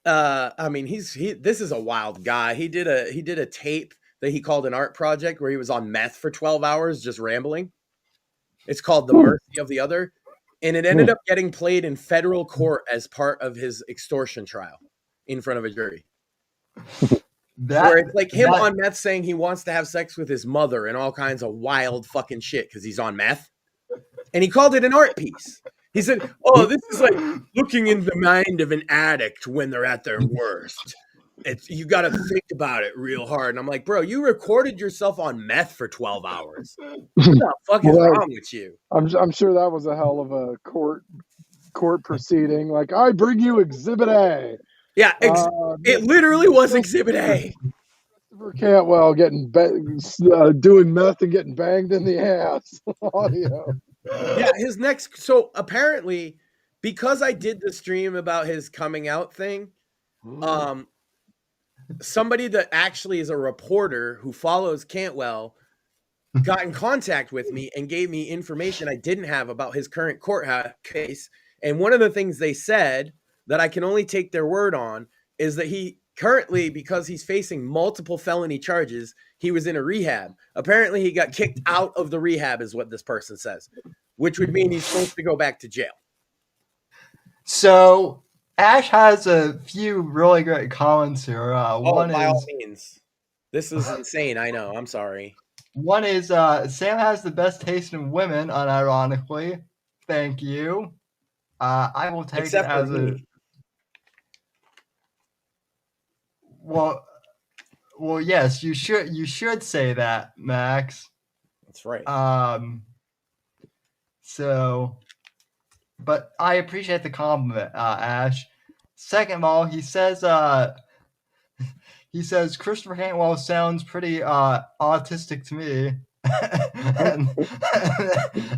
this is a wild guy. He did a tape that he called an art project where he was on meth for 12 hours just rambling. It's called The Mercy of the Other. And it ended up getting played in federal court as part of his extortion trial in front of a jury. Where it's like him on meth saying he wants to have sex with his mother and all kinds of wild fucking shit because he's on meth. And he called it an art piece. He said, oh, this is like looking in the mind of an addict when they're at their worst. You got to think about it real hard. And I'm like, bro, you recorded yourself on meth for 12 hours. What the fuck is wrong with you? I'm sure that was a hell of a court proceeding. Like, I bring you Exhibit A. Yeah, it literally was Exhibit A. Christopher Cantwell doing meth and getting banged in the ass. Audio. Yeah, his next. So apparently, because I did the stream about his coming out thing, somebody that actually is a reporter who follows Cantwell got in contact with me and gave me information I didn't have about his current court case. And one of the things they said that I can only take their word on is that he currently, because he's facing multiple felony charges, he was in a rehab. Apparently he got kicked out of the rehab is what this person says, which would mean he's supposed to go back to jail. So Ash has a few really great comments here. One by is, all means. This is insane. I know. I'm sorry. One is Sam has the best taste in women, unironically. Thank you. I will take Except it as for a... me. Well, yes, you should say that, Max. That's right. So, but I appreciate the compliment, Ash. Second of all, he says Christopher Cantwell sounds pretty autistic to me.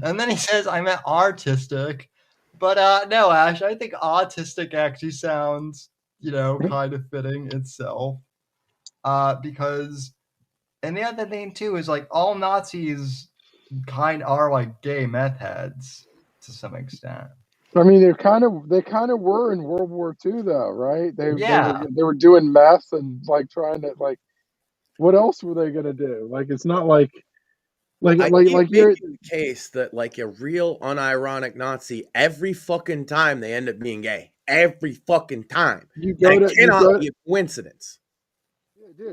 and then he says I meant artistic. But no, Ash, I think autistic actually sounds, kind of fitting itself. Because, and the other thing too is like all Nazis kind of are like gay meth heads to some extent. I mean, they kind of were in World War II though, right? They were doing meth and like trying to like, what else were they gonna do? Like, it's not like you're the case that like a real unironic Nazi, every fucking time they end up being gay, every fucking time. It cannot be a coincidence.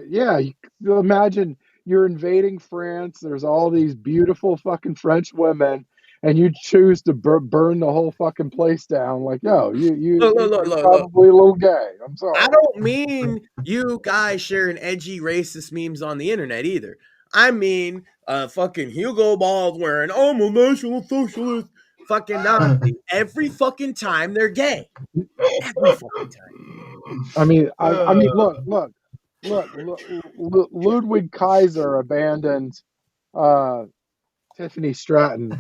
Yeah, you imagine you're invading France. There's all these beautiful fucking French women, and you choose to burn the whole fucking place down. Like, yo, you're probably a little gay. I'm sorry. I don't mean you guys sharing edgy racist memes on the internet either. I mean, fucking Hugo Ball wearing, I'm a National Socialist fucking Nazi every fucking time they're gay. Every fucking time. I mean, look. Ludwig Kaiser abandoned Tiffany Stratton.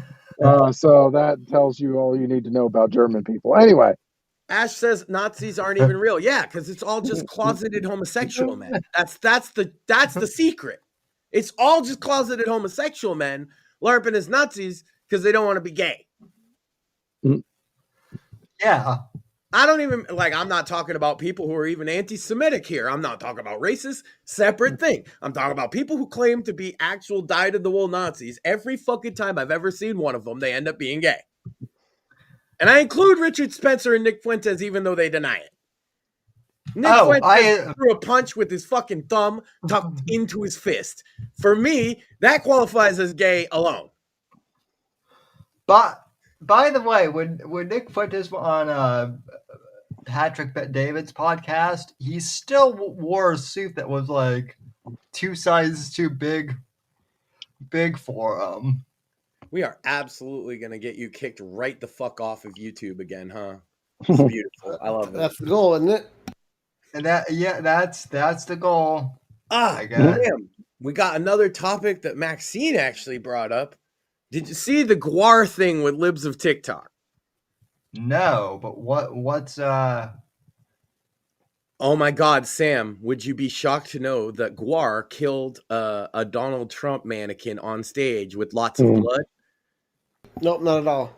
So that tells you all you need to know about German people. Anyway. Ash says Nazis aren't even real. Yeah, because it's all just closeted homosexual men. That's the secret. It's all just closeted homosexual men LARPing as Nazis because they don't want to be gay. Yeah. I don't even, I'm not talking about people who are even anti-Semitic here. I'm not talking about racist, separate thing. I'm talking about people who claim to be actual dyed-in-the-wool Nazis. Every fucking time I've ever seen one of them, they end up being gay. And I include Richard Spencer and Nick Fuentes, even though they deny it. Nick Fuentes threw a punch with his fucking thumb tucked into his fist. For me, that qualifies as gay alone. But by the way, when Nick Fuentes on Patrick Bet-David's podcast, he still wore a suit that was like 2 sizes too big for him. We are absolutely going to get you kicked right the fuck off of YouTube again, huh? It's beautiful. I love it. That's the goal, isn't it? And that's the goal. Damn. We got another topic that Maxine actually brought up. Did you see the GWAR thing with libs of TikTok? No, but what's Oh my God, Sam, would you be shocked to know that GWAR killed a Donald Trump mannequin on stage with lots of blood? Nope, not at all.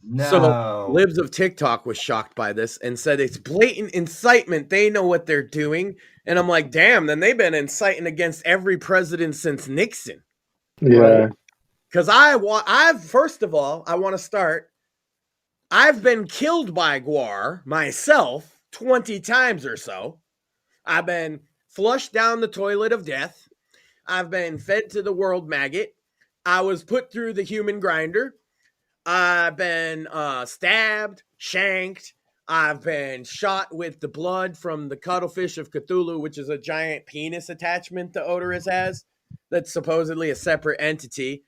No. So libs of TikTok was shocked by this and said it's blatant incitement. They know what they're doing. And I'm like, damn, then they've been inciting against every president since Nixon. Yeah. Because first of all, I want to start. I've been killed by GWAR myself 20 times or so. I've been flushed down the toilet of death. I've been fed to the world maggot. I was put through the human grinder. I've been stabbed, shanked. I've been shot with the blood from the cuttlefish of Cthulhu, which is a giant penis attachment that Odorous has. That's supposedly a separate entity.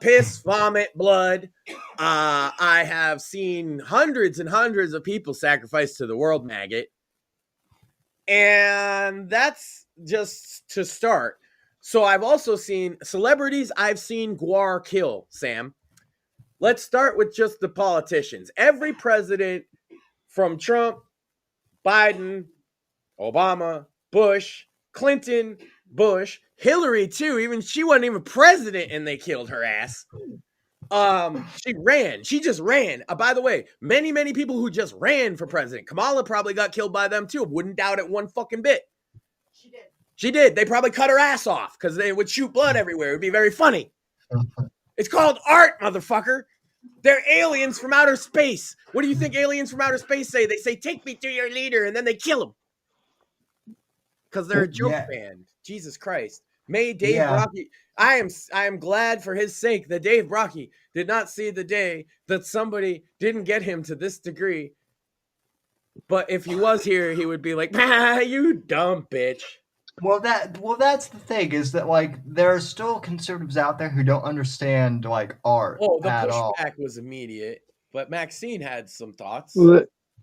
Piss, vomit, blood. I have seen hundreds and hundreds of people sacrificed to the world maggot. And that's just to start. So I've also seen celebrities I've seen GWAR kill, Sam. Let's start with just the politicians. Every president from Trump, Biden, Obama, Bush, Clinton, Bush, Hillary too. Even she wasn't even president and they killed her ass. She ran. She just ran. By the way, many people who just ran for president. Kamala probably got killed by them too. Wouldn't doubt it one fucking bit. She did. They probably cut her ass off because they would shoot blood everywhere. It would be very funny. It's called art, motherfucker. They're aliens from outer space. What do you think aliens from outer space say? They say, take me to your leader, and then they kill him. Because they're a joke band. Jesus Christ. May Dave Brockie. I am glad for his sake that Dave Brockie did not see the day that somebody didn't get him to this degree. But if he was here, he would be like, you dumb bitch. Well, that's the thing, is that like there are still conservatives out there who don't understand like art. Oh, the at all. pushback was immediate, but Maxine had some thoughts.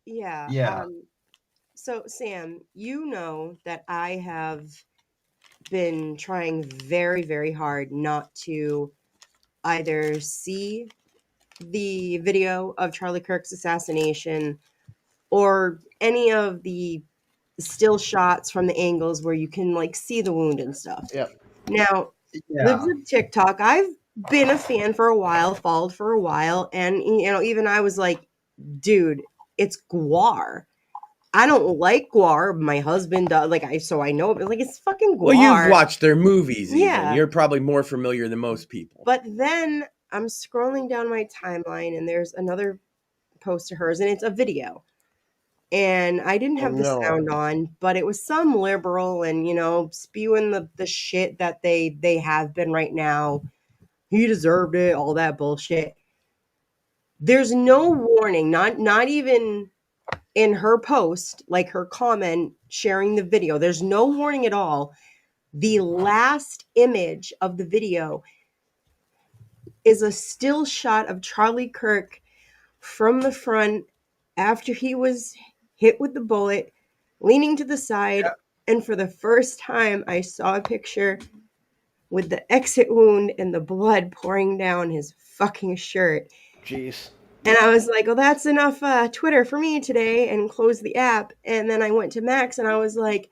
Yeah. So Sam, you know that I have been trying very, very hard not to either see the video of Charlie Kirk's assassination or any of the still shots from the angles where you can like see the wound and stuff. Now, Libs of TikTok, I've been a fan for a while, followed for a while, and even I was like, dude, it's GWAR. I don't like GWAR. My husband does. So I know it, but like it's fucking GWAR. Well, you've watched their movies. Even. You're probably more familiar than most people. But then I'm scrolling down my timeline, and there's another post of hers, and it's a video. And I didn't have the sound on, but it was some liberal and, spewing the shit that they have been right now. He deserved it, all that bullshit. There's no warning, not even in her post, like her comment sharing the video. There's no warning at all. The last image of the video is a still shot of Charlie Kirk from the front after he was hit with the bullet, leaning to the side, and for the first time, I saw a picture with the exit wound and the blood pouring down his fucking shirt. Jeez. And I was like, well, that's enough Twitter for me today, and closed the app. And then I went to Max, and I was like,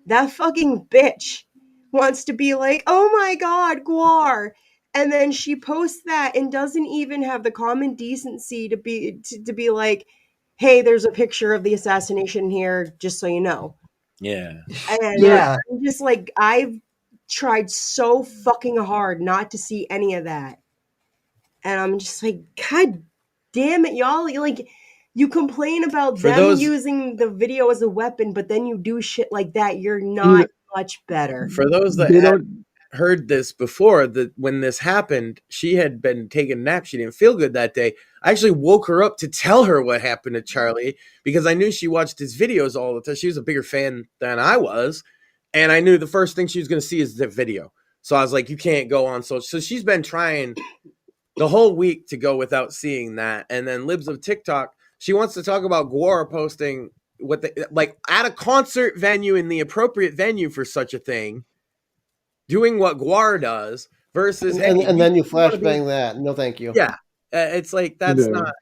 that fucking bitch wants to be like, oh my God, GWAR. And then she posts that and doesn't even have the common decency to be like, hey, there's a picture of the assassination here, just so you know. Yeah. And I'm just like, I've tried so fucking hard not to see any of that. And I'm just like, God damn it, y'all. Like, you complain about them using the video as a weapon, but then you do shit like that. You're not much better. For those that heard this before, that when this happened, she had been taking a nap. She didn't feel good that day. I actually woke her up to tell her what happened to Charlie because I knew she watched his videos all the time. She was a bigger fan than I was. And I knew the first thing she was going to see is the video. So I was like, you can't go on social. So she's been trying the whole week to go without seeing that. And then Libs of TikTok, she wants to talk about GWAR posting what they like at a concert venue in the appropriate venue for such a thing, doing what GWAR does versus and then you flashbang that. No, thank you. Yeah, it's like that's not.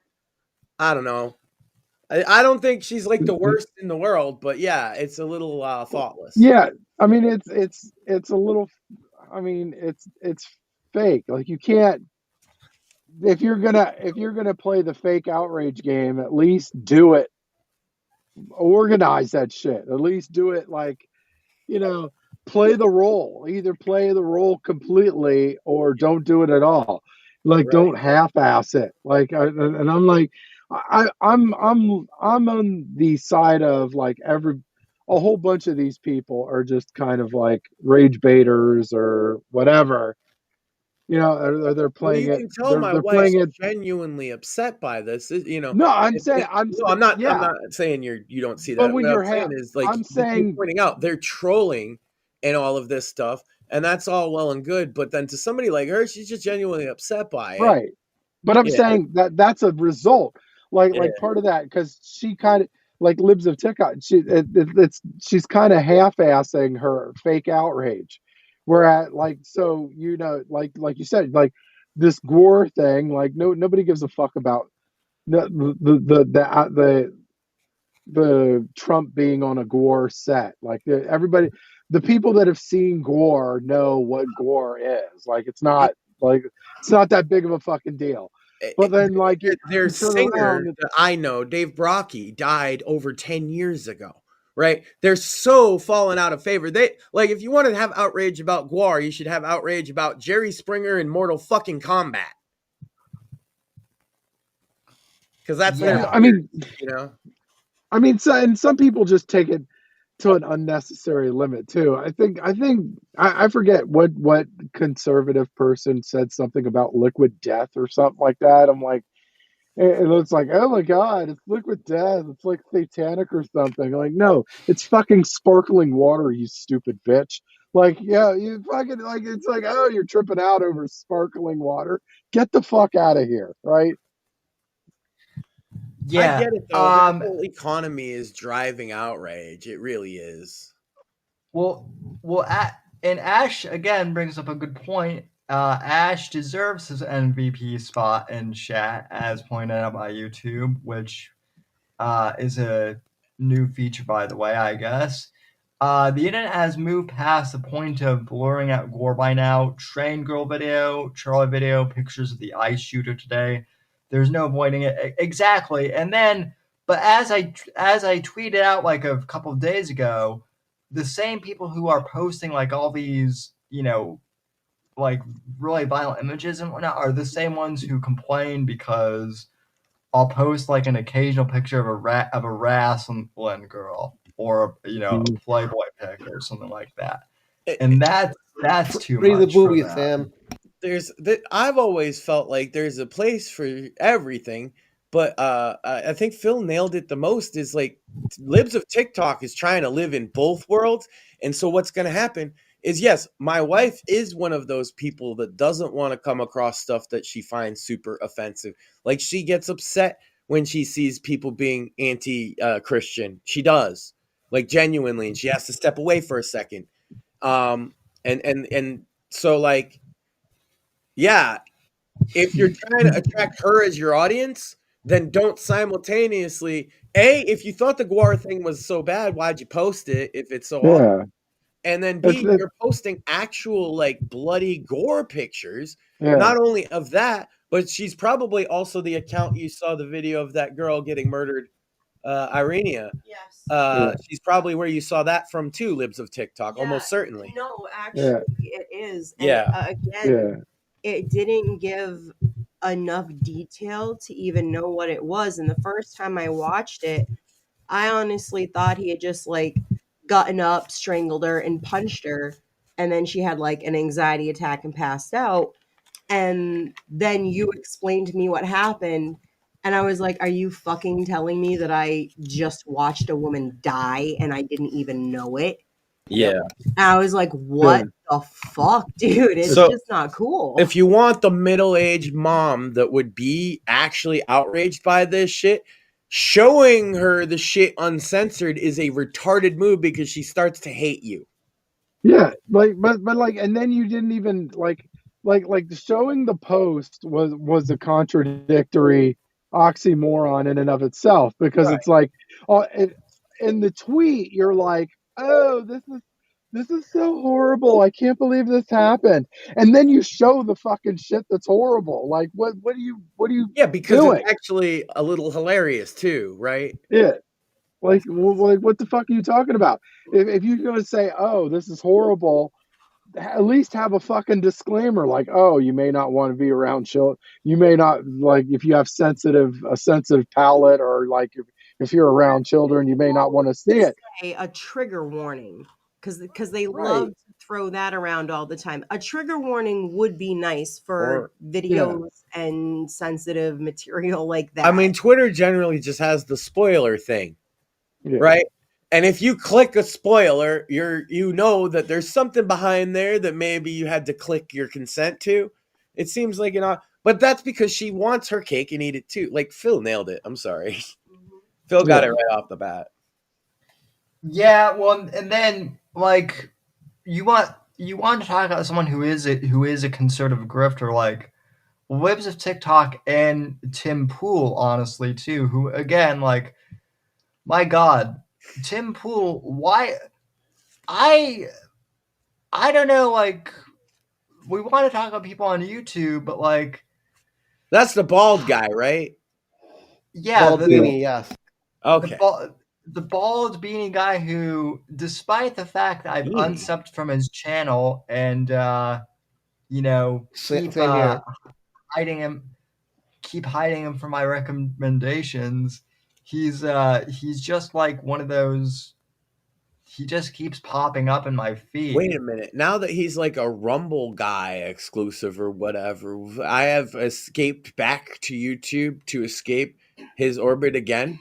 I don't know. I don't think she's like the worst in the world, but yeah, it's a little thoughtless. Yeah, I mean it's a little. I mean it's fake. Like you can't. If you're gonna play the fake outrage game, at least do it. Organize that shit. At least do it like play the role. Either play the role completely or don't do it at all. Like, Right. don't half-ass it. Like, and I'm like, I'm on the side of like a whole bunch of these people are just kind of like rage baiters or whatever. Or they're playing you it. can tell my They're wife's playing it. genuinely upset by this. No, I'm saying I'm not. yeah. I'm not saying you don't see But that. when What you're I'm saying is like I'm saying, you're pointing out they're trolling and all of this stuff, and that's all well and good. But then to somebody like her, she's just genuinely upset by it. right. But I'm Yeah. saying that's a result. Like Yeah. part of that, because she kind of like Libs of TikTok. She's kind of half-assing her fake outrage. Whereas like like you said, like this Gore thing, like nobody gives a fuck about the Trump being on a Gore set. Like everybody, the people that have seen Gore know what Gore is. Like it's not that big of a fucking deal. But then like their singer around, that I know, Dave Brocky, died over 10 years ago. Right? They're so fallen out of favor. They like if you want to have outrage about Gore, you should have outrage about Jerry Springer in Mortal fucking Kombat. Because that's I mean, and some people just take it to an unnecessary limit too. I forget what conservative person said something about liquid death or something like that. I'm like, and it's like, oh my god, it's liquid death. It's like satanic or something. I'm like, no, it's fucking sparkling water, you stupid bitch. Like, yeah, you fucking like it's like, oh, you're tripping out over sparkling water. Get the fuck out of here, right? Yeah, I get it though. The whole economy is driving outrage. It really is. Well, and Ash again brings up a good point. Ash deserves his MVP spot in chat, as pointed out by YouTube, which is a new feature, by the way, I guess. The internet has moved past the point of blurring out Gore by now. Train girl video, Charlie video, pictures of the ice shooter today. There's no avoiding it. Exactly. And then, but as I tweeted out like a couple of days ago, the same people who are posting like all these, like really violent images and whatnot are the same ones who complain because I'll post like an occasional picture of a wrestling girl or a Playboy pic or something like that, and that's too much. Read the booby, Sam. I've always felt like there's a place for everything, but I think Phil nailed it the most. Is like Libs of TikTok is trying to live in both worlds, and so what's going to happen is, yes, my wife is one of those people that doesn't want to come across stuff that she finds super offensive. Like she gets upset when she sees people being anti-Christian. She does, like genuinely, and she has to step away for a second. And so like, yeah, if you're trying to attract her as your audience, then don't simultaneously, if you thought the Gore thing was so bad, why'd you post it if it's so awful? And then B, you're posting actual like bloody Gore pictures. Yeah. Not only of that, but she's probably also the account you saw the video of that girl getting murdered, Irenia. Yes. She's probably where you saw that from too, Libs of TikTok, almost certainly. No, actually it is. And, again, it didn't give enough detail to even know what it was. And the first time I watched it, I honestly thought he had just like gotten up, strangled her, and punched her, and then she had like an anxiety attack and passed out. And then you explained to me what happened, and I was like, are you fucking telling me that I just watched a woman die and I didn't even know it? Yeah. And I was like, what the fuck, dude? It's just not cool. If you want the middle-aged mom that would be actually outraged by this shit, showing her the shit uncensored is a retarded move because she starts to hate you. Yeah, like, but like, and then you didn't even like showing the post was a contradictory oxymoron in and of itself, because it's like, in the tweet you're like, oh, this is so horrible, I can't believe this happened, and then you show the fucking shit that's horrible. Like, what are you because doing? It's actually a little hilarious too, right? Yeah. Like what the fuck are you talking about? If you're going to say, oh, this is horrible, at least have a fucking disclaimer like, oh, you may not want to be around children. You may not, like, if you have a sensitive palate, or like if you're around children, you may not want to see it. A trigger warning, because they love to throw that around all the time. A trigger warning would be nice for videos and sensitive material like that. I mean, Twitter generally just has the spoiler thing, right? And if you click a spoiler, you know that there's something behind there that maybe you had to click your consent to. It seems like, but that's because she wants her cake and eat it too. Like, Phil nailed it. I'm sorry. Phil got it right off the bat. Yeah, well, and then like you want to talk about someone who is a conservative grifter, like Libs of TikTok and Tim Pool, honestly, too, who, again, like, my God, Tim Pool, why? I don't know, like, we want to talk about people on YouTube, but, like... That's the bald guy, right? Yeah. Bald beanie, yes. Okay. The bald beanie guy who, despite the fact that I've unsubbed from his channel and, keep hiding him from my recommendations, he's just like one of those. He just keeps popping up in my feed. Wait a minute. Now that he's like a Rumble guy exclusive or whatever, I have escaped back to YouTube to escape his orbit again.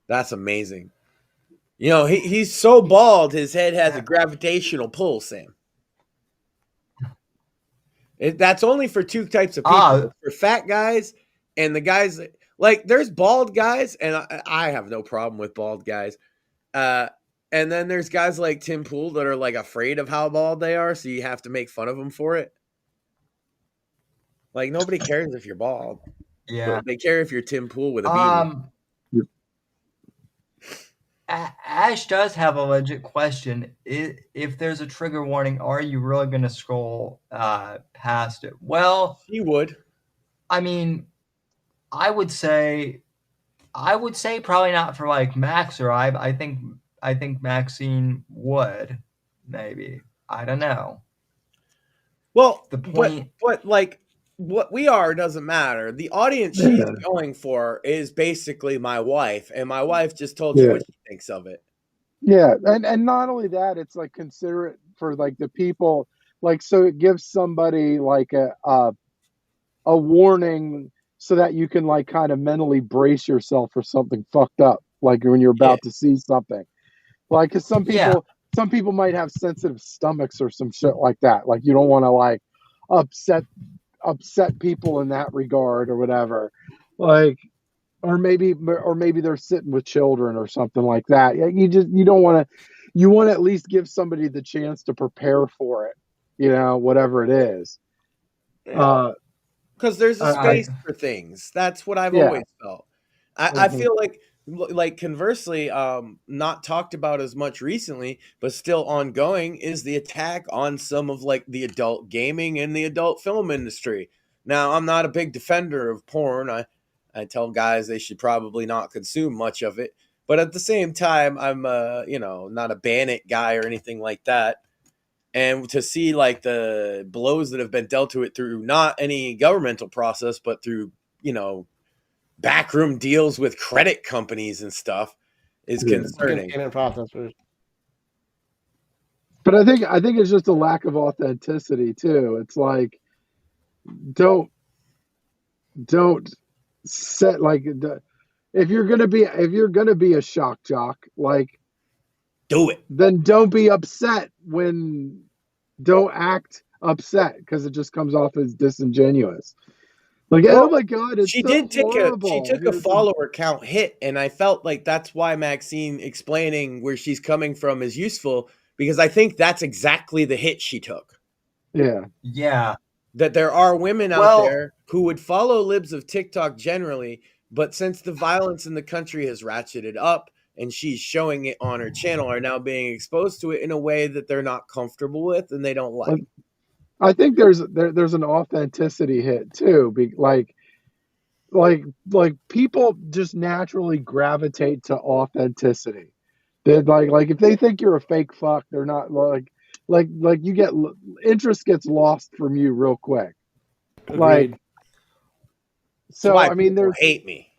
That's amazing. He's so bald, his head has a gravitational pull, Sam. That's only for two types of people. For fat guys and the guys like there's bald guys, and I have no problem with bald guys. And then there's guys like Tim Pool that are like afraid of how bald they are, so you have to make fun of them for it. Like nobody cares if you're bald. Yeah, they care if you're Tim Pool with a beanie. Ash does have a legit question. If there's a trigger warning, are you really going to scroll past it? Well, he would. I mean, I would say probably not for like Max or I think Maxine would, maybe. I don't know. Well, the point, but like what we are doesn't matter. The audience she's going for is basically my wife, and my wife just told you what she thinks of it. Yeah, and not only that, it's like considerate for like the people, like so it gives somebody like a warning so that you can like kind of mentally brace yourself for something fucked up, like when you're about to see something. Like, because some people might have sensitive stomachs or some shit like that. Like you don't want to like upset people in that regard or whatever. Like, or maybe they're sitting with children or something like that. You don't want to. You want to at least give somebody the chance to prepare for it. Whatever it is. Because there's a space for things. That's what I've always felt. I feel like conversely, not talked about as much recently, but still ongoing, is the attack on some of like the adult gaming and the adult film industry. Now, I'm not a big defender of porn. I tell guys they should probably not consume much of it. But at the same time, I'm not a ban it guy or anything like that. And to see like the blows that have been dealt to it through not any governmental process, but through, backroom deals with credit companies and stuff is concerning. But I think it's just a lack of authenticity too. It's like don't set like if you're gonna be a shock jock, like do it. Then don't be upset don't act upset because it just comes off as disingenuous. Like, oh my God, it's she took a follower count hit, and I felt like that's why Maxine explaining where she's coming from is useful, because I think that's exactly the hit she took. Yeah. Yeah. That there are women out there who would follow libs of TikTok generally, but since the violence in the country has ratcheted up and she's showing it on her channel, are now being exposed to it in a way that they're not comfortable with and they don't like. I think there's an authenticity hit too. Like people just naturally gravitate to authenticity. They like if they think you're a fake fuck, they're not like you get interest gets lost from you real quick. Agreed. Like, so I mean, people hate me.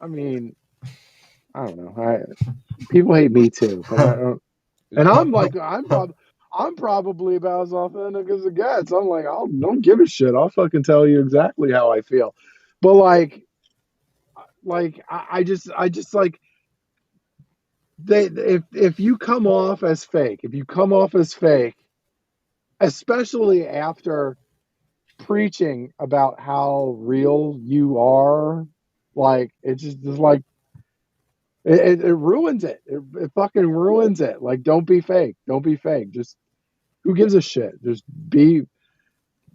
I mean, I don't know. People hate me too, but I don't. And I'm like, I'm probably about as authentic as it gets. I'm like, I don't give a shit. I'll fucking tell you exactly how I feel. But I just like if you come off as fake, especially after preaching about how real you are, like it just is like it ruins it. It fucking ruins it. Like, don't be fake. Don't be fake. Just who gives a shit? Just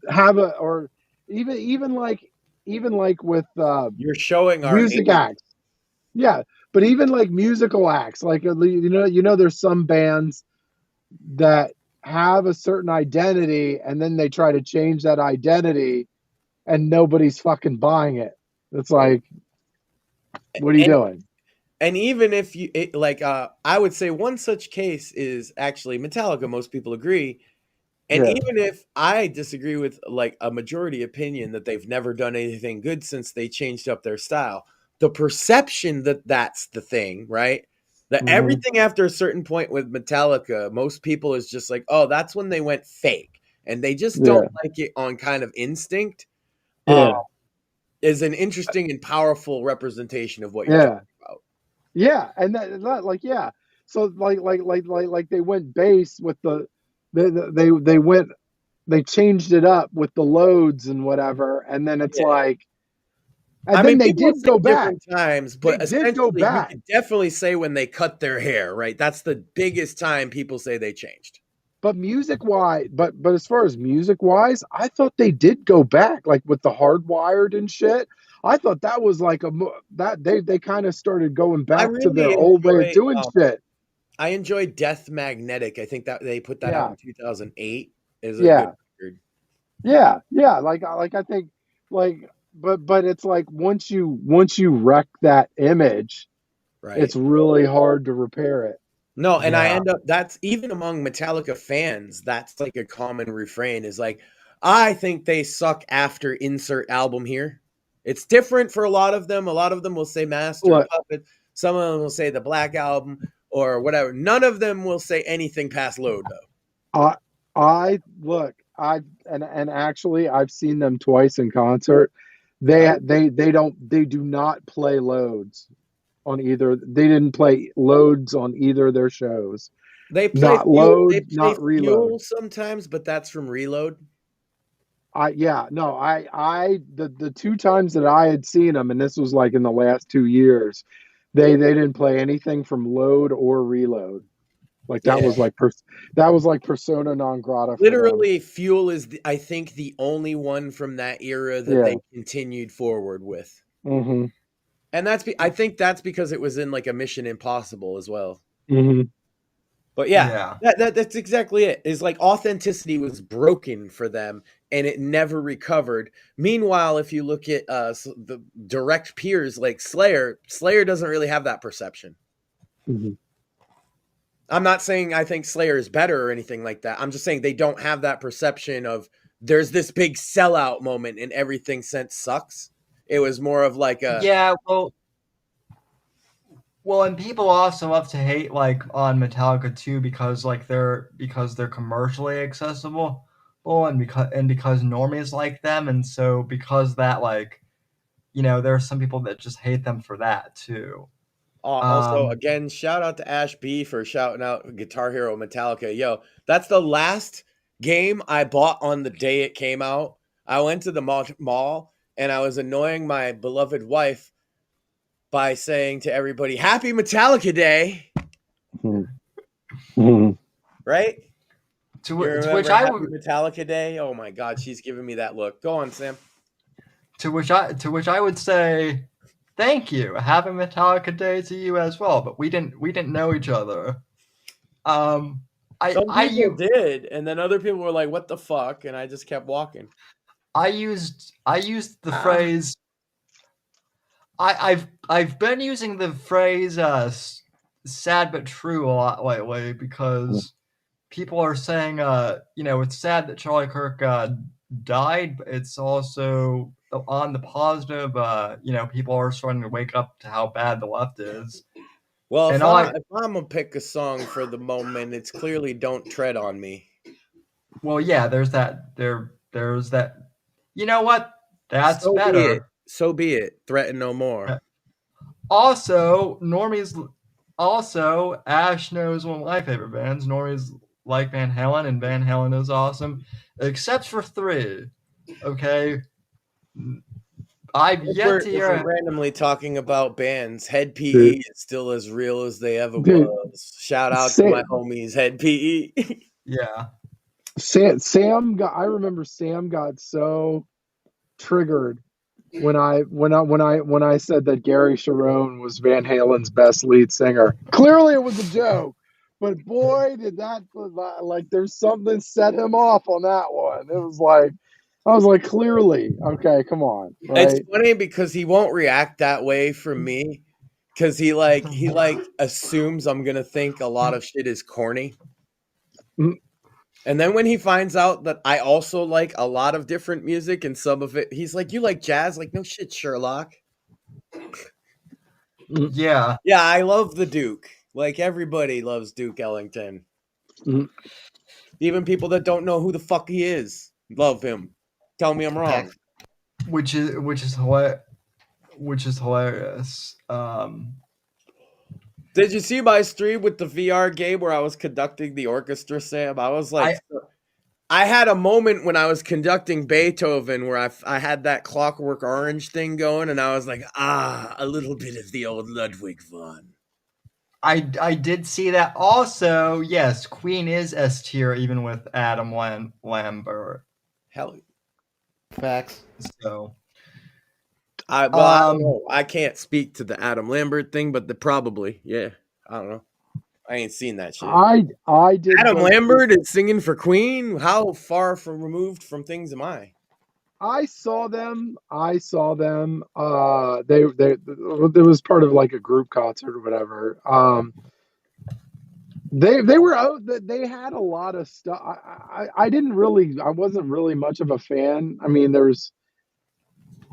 or even like with You're showing our music acts. Yeah, but even like musical acts, like there's some bands that have a certain identity and then they try to change that identity and nobody's fucking buying it. It's like, what are you doing? And even if you I would say one such case is actually Metallica. Most people agree. And even if I disagree with like a majority opinion that they've never done anything good since they changed up their style, the perception that that's the thing, right? That everything after a certain point with Metallica, most people is just like, oh, that's when they went fake. And they just don't like it on kind of instinct. Is an interesting and powerful representation of what you're talking about. Yeah, and that like so like they went bass with they changed it up with the loads and whatever, and then it's like, and then they did go back times, but essentially you could definitely say when they cut their hair, right? That's the biggest time people say they changed. But but as far as music wise, I thought they did go back, like with the Hardwired and shit. I thought that was like that they kind of started going back to their old way of doing shit. I enjoyed Death Magnetic. I think that they put that out in 2008. Is a good record. Yeah. Like I think but it's like once you wreck that image, right, it's really hard to repair it. No, and I end up, that's even among Metallica fans, that's like a common refrain is like, I think they suck after insert album here. It's different for a lot of them. A lot of them will say Master of Puppets. Some of them will say the Black Album or whatever. None of them will say anything past Load though. Actually I've seen them twice in concert. They do not play Loads on either. They didn't play Loads on either of their shows. They play not Reload sometimes, but that's from Reload. The two times that I had seen them, and this was like in the last 2 years, they didn't play anything from Load or Reload. Like that was like persona non grata. Literally, Fuel is I think the only one from that era that they continued forward with. Mm-hmm. And I think that's because it was in like a Mission Impossible as well. Mm-hmm. But that's exactly it. Is like authenticity was broken for them and it never recovered. Meanwhile, if you look at the direct peers like Slayer doesn't really have that perception. Mm-hmm. I'm not saying I think Slayer is better or anything like that. I'm just saying they don't have that perception of there's this big sellout moment and everything since sucks. It was more of like a well, and people also love to hate like on Metallica too because they're commercially accessible, and because normies like them, and so because that there are some people that just hate them for that too. Also, again, shout out to Ash B for shouting out Guitar Hero Metallica. Yo, that's the last game I bought on the day it came out. I went to the mall and I was annoying my beloved wife by saying to everybody, Happy Metallica Day. Mm-hmm. Right? To which I would Metallica Day. Oh my God, she's giving me that look. Go on, Sam. To which I would say, thank you. Happy Metallica Day to you as well. But we didn't know each other. Some people did, and then other people were like, "What the fuck?" And I just kept walking. I used the phrase. I've been using the phrase "sad but true" a lot lately because people are saying it's sad that Charlie Kirk died, but it's also on the positive. People are starting to wake up to how bad the left is. Well, if I'm gonna pick a song for the moment, it's clearly "Don't Tread on Me." Well, yeah, there's that. There's that. You know what? That's so better. Be it. So be it. Threaten no more. Also, Ash knows one of my favorite bands. Normies like Van Halen, and Van Halen is awesome, except for 3. Okay. I've yet to hear. If we're randomly talking about bands, Head PE is still as real as they ever was. Shout out to my homies, Head PE. Yeah. I remember Sam got so triggered when I said that Gary Cherone was Van Halen's best lead singer. Clearly it was a joke, but boy, did that, like, there's something set him off on that one. It was like, I was like, clearly, okay, come on. Right? It's funny because he won't react that way from me because he assumes I'm gonna think a lot of shit is corny. And then when he finds out that I also like a lot of different music and some of it, he's like, "You like jazz?" Like, no shit, Sherlock. Yeah. Yeah, I love the Duke. Like, everybody loves Duke Ellington. Even people that don't know who the fuck he is love him. Tell me I'm wrong. Which is hilarious. Did you see my stream with the VR game where I was conducting the orchestra, Sam? I was like, I had a moment when I was conducting Beethoven where I had that Clockwork Orange thing going, and I was like, a little bit of the old Ludwig von. I did see that. Also, yes, Queen is S tier even with Adam Lambert. Hell, facts. So, I don't know. I can't speak to the Adam Lambert thing, but probably, yeah. I don't know. I ain't seen that shit. I did. Adam Lambert is singing for Queen. How far removed from things am I? I saw them. They it was part of like a group concert or whatever. They had a lot of stuff. I wasn't really much of a fan. I mean, there was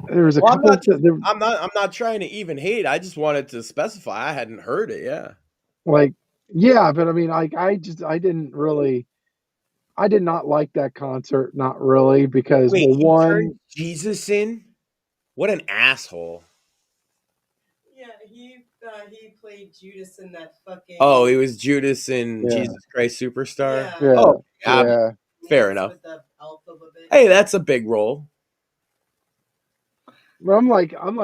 a couple. I'm not trying to even hate. I just wanted to specify I hadn't heard it. Yeah. Like, yeah, but I mean, like, I did not like that concert. Not really, because turned Jesus in. What an asshole. Yeah, he played Judas in that fucking. Oh, he was Judas in Jesus Christ Superstar. Yeah. Oh, yeah. Fair enough. Hey, that's a big role. I'm like on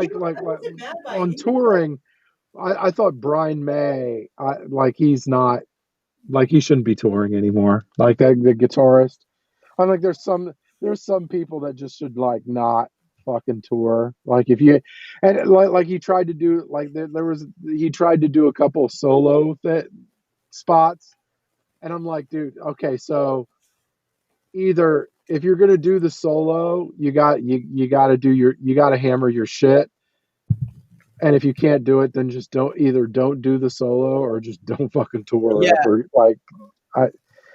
touring. I thought Brian May, he's not, like, he shouldn't be touring anymore. Like, the guitarist. I'm like, there's some people that just should, like, not fucking tour. Like, if you, and like he tried to do, like, he tried to do a couple solo spots, and I'm like, dude, okay, so either if you're gonna do the solo, you got to hammer your shit. And if you can't do it, then just don't do the solo or just don't fucking tour. Yeah.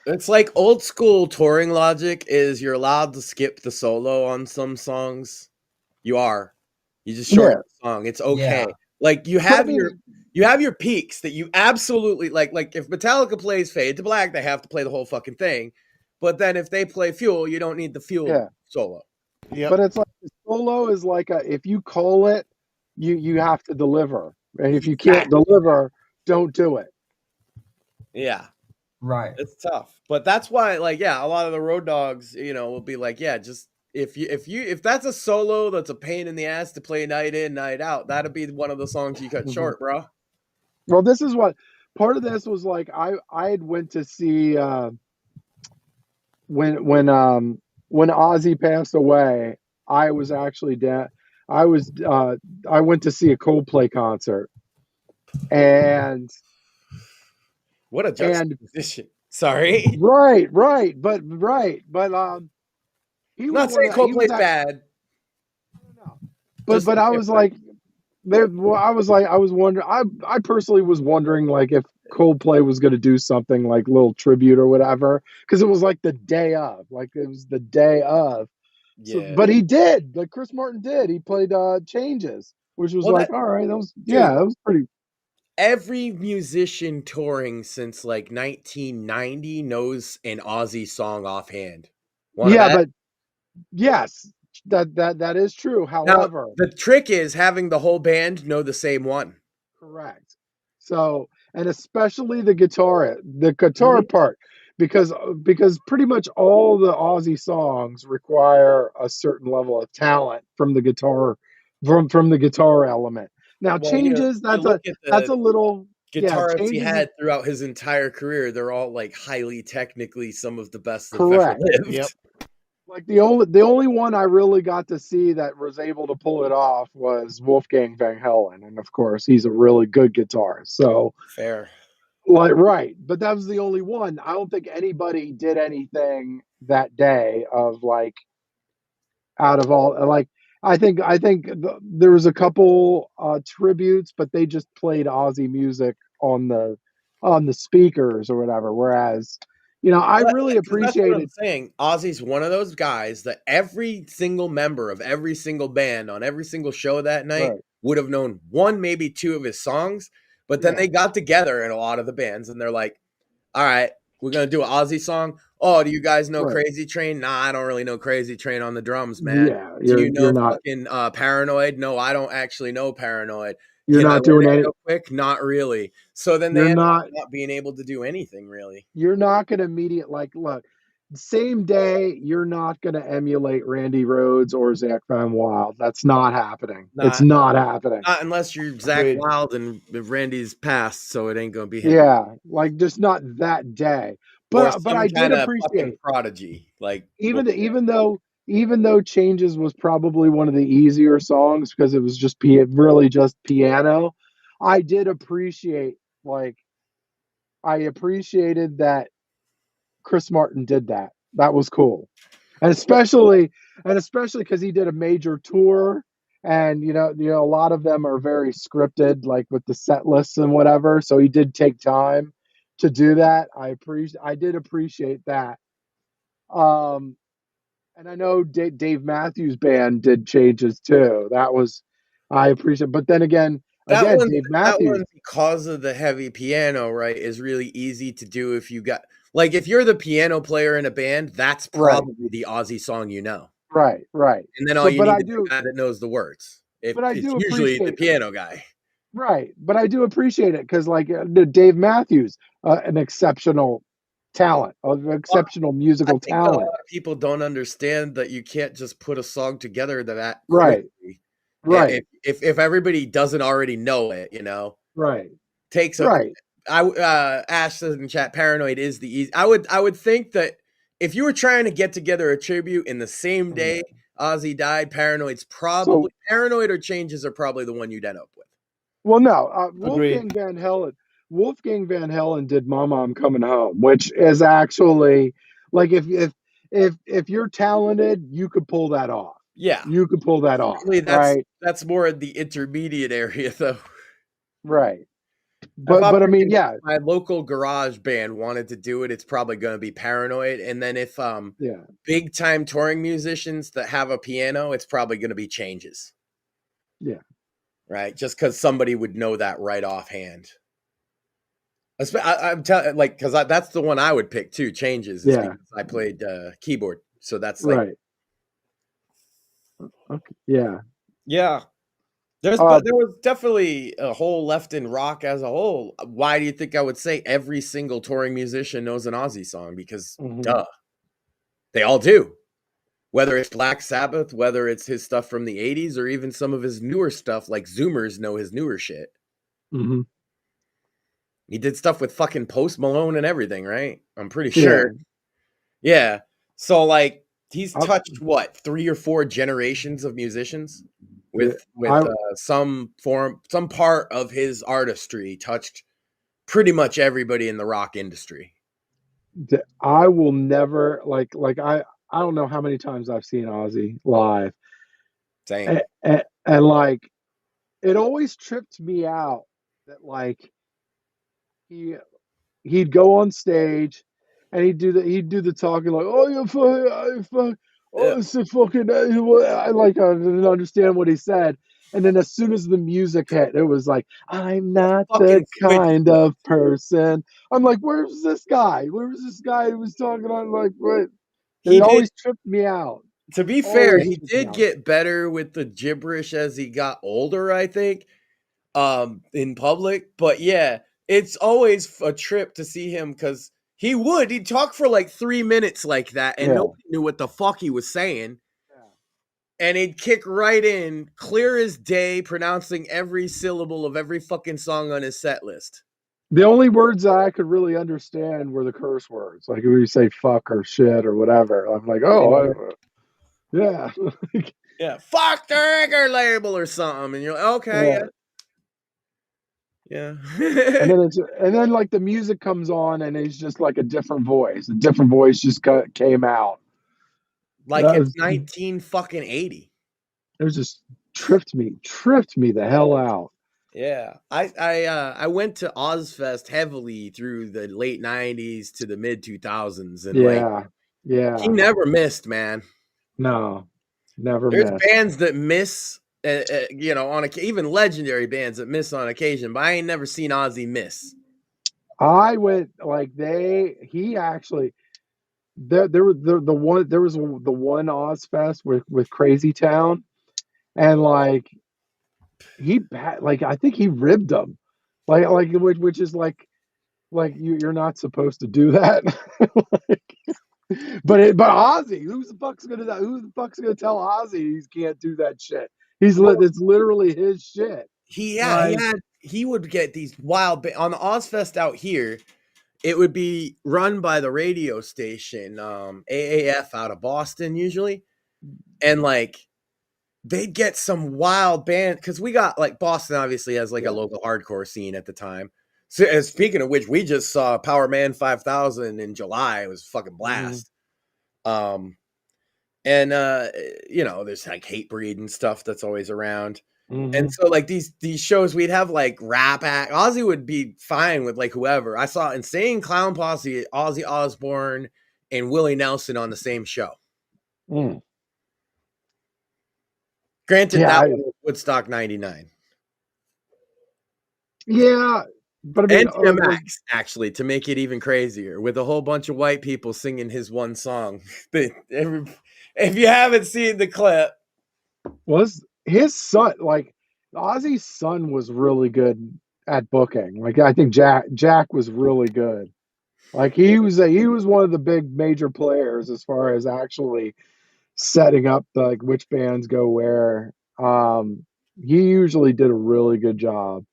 It's like old school touring logic is you're allowed to skip the solo on some songs. You just shorten the song. It's okay. Yeah. Like, you have your peaks that you absolutely like if Metallica plays Fade to Black, they have to play the whole fucking thing. But then if they play Fuel, you don't need the Fuel solo. Yeah. But it's like the solo is like if you call it, you have to deliver. And if you can't deliver, don't do it. Yeah. Right. It's tough. But that's why, like, a lot of the road dogs, will be like, just if that's a solo that's a pain in the ass to play night in, night out, that'd be one of the songs you cut short, bro. Well, this is what part of this was like. I had went to see when Ozzy passed away. I was actually I went to see a Coldplay concert, and what a juxtaposition. Sorry. Right. But He was not saying Coldplay's bad. No. But I was like, I was wondering. I personally was wondering like if Coldplay was going to do something like little tribute or whatever, because it was like the day of, like it was the day of. So, Yeah. but he did, like Chris Martin did. He played Changes, which was all right. That was that was pretty. Every musician touring since like 1990 knows an Ozzy song offhand. But yes, that is true. However, now, the trick is having the whole band know the same one. Correct. So, and especially the guitar part, because pretty much all the Ozzy songs require a certain level of talent from the guitar, from the guitar element. Now, Changes, that's a little guitarists he had throughout his entire career. They're all like highly technically some of the best that correct. Have ever lived. Yep. Like the only one I really got to see that was able to pull it off was Wolfgang Van Halen, and of course he's a really good guitarist. So fair, like right, but that was the only one. I don't think anybody did anything that day of like out of all like. I think there was a couple tributes, but they just played Ozzy music on the speakers or whatever. Whereas, I really appreciated. That's what I'm saying. Ozzy's one of those guys that every single member of every single band on every single show that night would have known one, maybe two of his songs. But then they got together in a lot of the bands and they're like, all right, we're going to do an Ozzy song. Oh, do you guys know Crazy Train? Nah, I don't really know Crazy Train on the drums, man. Yeah, do you know fucking Paranoid? No, I don't actually know Paranoid. You're not doing it real quick? Not really. So then they end up not being able to do anything really. You're not going to look, same day, you're not going to emulate Randy Rhoads or Zach Van Wild. That's not happening. It's not happening. Not unless you're Zach Wild and Randy's passed, so it ain't going to be him. Yeah, like just not that day. But I did appreciate Prodigy, like even though Changes was probably one of the easier songs because it was just really just piano. I did appreciate I appreciated that Chris Martin did that. That was cool, and especially because he did a major tour, and a lot of them are very scripted, like with the set lists and whatever. So he did take time to do that. I did appreciate that. And I know Dave Matthews Band did Changes too. I appreciate. But then again, Dave Matthews, that one, because of the heavy piano, right, is really easy to do if you got if you're the piano player in a band, that's probably the Ozzy song you know. Right. And then all you need is a guy that knows the words. But it's usually the piano guy. Right, but I do appreciate it because Dave Matthews, an exceptional talent, an exceptional musical talent. A lot of people don't understand that you can't just put a song together that quickly. Right. If everybody doesn't already know it, right, takes a. Ash says in chat, Paranoid is the easy. I would think that if you were trying to get together a tribute in the same day Ozzy died, Paranoid's probably Paranoid or Changes are probably the one you'd end up with. Well, no, Wolfgang Van Halen did "Mama, I'm Coming Home," which is actually if you're talented, you could pull that off. Yeah, you could pull that off. That's more in the intermediate area, though. Right. But I mean, my local garage band wanted to do it. It's probably going to be Paranoid, and then if big time touring musicians that have a piano, it's probably going to be Changes. Yeah. Right, just because somebody would know that right offhand. I'm telling, because that's the one I would pick too. Changes, because I played keyboard, so that's right. Okay. Yeah. There was definitely a hole left in rock as a whole. Why do you think I would say every single touring musician knows an Ozzy song? Because duh, they all do. Whether it's Black Sabbath, whether it's his stuff from the 80s, or even some of his newer stuff, like Zoomers know his newer shit. Mm-hmm. He did stuff with fucking Post Malone and everything, right? I'm pretty sure. Yeah. So, he's touched, 3 or 4 generations of musicians? With some part of his artistry touched pretty much everybody in the rock industry. I will never, I don't know how many times I've seen Ozzy live. Same. And like, it always tripped me out that like he'd go on stage and he'd do the talking like, oh you fuck, oh it's a fucking I didn't understand what he said. And then as soon as the music hit, it was like, I'm not the kind of person. I'm like, where's this guy? Where's this guy who was talking on like what? It always tripped me out. To be fair, he did get better with the gibberish as he got older, I think, in public. But yeah, it's always a trip to see him because he'd talk for like 3 minutes like that and nobody knew what the fuck he was saying. And he'd kick right in, clear as day, pronouncing every syllable of every fucking song on his set list. The only words that I could really understand were the curse words. Like when you say fuck or shit or whatever. I'm like, oh, yeah. Yeah, fuck the record label or something. And you're like, okay, yeah. and then like the music comes on and it's just like a different voice. A different voice just came out. Like it's 1980. It was just tripped me the hell out. Yeah. I went to Ozfest heavily through the late 90s to the mid 2000s. And he never missed, man. No, never There's missed. bands that miss, even legendary bands that miss on occasion, but I ain't never seen Ozzy miss. I went like he actually there was the one Ozfest with Crazy Town, and like I think he ribbed them, which is like you're not supposed to do that. But Ozzy, who the fuck's gonna tell Ozzy he can't do that shit? It's literally his shit. He would get these wild on the Ozfest out here. It would be run by the radio station, AAF out of Boston usually. And like, they'd get some wild band because we got like Boston obviously has like a local hardcore scene at the time. So speaking of which, we just saw Power Man 5000 in July. It was fucking blast. And there's like Hatebreed and stuff that's always around. And so like these shows, we'd have like rap act. Ozzy would be fine with like whoever. I saw Insane Clown Posse, Ozzy Osbourne, and Willie Nelson on the same show. Granted, that was Woodstock 99. Yeah, but I mean, NTMX actually, to make it even crazier, with a whole bunch of white people singing his one song. If you haven't seen the clip, was his son, like Ozzy's son, was really good at booking. Like I think Jack was really good. Like he was one of the big major players as far as actually setting up like which bands go where. He usually did a really good job.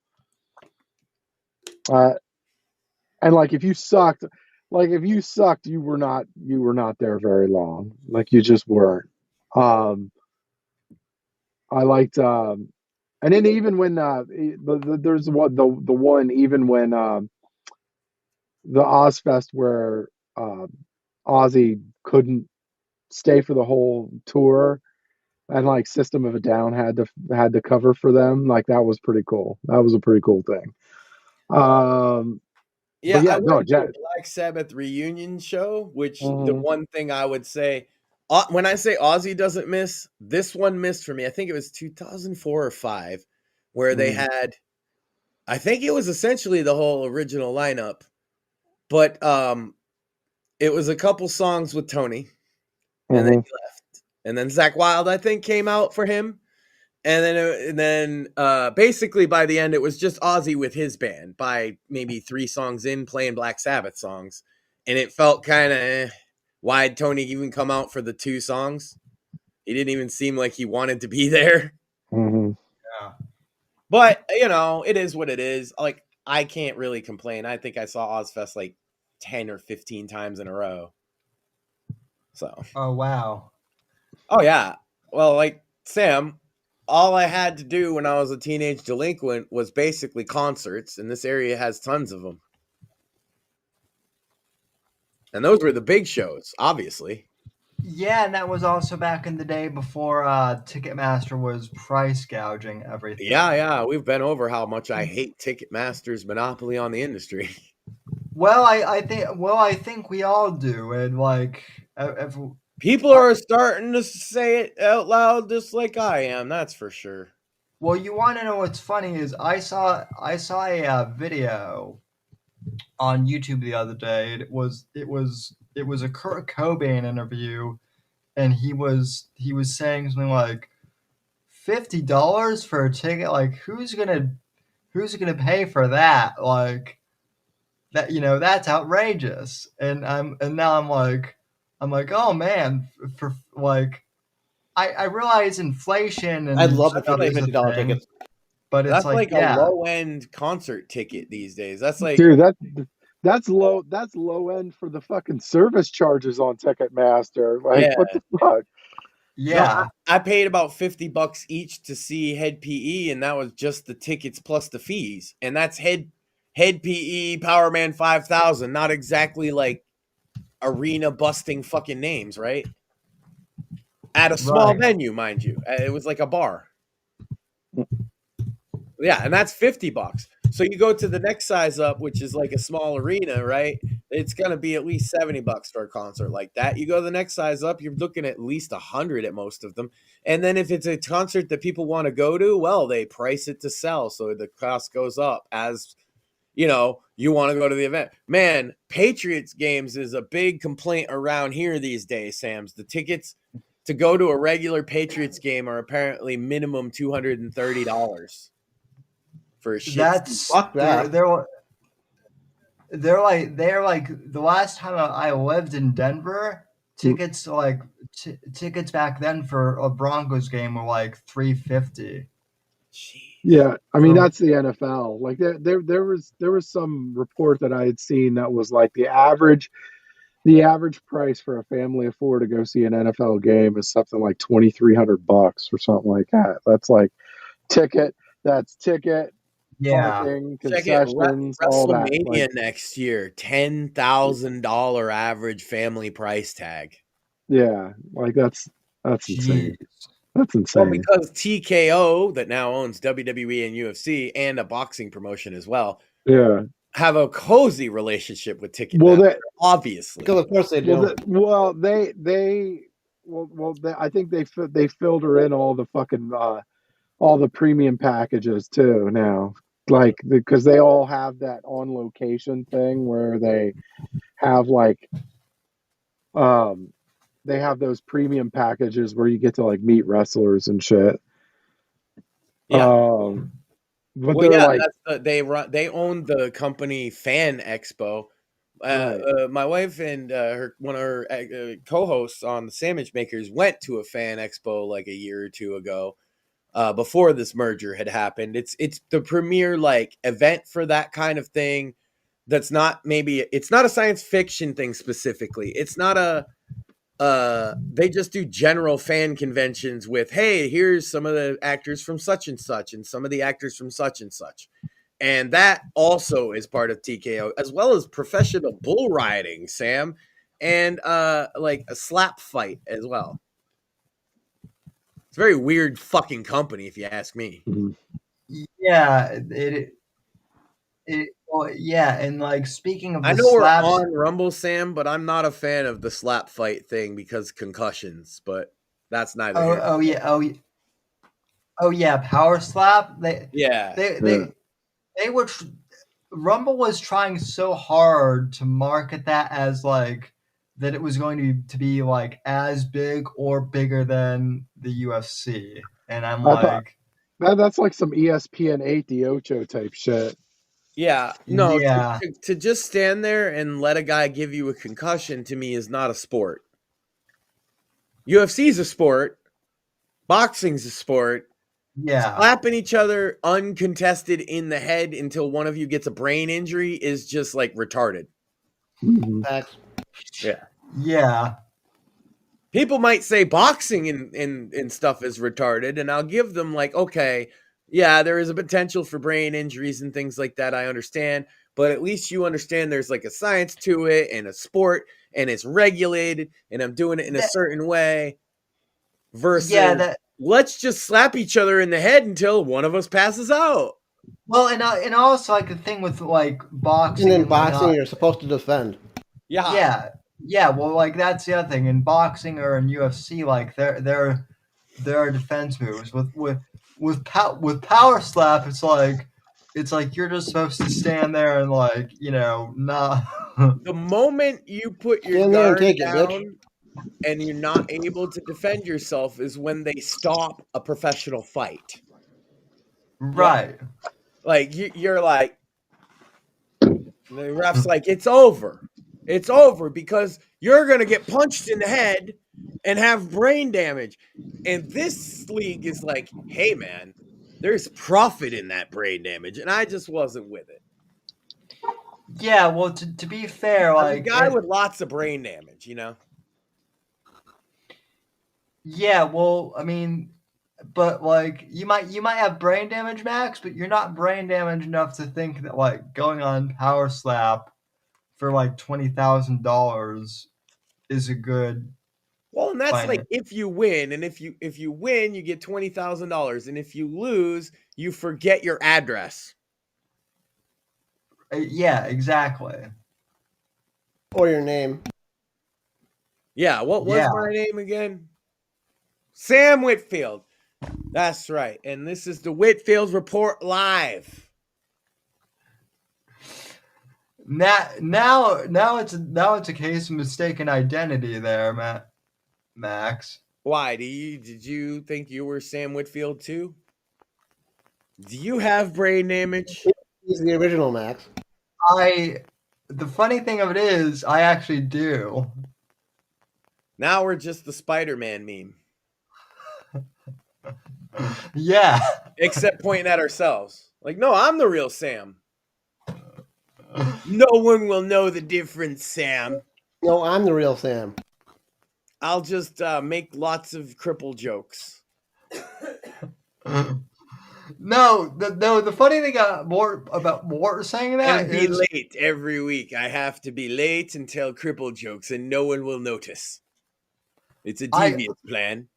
And like if you sucked, you were not there very long. Like you just weren't. I liked, and then even when there's the one even when the Ozfest where Ozzy couldn't stay for the whole tour, and like System of a Down had to cover for them. Like that was pretty cool. That was a pretty cool thing. I went to a Black Sabbath reunion show, which the one thing I would say, when I say Ozzy doesn't miss, this one missed for me. I think it was 2004 or 5, where they had, I think it was essentially the whole original lineup, but it was a couple songs with Tony, and then he left. And then Zakk Wylde, I think, came out for him. And then basically by the end, it was just Ozzy with his band by maybe 3 songs in playing Black Sabbath songs. And it felt kind of, why'd Tony even come out for the 2 songs? He didn't even seem like he wanted to be there. Yeah. But, it is what it is. Like, I can't really complain. I think I saw Ozfest like 10 or 15 times in a row. So. Oh, wow. Oh, yeah. Well, like, Sam, all I had to do when I was a teenage delinquent was basically concerts, and this area has tons of them. And those were the big shows, obviously. Yeah, and that was also back in the day before Ticketmaster was price gouging everything. Yeah, we've been over how much I hate Ticketmaster's monopoly on the industry. Well, I think we all do, and like people are starting to say it out loud, just like I am. That's for sure. Well, you want to know what's funny is I saw a video on YouTube the other day. It was a Kurt Cobain interview, and he was saying something like $50 for a ticket. Like who's gonna pay for that? Like that, that's outrageous. And now I'm like, oh man, for like I realize inflation and I'd love it for $50 tickets. But that's it's like a low end concert ticket these days. That's like, dude, that's low end for the fucking service charges on Ticketmaster. Like, what the fuck? Yeah, no, I paid about $50 each to see Head PE, and that was just the tickets plus the fees. And that's Head PE, Power Man 5000, not exactly like arena busting fucking names, right? At a small venue, mind you. It was like a bar. Yeah, and that's $50. So you go to the next size up, which is like a small arena, right? It's gonna be at least $70 for a concert like that. You go to the next size up, you're looking at least 100 at most of them. And then if it's a concert that people want to go to, well, they price it to sell, so the cost goes up as you want to go to the event. Man, Patriots games is a big complaint around here these days, Sam's. The tickets to go to a regular Patriots game are apparently minimum $230 for a shit. That's fuck that. They're like the last time I lived in Denver, tickets tickets back then for a Broncos game were like $350. Yeah, I mean that's the NFL. Like there was some report that I had seen that was like the average price for a family of four to go see an NFL game is something like $2,300 or something like that. That's like ticket. That's ticket. Yeah, parking, concessions, all that. WrestleMania next year, $10,000 average family price tag. Yeah, like that's insane. That's insane. Well, because TKO, that now owns WWE and UFC and a boxing promotion as well, have a cozy relationship with Ticketmaster. Obviously, because of course they do. I think they filter in all the fucking all the premium packages too now, like because they all have that on location thing where they have like they have those premium packages where you get to like meet wrestlers and shit. Yeah. But they own the company Fan Expo. My wife and one of her co-hosts on the Sandwich Makers went to a Fan Expo like a year or two ago, before this merger had happened. It's the premier like event for that kind of thing. That's not it's not a science fiction thing specifically. It's not a they just do general fan conventions with, hey, here's some of the actors from such and such and some of the actors from such and such. And that also is part of TKO, as well as professional bull riding, Sam, and like a slap fight as well. It's a very weird fucking company, if you ask me. Yeah, well, yeah, and like speaking of the I know slaps, we're on Rumble, Sam, but I'm not a fan of the slap fight thing because concussions. But that's neither. Oh yeah, power slap. They were. Rumble was trying so hard to market that as like that it was going to be like as big or bigger than the UFC, and I'm like, that's like some ESPN 8 the Ocho type shit. Yeah, no, yeah. To just stand there and let a guy give you a concussion to me is not a sport. UFC is a sport. Boxing's a sport. Yeah. Slapping each other uncontested in the head until one of you gets a brain injury is just like retarded. Yeah. Yeah. People might say boxing and stuff is retarded, and I'll give them like, okay, yeah, there is a potential for brain injuries and things like that. I understand, but at least you understand there's like a science to it and a sport, and it's regulated and I'm doing it in a certain way versus let's just slap each other in the head until one of us passes out. Well, and also like the thing with like boxing. And in boxing, you're supposed to defend. Yeah. Well, like that's the other thing in boxing or in UFC. Like there are defense moves with power slap. It's like you're just supposed to stand there and like not. The moment you put your guard down and you're not able to defend yourself is when they stop a professional fight. Right. Like you're like, the ref's like, it's over. It's over because you're going to get punched in the head and have brain damage. And this league is like, hey, man, there's profit in that brain damage. And I just wasn't with it. Yeah, well, to be fair, like a guy with lots of brain damage, Yeah, well, I mean, but like you might have brain damage, Max, but you're not brain damaged enough to think that like going on Power Slap for like $20,000 is a good. Well, and that's like if you win, and if you win, you get $20,000, and if you lose, you forget your address. Yeah, exactly. Or your name. Yeah, what was my name again? Sam Whitfield. That's right. And this is the Whitfield Report live. Now it's a case of mistaken identity there, Max. Why? Did you think you were Sam Whitfield too? Do you have brain damage? He's the original Max. The funny thing of it is, I actually do. Now we're just the Spider-Man meme. Yeah. Except pointing at ourselves. Like, no, I'm the real Sam. No one will know the difference, Sam. No, I'm the real Sam. I'll just make lots of cripple jokes. No, the funny thing about Mort saying that is... be late every week. I have to be late and tell cripple jokes and no one will notice. It's a devious plan.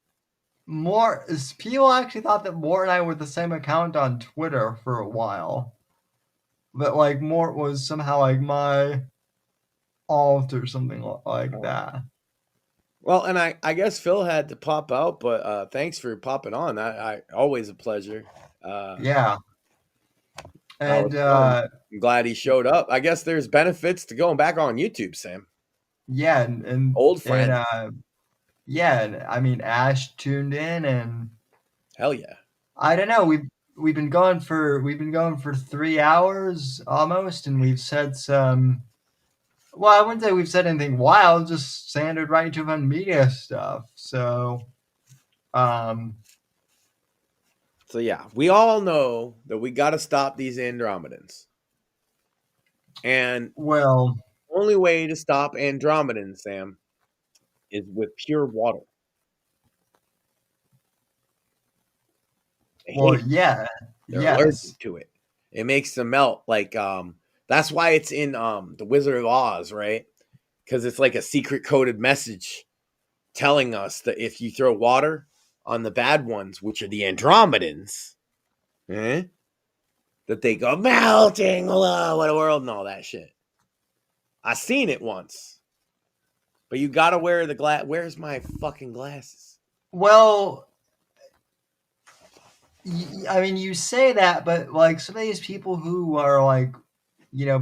People actually thought that Mort and I were the same account on Twitter for a while. That like Mort was somehow like my alt or something like that. Well, and I guess Phil had to pop out, but thanks for popping on. I always a pleasure. Yeah. And I'm glad he showed up. I guess there's benefits to going back on YouTube, Sam. Yeah, and old friend. And I mean Ash tuned in and hell yeah. I don't know, we've been going for 3 hours almost, and we've said some. Well, I wouldn't say we've said anything wild, just standard Right to Fund Media stuff. So yeah, we all know that we got to stop these Andromedans. And well, the only way to stop Andromedans, Sam, is with pure water. Well, yeah. They're allergic to it. It makes them melt. Like, that's why it's in The Wizard of Oz, right? Because it's like a secret coded message telling us that if you throw water on the bad ones, which are the Andromedans, that they go melting all over the world and all that shit. I seen it once. But you gotta wear the glass. Where's my fucking glasses? Well, I mean, you say that, but like some of these people who are like,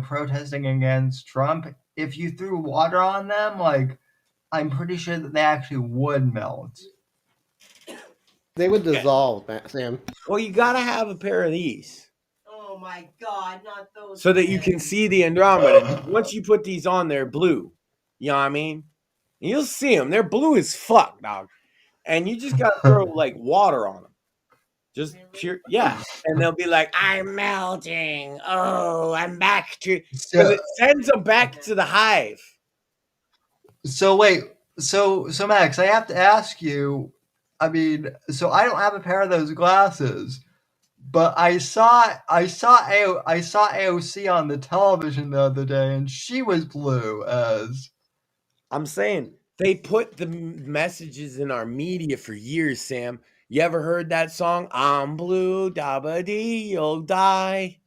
protesting against Trump, if you threw water on them, like, I'm pretty sure that they actually would melt. They would dissolve, Sam. Well, you gotta have a pair of these. Oh my God, not those. So that you can see the Andromeda. Once you put these on, they're blue. You know what I mean? You'll see them. They're blue as fuck, dog. And you just gotta throw like water on them. Just pure, yeah. And they'll be like, I'm melting. Oh, I'm back to. Because it sends them back to the hive. So wait, so Max, I have to ask you. I mean, so I don't have a pair of those glasses, but I saw AOC on the television the other day, and she was blue as. I'm saying they put the messages in our media for years, Sam. You ever heard that song? I'm blue, dabba-dee, you'll die.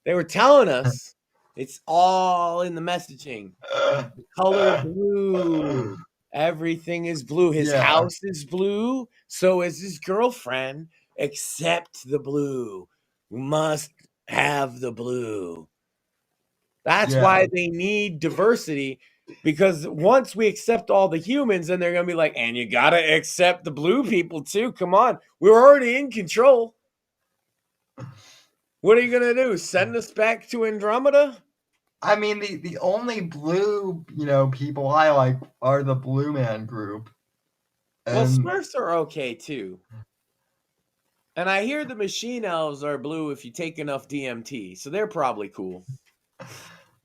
They were telling us it's all in the messaging. The color blue. Everything is blue. His house is blue. So is his girlfriend, except the blue. We must have the blue. That's why they need diversity. Because once we accept all the humans, then they're going to be like, and you got to accept the blue people too. Come on. We're already in control. What are you going to do? Send us back to Andromeda? I mean, the only blue, people I like are the Blue Man Group. Well, Smurfs are okay too. And I hear the Machine Elves are blue if you take enough DMT, so they're probably cool.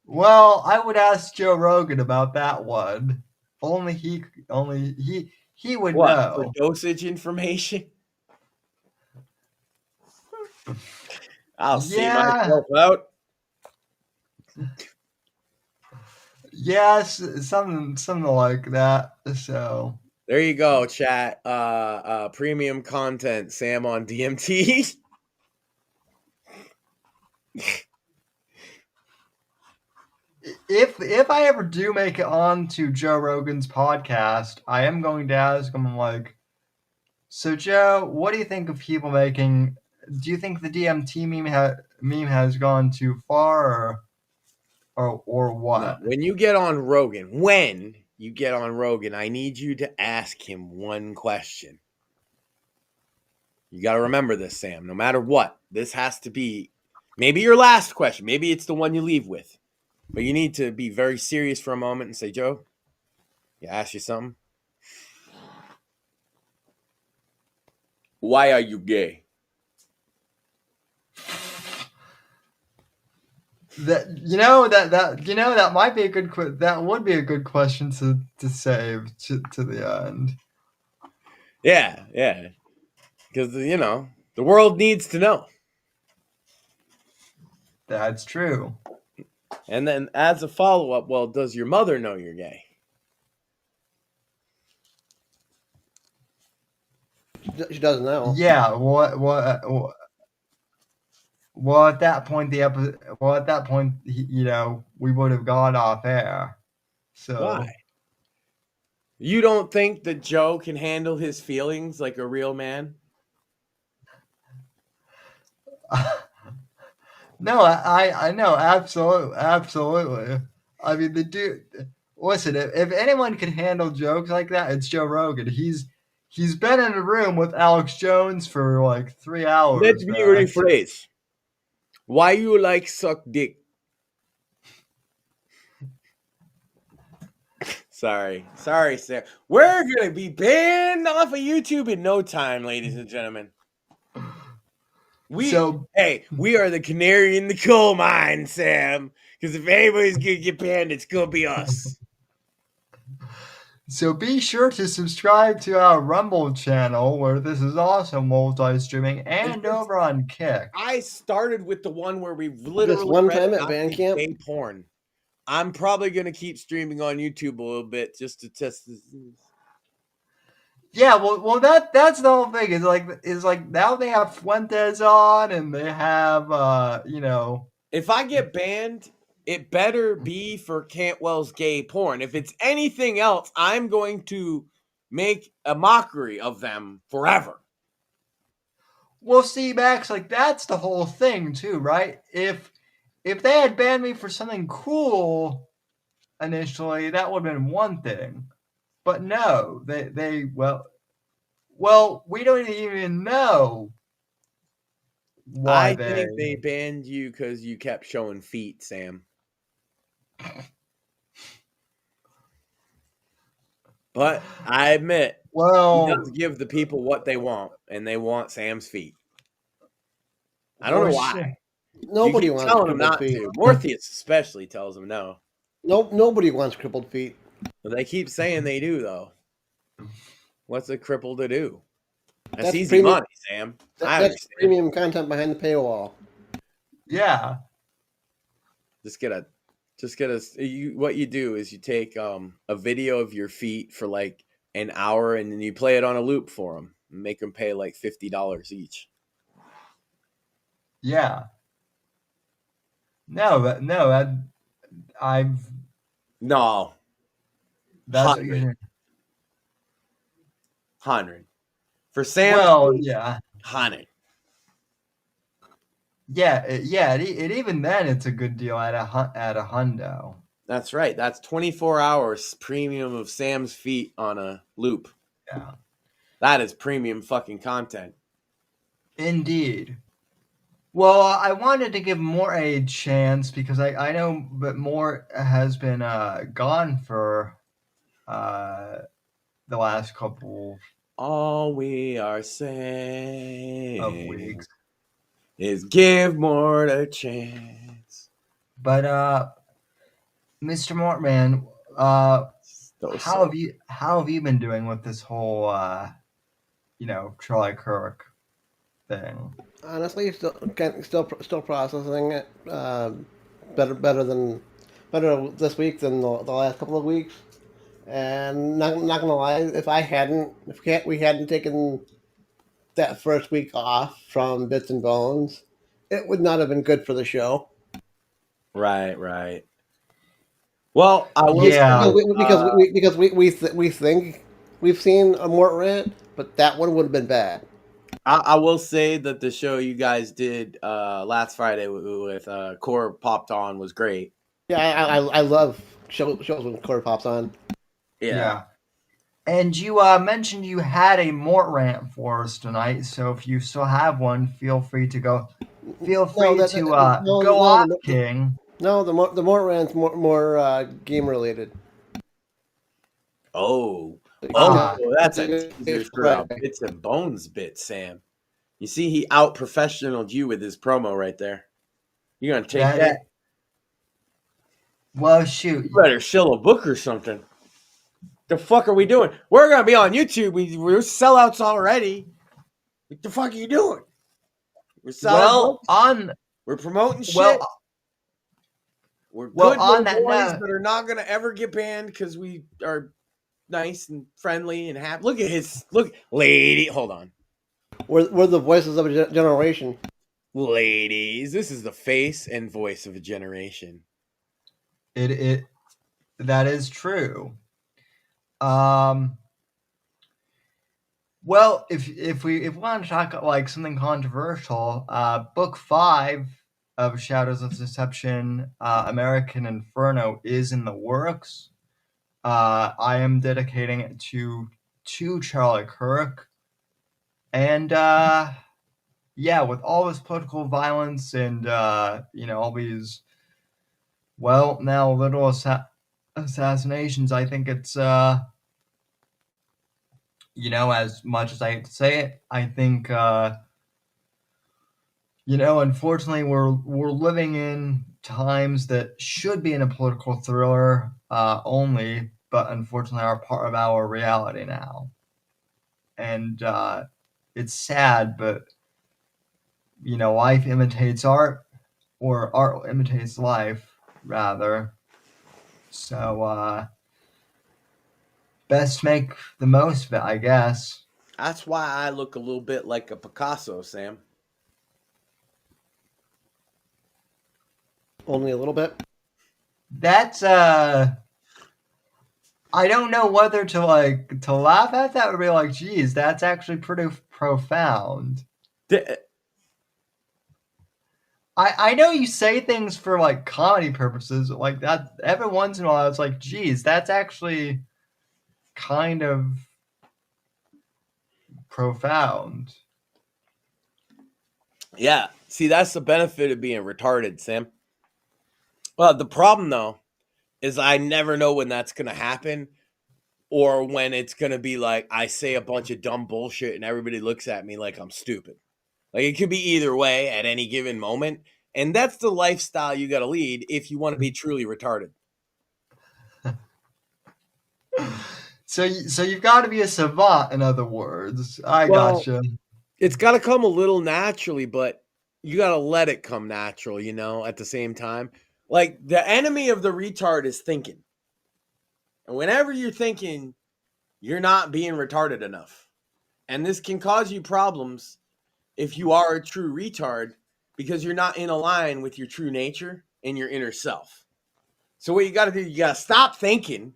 Well, I would ask Joe Rogan about that one. Only he would know. For dosage information? I'll see myself out. Yes, something like that. So there you go, chat. Premium content, Sam on DMT. If I ever do make it on to Joe Rogan's podcast, I am going to ask him, like, so Joe, what do you think of people making? Do you think the DMT meme has gone too far, or what? No, when you get on Rogan, I need you to ask him one question. You got to remember this, Sam. No matter what, this has to be maybe your last question. Maybe it's the one you leave with. But you need to be very serious for a moment and say, Joe, you ask you something. Why are you gay? That might be a good that would be a good question to save to the end. Yeah. Because the world needs to know. That's true. And then as a follow-up, well, does your mother know you're gay? She doesn't know. Yeah. Well, at that point, we would have gone off air. So why? You don't think that Joe can handle his feelings like a real man? No, I know, absolutely. I mean, the dude. Listen, if anyone can handle jokes like that, it's Joe Rogan. He's been in a room with Alex Jones for like 3 hours. Let me rephrase. Why you like suck dick? Sorry, Sam. We're gonna be banned off of YouTube in no time, ladies and gentlemen. We are the canary in the coal mine, Sam. Because if anybody's gonna get banned, it's gonna be us. So be sure to subscribe to our Rumble channel, where this is also multi-streaming, and over on Kick. I started with the one where we literally this one time at Bandcamp gay porn. I'm probably gonna keep streaming on YouTube a little bit just to test this. Yeah, well, that's the whole thing. Is like now they have Fuentes on, and they have If I get banned, it better be for Cantwell's gay porn. If it's anything else, I'm going to make a mockery of them forever. Well, see, Max, like that's the whole thing too, right? If they had banned me for something cool initially, that would have been one thing. But no, they we don't even know why I think they banned you because you kept showing feet, Sam. But I admit, he does give the people what they want, and they want Sam's feet. I don't know why. Nobody wants crippled feet. Mortheous especially tells them no. Nope, nobody wants crippled feet. But they keep saying they do, though. What's a cripple to do? That's easy premium, money, Sam. That's premium content behind the paywall. Yeah. Just get Just get what you do is you take a video of your feet for like an hour, and then you play it on a loop for them. And make them pay like $50 each. Yeah. No. That's 100 for Sam. Well, yeah. 100. Yeah, even then it's a good deal at a hundo. That's right. That's 24 hours premium of Sam's feet on a loop. Yeah. That is premium fucking content. Indeed. Well, I wanted to give Mort a chance because I know that Mort has been gone for the last couple All we are saying of weeks is give Mort a chance. But Mr. Mortman, how have you been doing with this whole Charlie Kirk thing? Honestly, still processing it. Better this week than the last couple of weeks. And not gonna lie, if we hadn't taken that first week off from Bits and Bones, it would not have been good for the show. Right. Well, I will because we think we've seen a Mort rant, but that one would have been bad. I will say that the show you guys did last Friday with Core popped on was great. Yeah, I love shows when Core pops on. Yeah. And you mentioned you had a Mort rant for us tonight, so if you still have one, feel free to go. Feel free to go off, King. No, the Mort rant's more game related. Oh, that's a teaser for a Bits and Bones bit, Sam. You see, he out-professionaled you with his promo right there. You're going to take that? Well, shoot. You better shill a book or something. The fuck are we doing? We're going to be on YouTube. We're sellouts already. What the fuck are you doing? We're selling books. We're promoting shit. We're good on that boys that are not going to ever get banned because we are nice and friendly and happy. Look, lady. Hold on. We're the voices of a generation. Ladies, this is the face and voice of a generation. That is true. Well, if we want to talk like something controversial, book 5 of Shadows of Deception, American Inferno is in the works. I am dedicating it to Charlie Kirk. And with all this political violence and all these now little assassinations, I think it's as much as I hate to say it, I think unfortunately we're living in times that should be in a political thriller only, but unfortunately are part of our reality now. And it's sad, but life imitates art, or art imitates life, rather. So best make the most of it, I guess. That's why I look a little bit like a Picasso, Sam. Only a little bit? That's I don't know whether to laugh at that or be like, geez, that's actually pretty profound. I know you say things for like comedy purposes like that. Every once in a while, it's like, geez, that's actually kind of profound. Yeah. See, that's the benefit of being retarded, Sam. Well, the problem, though, is I never know when that's going to happen or when it's going to be like I say a bunch of dumb bullshit and everybody looks at me like I'm stupid. Like, it could be either way at any given moment. And that's the lifestyle you got to lead if you want to be truly retarded. So you've got to be a savant, in other words. Gotcha. It's got to come a little naturally, but you got to let it come natural, at the same time. Like, the enemy of the retard is thinking. And whenever you're thinking, you're not being retarded enough. And this can cause you problems if you are a true retard, because you're not in a line with your true nature and your inner self. So what you got to do, you got to stop thinking,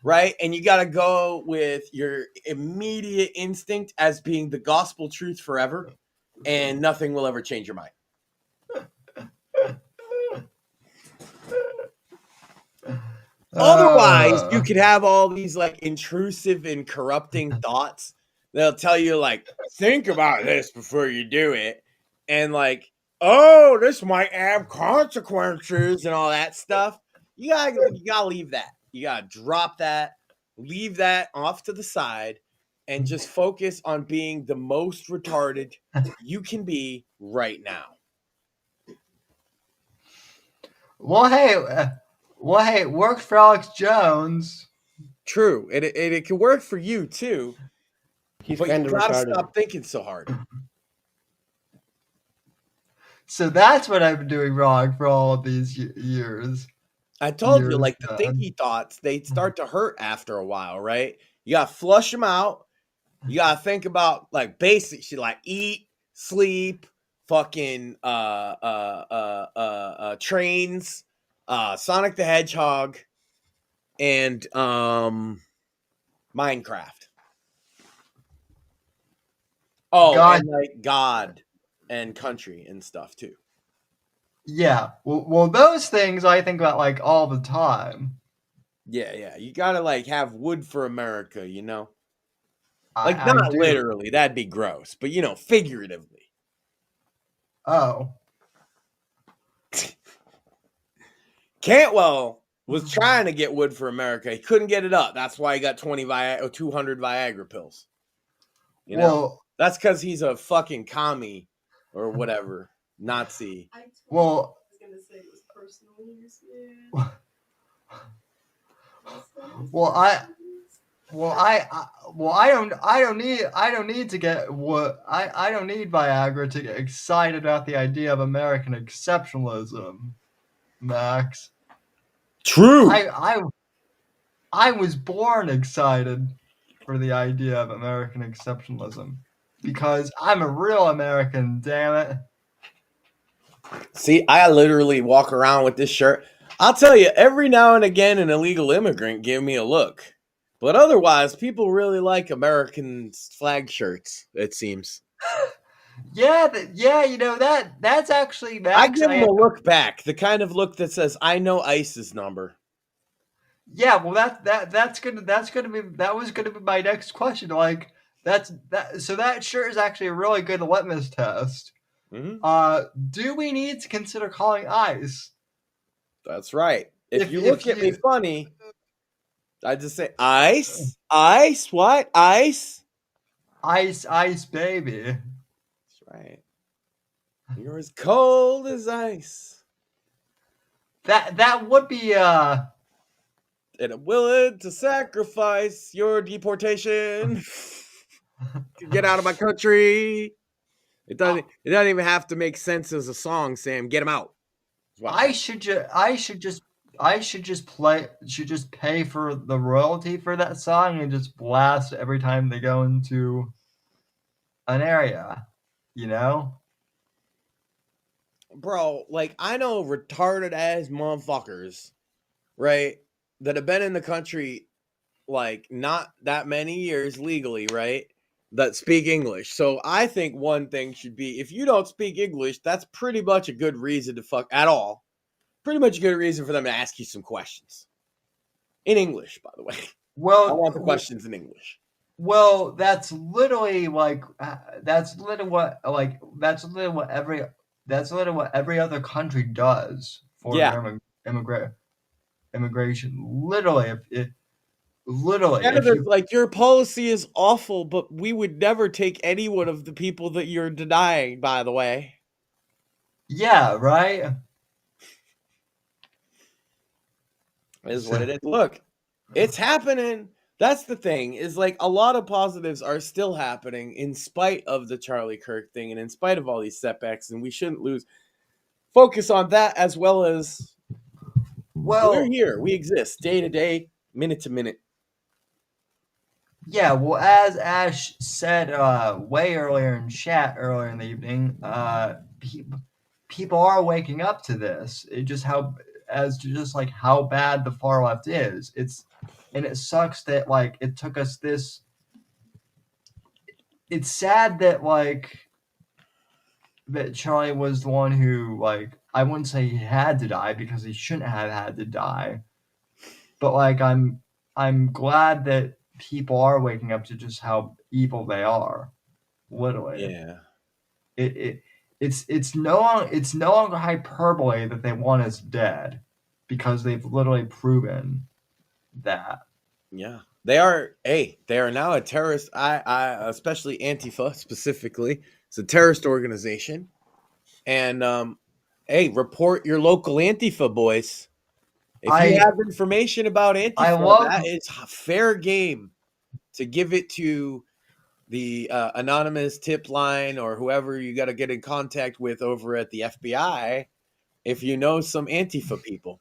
right? And you got to go with your immediate instinct as being the gospel truth forever, and nothing will ever change your mind. Otherwise, you could have all these like intrusive and corrupting thoughts. They'll tell you like, think about this before you do it. And like, oh, this might have consequences and all that stuff. You gotta leave that. You gotta drop that, leave that off to the side, and just focus on being the most retarded you can be right now. Well, hey, it worked for Alex Jones. True, and it can work for you too. He's but kind you of gotta retarded. stop thinking so hard. So that's what I've been doing wrong for all of these years. I told you, like, the thinky thoughts, they start to hurt after a while, right? You gotta flush them out. You gotta think about like basic shit, like eat, sleep, fucking trains, Sonic the Hedgehog, and Minecraft. Oh, God. and like God and country and stuff too. Yeah, well, those things I think about like all the time. Yeah, you gotta like have wood for America, you know? I Not do. literally, that'd be gross, but figuratively. Oh. Cantwell was trying to get wood for America. He couldn't get it up. That's why he got 200 Viagra pills. You know? Well, that's because he's a fucking commie or whatever. Nazi. Well, I was gonna say it was personal use, I don't need to get I don't need Viagra to get excited about the idea of American exceptionalism, Max. True. I was born excited for the idea of American exceptionalism because I'm a real American, damn it. See, I literally walk around with this shirt. I'll tell you, every now and again, an illegal immigrant give me a look. But otherwise, people really like American flag shirts, it seems. Yeah, that's actually Max. I give them a look back, the kind of look that says, I know ICE's number. Yeah, well that was gonna be my next question. Like so that shirt is actually a really good litmus test. Mm-hmm. Do we need to consider calling ICE? That's right. If you look at me funny, I just say ice, what? Ice, baby. That's right. You're as cold as ice. That would be And I'm willing to sacrifice your deportation to get out of my country. It doesn't even have to make sense as a song, Sam. Get him out. I should just pay for the royalty for that song and just blast every time they go into an area, you know? Bro, like, I know retarded ass motherfuckers, right, that have been in the country like not that many years legally, right, that speak English. So I think one thing should be, if you don't speak English, that's pretty much a good reason to fuck at all. Pretty much a good reason for them to ask you some questions. In English, by the way. Well, I want the questions in English. Well, that's literally what every other country does for immigration. Literally, like, your policy is awful, but we would never take any one of the people that you're denying, by the way. Yeah, right? Is what it is. Look, it's happening. That's the thing, is like a lot of positives are still happening in spite of the Charlie Kirk thing and in spite of all these setbacks, and we shouldn't lose focus on that as well as Well, we're here. We exist day to day, minute to minute. Yeah, well, as Ash said way earlier in chat earlier in the evening, people are waking up to this. It just how bad the far left is. And it sucks that like it took us this. It's sad that that Charlie was the one who I wouldn't say he had to die because he shouldn't have had to die, but I'm glad that people are waking up to just how evil they are. Literally. Yeah. It's no longer hyperbole that they want us dead, because they've literally proven that. Yeah. They are now a terrorist. I especially Antifa specifically. It's a terrorist organization. And report your local Antifa, boys. If you have information about Antifa, that is fair game to give it to the anonymous tip line or whoever you got to get in contact with over at the FBI if you know some Antifa people,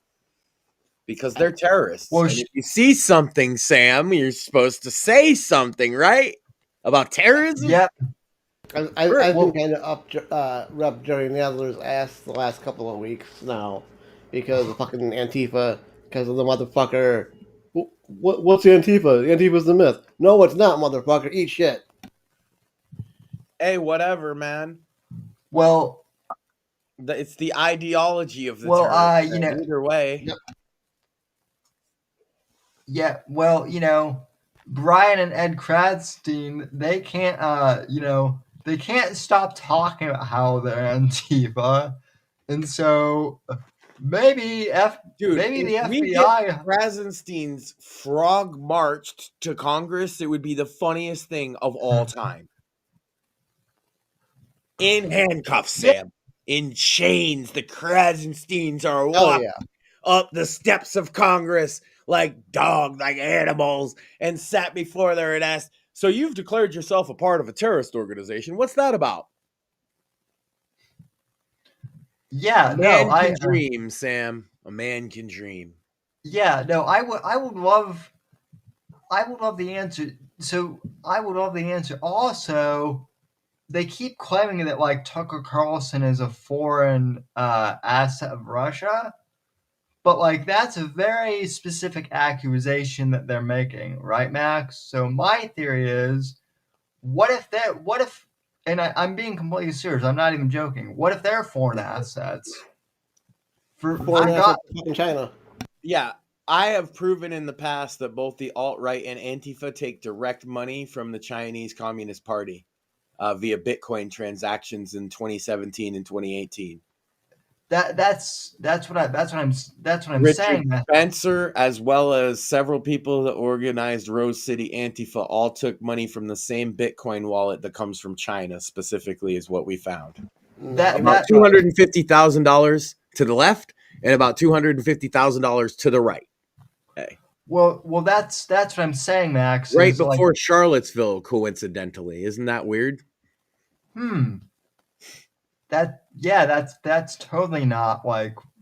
because they're terrorists. Well, and if you see something, Sam, you're supposed to say something, right? About terrorism? Yep. I've been kind of rubbed Jerry Nadler's ass the last couple of weeks now because of fucking Antifa, because of the motherfucker. What's Antifa? Antifa's the myth. No, it's not, motherfucker. Eat shit. Hey, whatever, man. Well, it's the ideology of the terrorists. Either way. Yep. Yeah, well, Brian and Ed Kradstein, they can't, they can't stop talking about how they're Antifa, and so maybe the FBI. Krasenstein's frog marched to Congress, it would be the funniest thing of all time. In handcuffs, Sam. In chains, the Krasensteins are walking up the steps of Congress like dogs, like animals, and sat before there and asked, so you've declared yourself a part of a terrorist organization. What's that about? Yeah, a man can dream, Sam. A man can dream. Yeah, no, I would love the answer. So I would love the answer. Also, they keep claiming that Tucker Carlson is a foreign asset of Russia, but that's a very specific accusation that they're making, right, Max? So my theory is, what if, and I'm being completely serious, I'm not even joking. What if they're foreign assets? Foreign assets in China. Yeah, I have proven in the past that both the alt-right and Antifa take direct money from the Chinese Communist Party via Bitcoin transactions in 2017 and 2018. That's what I'm Richard saying. Spencer, as well as several people that organized Rose City Antifa, all took money from the same Bitcoin wallet that comes from China, specifically, is what we found. About $250,000 to the left and about $250,000 to the right. Okay. Well, that's what I'm saying, Max. Right before Charlottesville, coincidentally, isn't that weird? That's totally not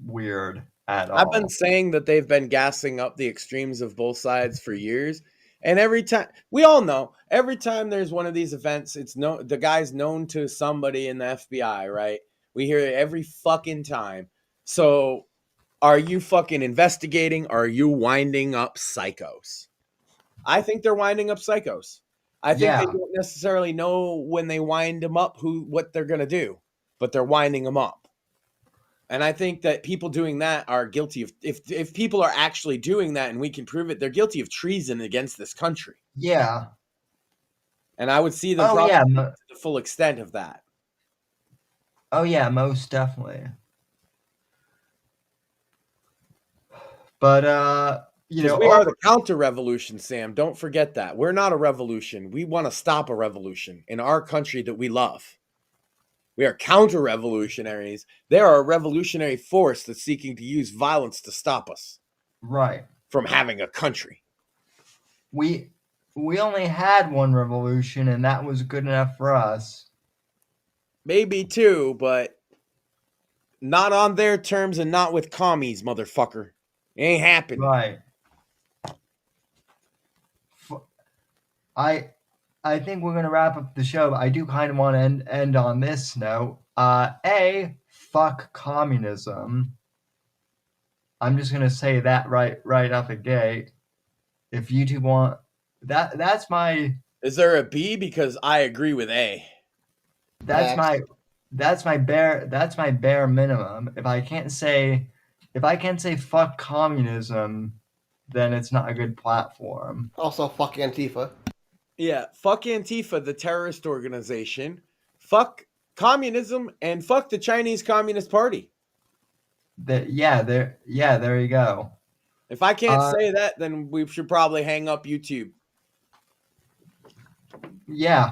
weird at all. I've been saying that they've been gassing up the extremes of both sides for years, and every time we all know, every time there's one of these events, the guy's known to somebody in the FBI, right? We hear it every fucking time. So, are you fucking investigating? Or are you winding up psychos? I think they're winding up psychos. I think they don't necessarily know when they wind them up what they're gonna do, but they're winding them up. And I think that people doing that are guilty of, if people are actually doing that and we can prove it, they're guilty of treason against this country. Yeah. And I would see them to the full extent of that. Oh yeah, most definitely. But we are the counter-revolution, Sam. Don't forget that. We're not a revolution. We want to stop a revolution in our country that we love. We are counter-revolutionaries. They are a revolutionary force that's seeking to use violence to stop us. Right. From having a country. We only had one revolution, and that was good enough for us. Maybe two, but not on their terms and not with commies, motherfucker. It ain't happening. Right. I think we're gonna wrap up the show, but I do kind of want to end on this note. Fuck communism. I'm just gonna say that right out the gate. If YouTube want that's my. Is there a B? Because I agree with A. That's my bare minimum. If I can't say fuck communism, then it's not a good platform. Also, fuck Antifa. Yeah, fuck Antifa, the terrorist organization. Fuck communism, and fuck the Chinese Communist Party. There you go. If I can't say that, then we should probably hang up YouTube. Yeah,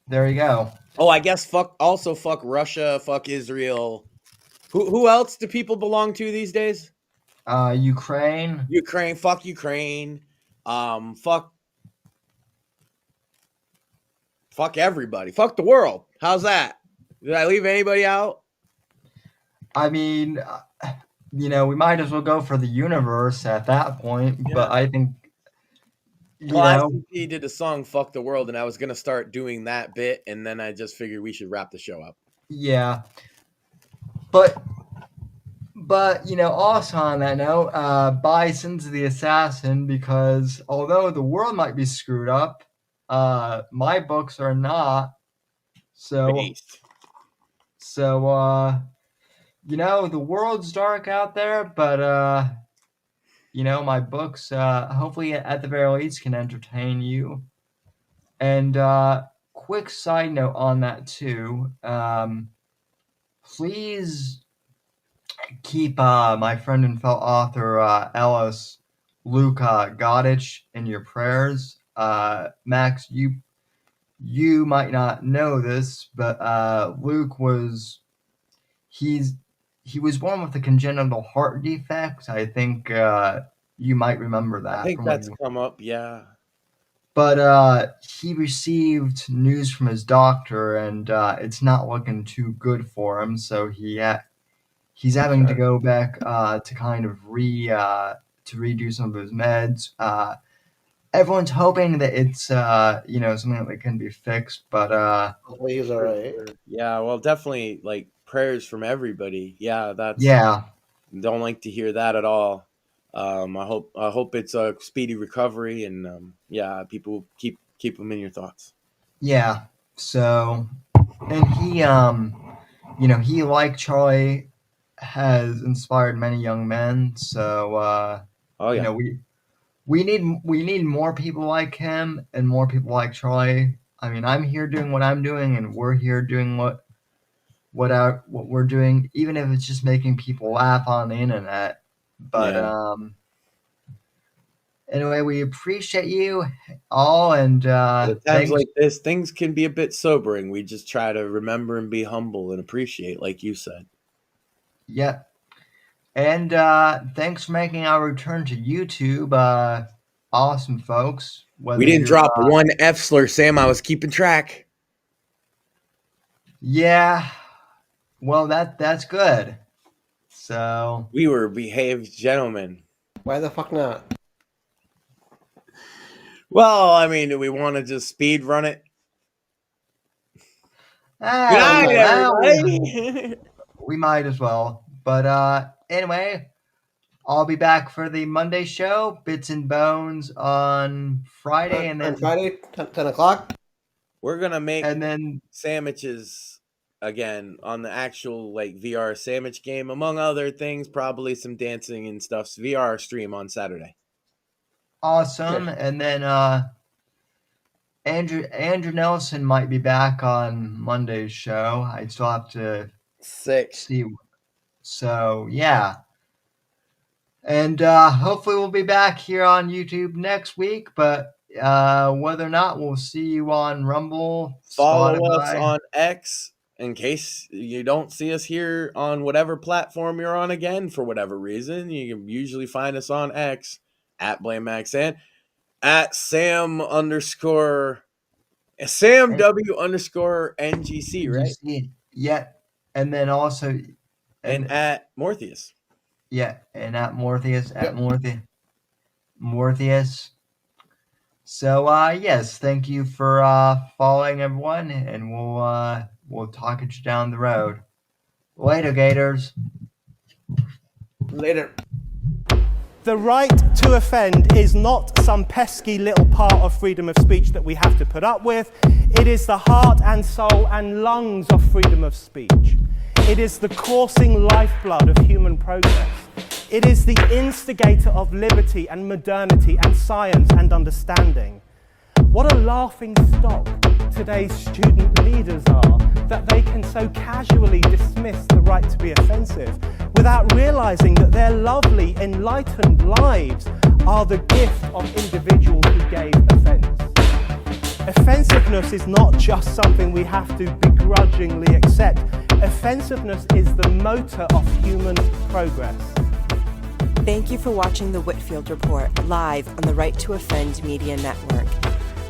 there you go. Oh, I guess fuck Russia, fuck Israel. Who else do people belong to these days? Ukraine. Fuck Ukraine. Fuck everybody. Fuck the world. How's that? Did I leave anybody out? I mean, we might as well go for the universe at that point. Yeah. But I think, ICP did a song "Fuck the World," and I was gonna start doing that bit, and then I just figured we should wrap the show up. Yeah, but also on that note, buy Sins of the Assassin, because although the world might be screwed up, my books are not. So, Based. the world's dark out there, but my books, hopefully at the very least, can entertain you. And quick side note on that too, please keep my friend and fellow author Ellis Luke Goddich in your prayers. Max, you might not know this, but Luke he was born with a congenital heart defect. I think you might remember that. I think that's come up, yeah. But he received news from his doctor, and it's not looking too good for him. So he's having to go back to kind of redo some of his meds. Everyone's hoping that it's something that can be fixed, but hopefully he's all right. Yeah, well, definitely like prayers from everybody. Yeah, don't like to hear that at all. I hope it's a speedy recovery, and people keep him in your thoughts. Yeah. So, and he like Charlie has inspired many young men. So we need more people like him and more people like Charlie. I mean, I'm here doing what I'm doing, and we're here doing what we're doing, even if it's just making people laugh on the internet. But anyway, we appreciate you all, and at times like this, things can be a bit sobering. We just try to remember and be humble and appreciate, like you said. Yep. And thanks for making our return to YouTube. Awesome, folks. We didn't drop one F slur, Sam. I was keeping track. Yeah. Well, that's good. So we were behaved gentlemen. Why the fuck not? Well, I mean, do we want to just speed run it? Good night, everybody. We might as well. But anyway, I'll be back for the Monday show, Bits and Bones, on Friday, and then on Friday, 10 o'clock. We're gonna make sandwiches again on the actual VR sandwich game, among other things, probably some dancing and stuff. VR stream on Saturday. Awesome. Yeah. And then Andrew Nelson might be back on Monday's show. I still have to see. So yeah. And hopefully we'll be back here on YouTube next week, but whether or not, we'll see you on Rumble. Follow us on X in case you don't see us here on whatever platform you're on again for whatever reason. You can usually find us on X at BlameMaxN, at SamW_NGC, right? Yeah. And then also and at Mortheous. Yeah, and at Mortheous, Yep. Mortheous. So, yes, thank you for following, everyone, and we'll talk at you down the road. Later, Gators. Later. The right to offend is not some pesky little part of freedom of speech that we have to put up with. It is the heart and soul and lungs of freedom of speech. It is the coursing lifeblood of human progress. It is the instigator of liberty and modernity and science and understanding. What a laughing stock today's student leaders are, that they can so casually dismiss the right to be offensive without realizing that their lovely, enlightened lives are the gift of individuals who gave offense. Offensiveness is not just something we have to begrudgingly accept. Offensiveness is the motor of human progress. Thank you for watching the Whitfield Report live on the Right to Offend Media Network.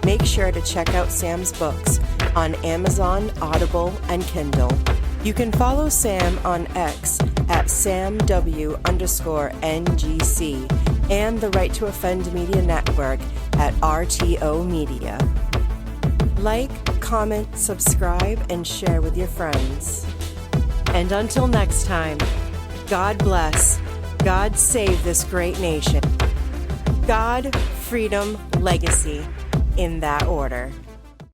Make sure to check out Sam's books on Amazon, Audible, and Kindle. You can follow Sam on X at SamW_NGC and the Right to Offend Media Network at RTO Media. Like, comment, subscribe, and share with your friends. And until next time, God bless, God save this great nation. God, freedom, legacy, in that order.